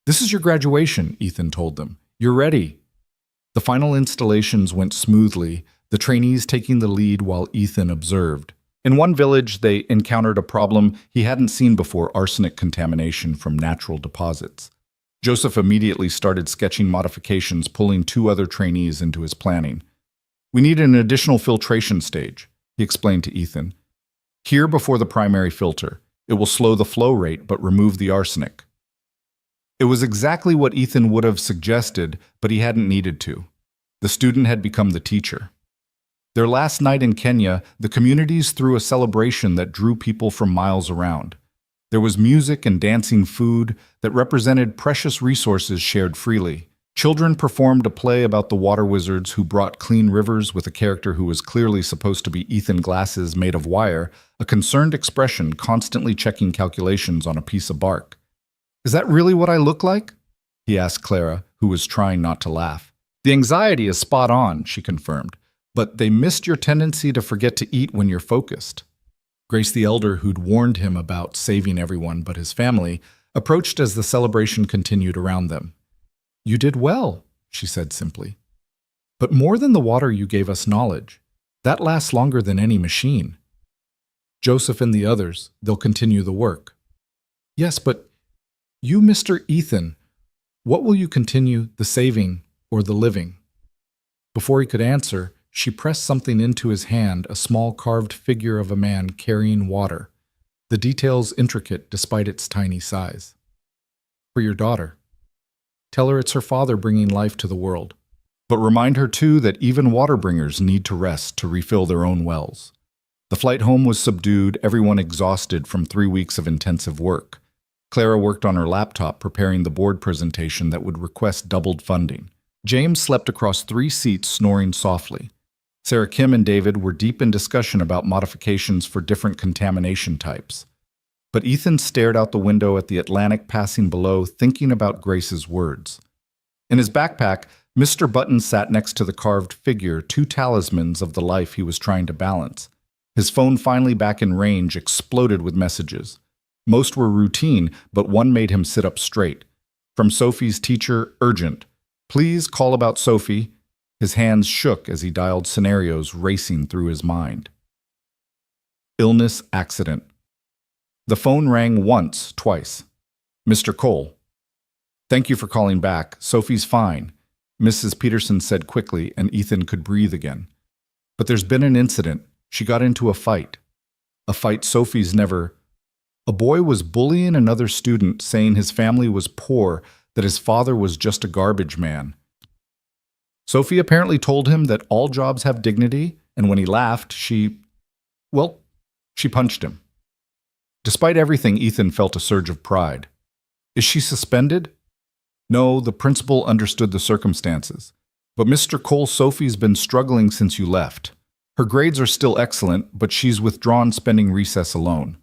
"This is your graduation," Ethan told them. "You're ready." The final installations went smoothly, the trainees taking the lead while Ethan observed. In one village, they encountered a problem he hadn't seen before: arsenic contamination from natural deposits. Joseph immediately started sketching modifications, pulling 2 other trainees into his planning. "We need an additional filtration stage," he explained to Ethan. "Here before the primary filter. It will slow the flow rate but remove the arsenic." It was exactly what Ethan would have suggested, but he hadn't needed to. The student had become the teacher. Their last night in Kenya, the communities threw a celebration that drew people from miles around. There was music and dancing food that represented precious resources shared freely. Children performed a play about the water wizards who brought clean rivers, with a character who was clearly supposed to be Ethan, glasses made of wire, a concerned expression, constantly checking calculations on a piece of bark. "Is that really what I look like?" he asked Clara, who was trying not to laugh. "The anxiety is spot on," she confirmed, "but they missed your tendency to forget to eat when you're focused." Grace the elder, who'd warned him about saving everyone but his family, approached as the celebration continued around them. "You did well," she said simply. "But more than the water, you gave us knowledge. That lasts longer than any machine." "Joseph and the others, they'll continue the work." "Yes, but you, Mr. Ethan, what will you continue, the saving or the living?" Before he could answer, she pressed something into his hand, a small carved figure of a man carrying water, the details intricate despite its tiny size. "For your daughter. Tell her it's her father bringing life to the world. But remind her, too, that even water bringers need to rest to refill their own wells." The flight home was subdued, everyone exhausted from 3 weeks of intensive work. Clara worked on her laptop, preparing the board presentation that would request doubled funding. James slept across 3 seats, snoring softly. Sarah Kim and David were deep in discussion about modifications for different contamination types. But Ethan stared out the window at the Atlantic passing below, thinking about Grace's words. In his backpack, Mr. Button sat next to the carved figure, 2 talismans of the life he was trying to balance. His phone, finally back in range, exploded with messages. Most were routine, but one made him sit up straight. From Sophie's teacher, urgent. "Please call about Sophie." His hands shook as he dialed scenarios racing through his mind. Illness, accident. The phone rang once, twice. "Mr. Cole." "Thank you for calling back. Sophie's fine," Mrs. Peterson said quickly, and Ethan could breathe again. "But there's been an incident. She got into a fight. A fight Sophie's never... A boy was bullying another student, saying his family was poor, that his father was just a garbage man. Sophie apparently told him that all jobs have dignity, and when he laughed, she punched him. Despite everything, Ethan felt a surge of pride. "Is she suspended?" "No, the principal understood the circumstances. But Mr. Cole, Sophie's been struggling since you left. Her grades are still excellent, but she's withdrawn, spending recess alone.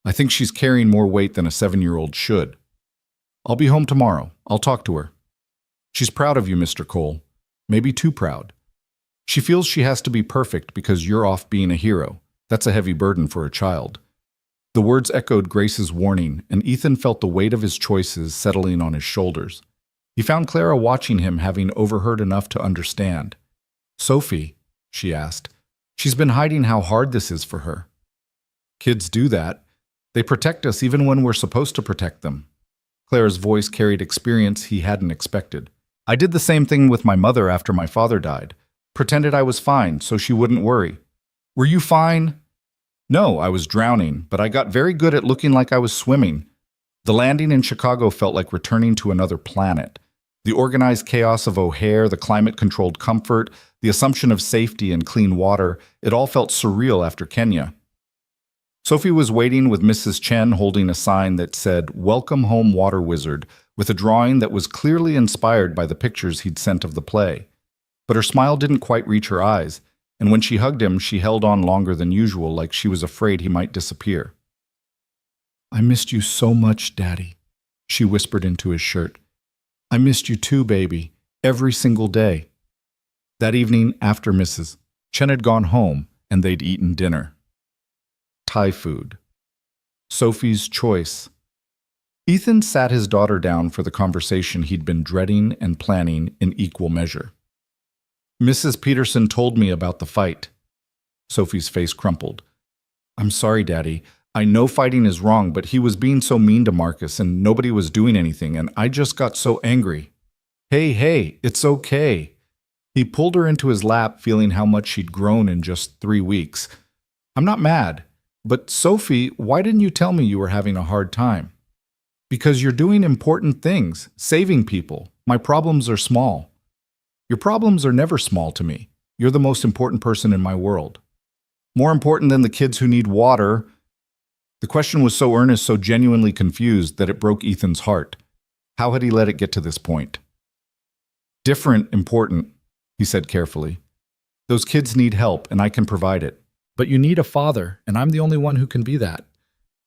I think she's carrying more weight than a 7-year-old should. I'll be home tomorrow. I'll talk to her. She's proud of you, Mr. Cole. Maybe too proud. She feels she has to be perfect because you're off being a hero. That's a heavy burden for a child." The words echoed Grace's warning, and Ethan felt the weight of his choices settling on his shoulders. He found Clara watching him, having overheard enough to understand. "Sophie," she asked, "she's been hiding how hard this is for her." Kids do that. They protect us even when we're supposed to protect them. Clara's voice carried experience he hadn't expected. I did the same thing with my mother after my father died. Pretended I was fine so she wouldn't worry. Were you fine? No, I was drowning, but I got very good at looking like I was swimming. The landing in Chicago felt like returning to another planet. The organized chaos of O'Hare, the climate-controlled comfort, the assumption of safety and clean water, it all felt surreal after Kenya. Sophie was waiting with Mrs. Chen holding a sign that said, "Welcome home, Water Wizard," with a drawing that was clearly inspired by the pictures he'd sent of the play. But her smile didn't quite reach her eyes, and when she hugged him, she held on longer than usual, like she was afraid he might disappear. "I missed you so much, Daddy," she whispered into his shirt. "I missed you too, baby, every single day." That evening, after Mrs. Chen had gone home and they'd eaten dinner. Thai food. Sophie's choice. Ethan sat his daughter down for the conversation he'd been dreading and planning in equal measure. "Mrs. Peterson told me about the fight." Sophie's face crumpled. "I'm sorry, Daddy. I know fighting is wrong, but he was being so mean to Marcus and nobody was doing anything, and I just got so angry." Hey, it's okay." He pulled her into his lap, feeling how much she'd grown in just 3 weeks. "I'm not mad. But Sophie, why didn't you tell me you were having a hard time?" "Because you're doing important things, saving people. My problems are small." "Your problems are never small to me. You're the most important person in my world. More important than the kids who need water." The question was so earnest, so genuinely confused, that it broke Ethan's heart. How had he let it get to this point? "Different, important," he said carefully. "Those kids need help, and I can provide it. But you need a father, and I'm the only one who can be that.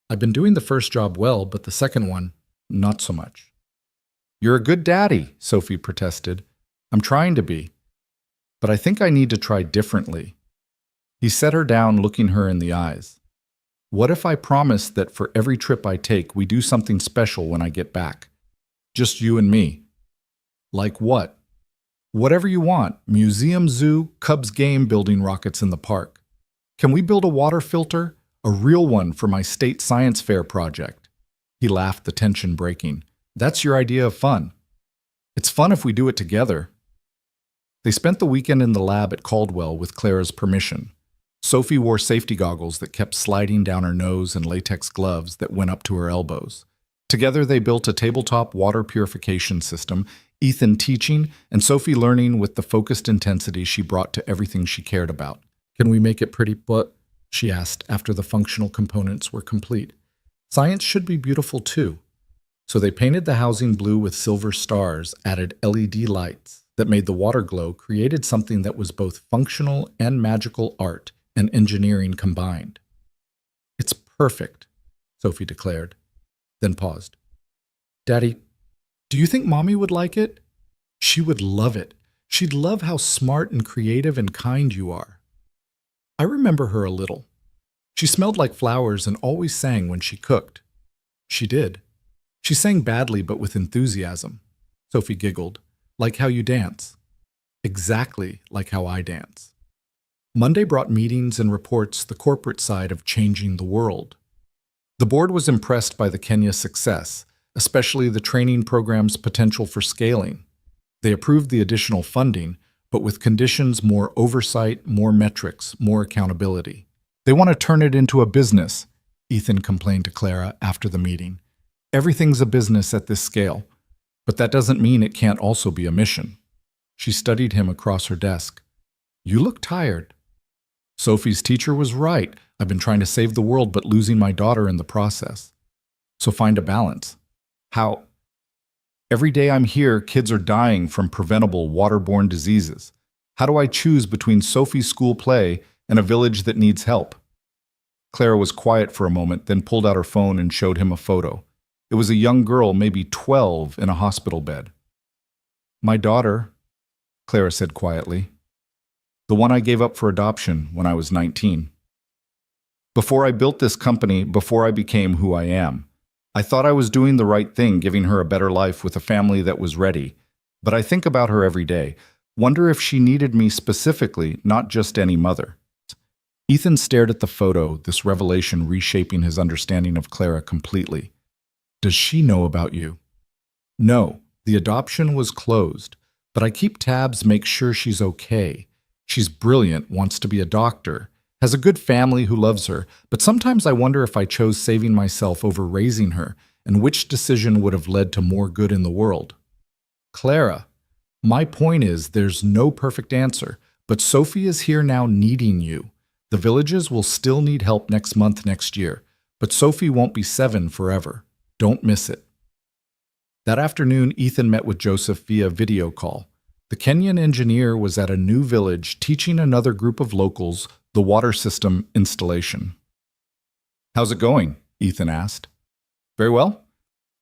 I've been doing the first job well, but the second one, not so much." "You're a good daddy," Sophie protested. "I'm trying to be. But I think I need to try differently." He set her down, looking her in the eyes. "What if I promise that for every trip I take, we do something special when I get back? Just you and me." "Like what?" "Whatever you want. Museum, zoo, Cubs game, building rockets in the park. Can we build a water filter? A real one for my state science fair project." He laughed, the tension breaking. "That's your idea of fun." "It's fun if we do it together." They spent the weekend in the lab at Caldwell with Clara's permission. Sophie wore safety goggles that kept sliding down her nose and latex gloves that went up to her elbows. Together they built a tabletop water purification system, Ethan teaching and Sophie learning with the focused intensity she brought to everything she cared about. "Can we make it pretty, but?" she asked after the functional components were complete. "Science should be beautiful too." So they painted the housing blue with silver stars, added LED lights that made the water glow, created something that was both functional and magical art and engineering combined. "It's perfect," Sophie declared, then paused. "Daddy, do you think Mommy would like it?" "She would love it. She'd love how smart and creative and kind you are." I remember her a little. She smelled like flowers and always sang when she cooked. She did. She sang badly but with enthusiasm. Sophie giggled. "Like how you dance." "Exactly like how I dance." Monday brought meetings and reports, the corporate side of changing the world. The board was impressed by the Kenya success, especially the training program's potential for scaling. They approved the additional funding, but with conditions: more oversight, more metrics, more accountability. "They want to turn it into a business," Ethan complained to Clara after the meeting. "Everything's a business at this scale, but that doesn't mean it can't also be a mission." She studied him across her desk. "You look tired." Sophie's teacher was right. "I've been trying to save the world but losing my daughter in the process. So find a balance." "How?" "Every day I'm here, kids are dying from preventable waterborne diseases. How do I choose between Sophie's school play and a village that needs help?" Clara was quiet for a moment, then pulled out her phone and showed him a photo. It was a young girl, maybe 12, in a hospital bed. "My daughter," Clara said quietly. "The one I gave up for adoption when I was 19. Before I built this company, before I became who I am, I thought I was doing the right thing, giving her a better life with a family that was ready. But I think about her every day. Wonder if she needed me specifically, not just any mother. Ethan stared at the photo, this revelation reshaping his understanding of Clara completely. Does she know about you? No, the adoption was closed, but I keep tabs, make sure she's okay. She's brilliant, wants to be a doctor, has a good family who loves her, but sometimes I wonder if I chose saving myself over raising her, and which decision would have led to more good in the world. Clara, my point is there's no perfect answer, but Sophie is here now needing you. The villages will still need help next month, next year, but Sophie won't be 7 forever. Don't miss it. That afternoon, Ethan met with Joseph via video call. The Kenyan engineer was at a new village teaching another group of locals the water system installation. How's it going? Ethan asked. Very well.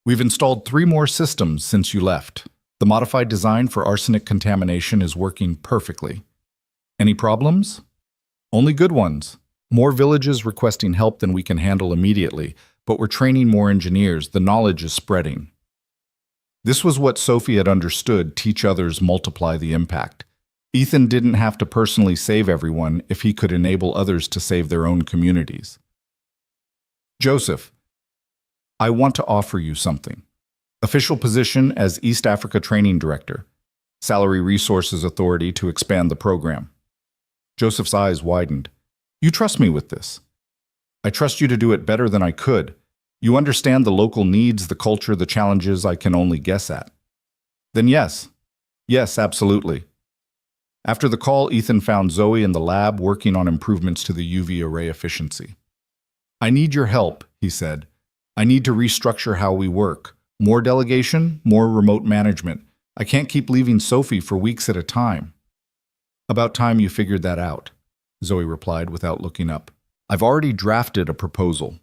We've installed 3 more systems since you left. The modified design for arsenic contamination is working perfectly. Any problems? Only good ones. More villages requesting help than we can handle immediately, but we're training more engineers. The knowledge is spreading. This was what Sophie had understood: teach others, multiply the impact. Ethan didn't have to personally save everyone if he could enable others to save their own communities. Joseph, I want to offer you something. Official position as East Africa Training Director. Salary Resources Authority to expand the program. Joseph's eyes widened. You trust me with this. I trust you to do it better than I could. You understand the local needs, the culture, the challenges I can only guess at. Then yes. Yes, absolutely. After the call, Ethan found Zoe in the lab working on improvements to the UV array efficiency. I need your help, he said. I need to restructure how we work. More delegation, more remote management. I can't keep leaving Sophie for weeks at a time. About time you figured that out, Zoe replied without looking up. I've already drafted a proposal.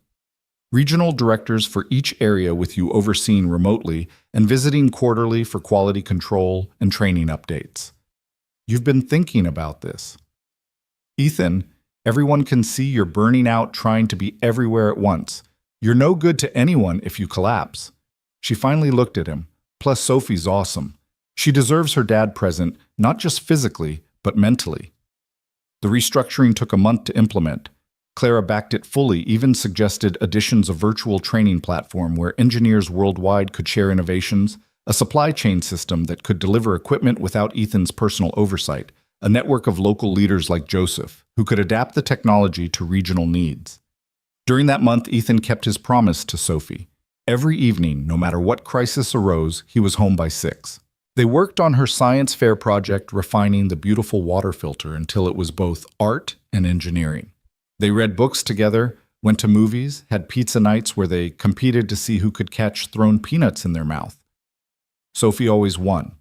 Regional directors for each area with you overseen remotely and visiting quarterly for quality control and training updates. You've been thinking about this. Ethan, everyone can see you're burning out trying to be everywhere at once. You're no good to anyone if you collapse. She finally looked at him. Plus, Sophie's awesome. She deserves her dad present, not just physically, but mentally. The restructuring took a month to implement. Clara backed it fully, even suggested additions of virtual training platform where engineers worldwide could share innovations, a supply chain system that could deliver equipment without Ethan's personal oversight, a network of local leaders like Joseph, who could adapt the technology to regional needs. During that month, Ethan kept his promise to Sophie. Every evening, no matter what crisis arose, he was home by 6. They worked on her science fair project, refining the beautiful water filter until it was both art and engineering. They read books together, went to movies, had pizza nights where they competed to see who could catch thrown peanuts in their mouth. Sophie always won.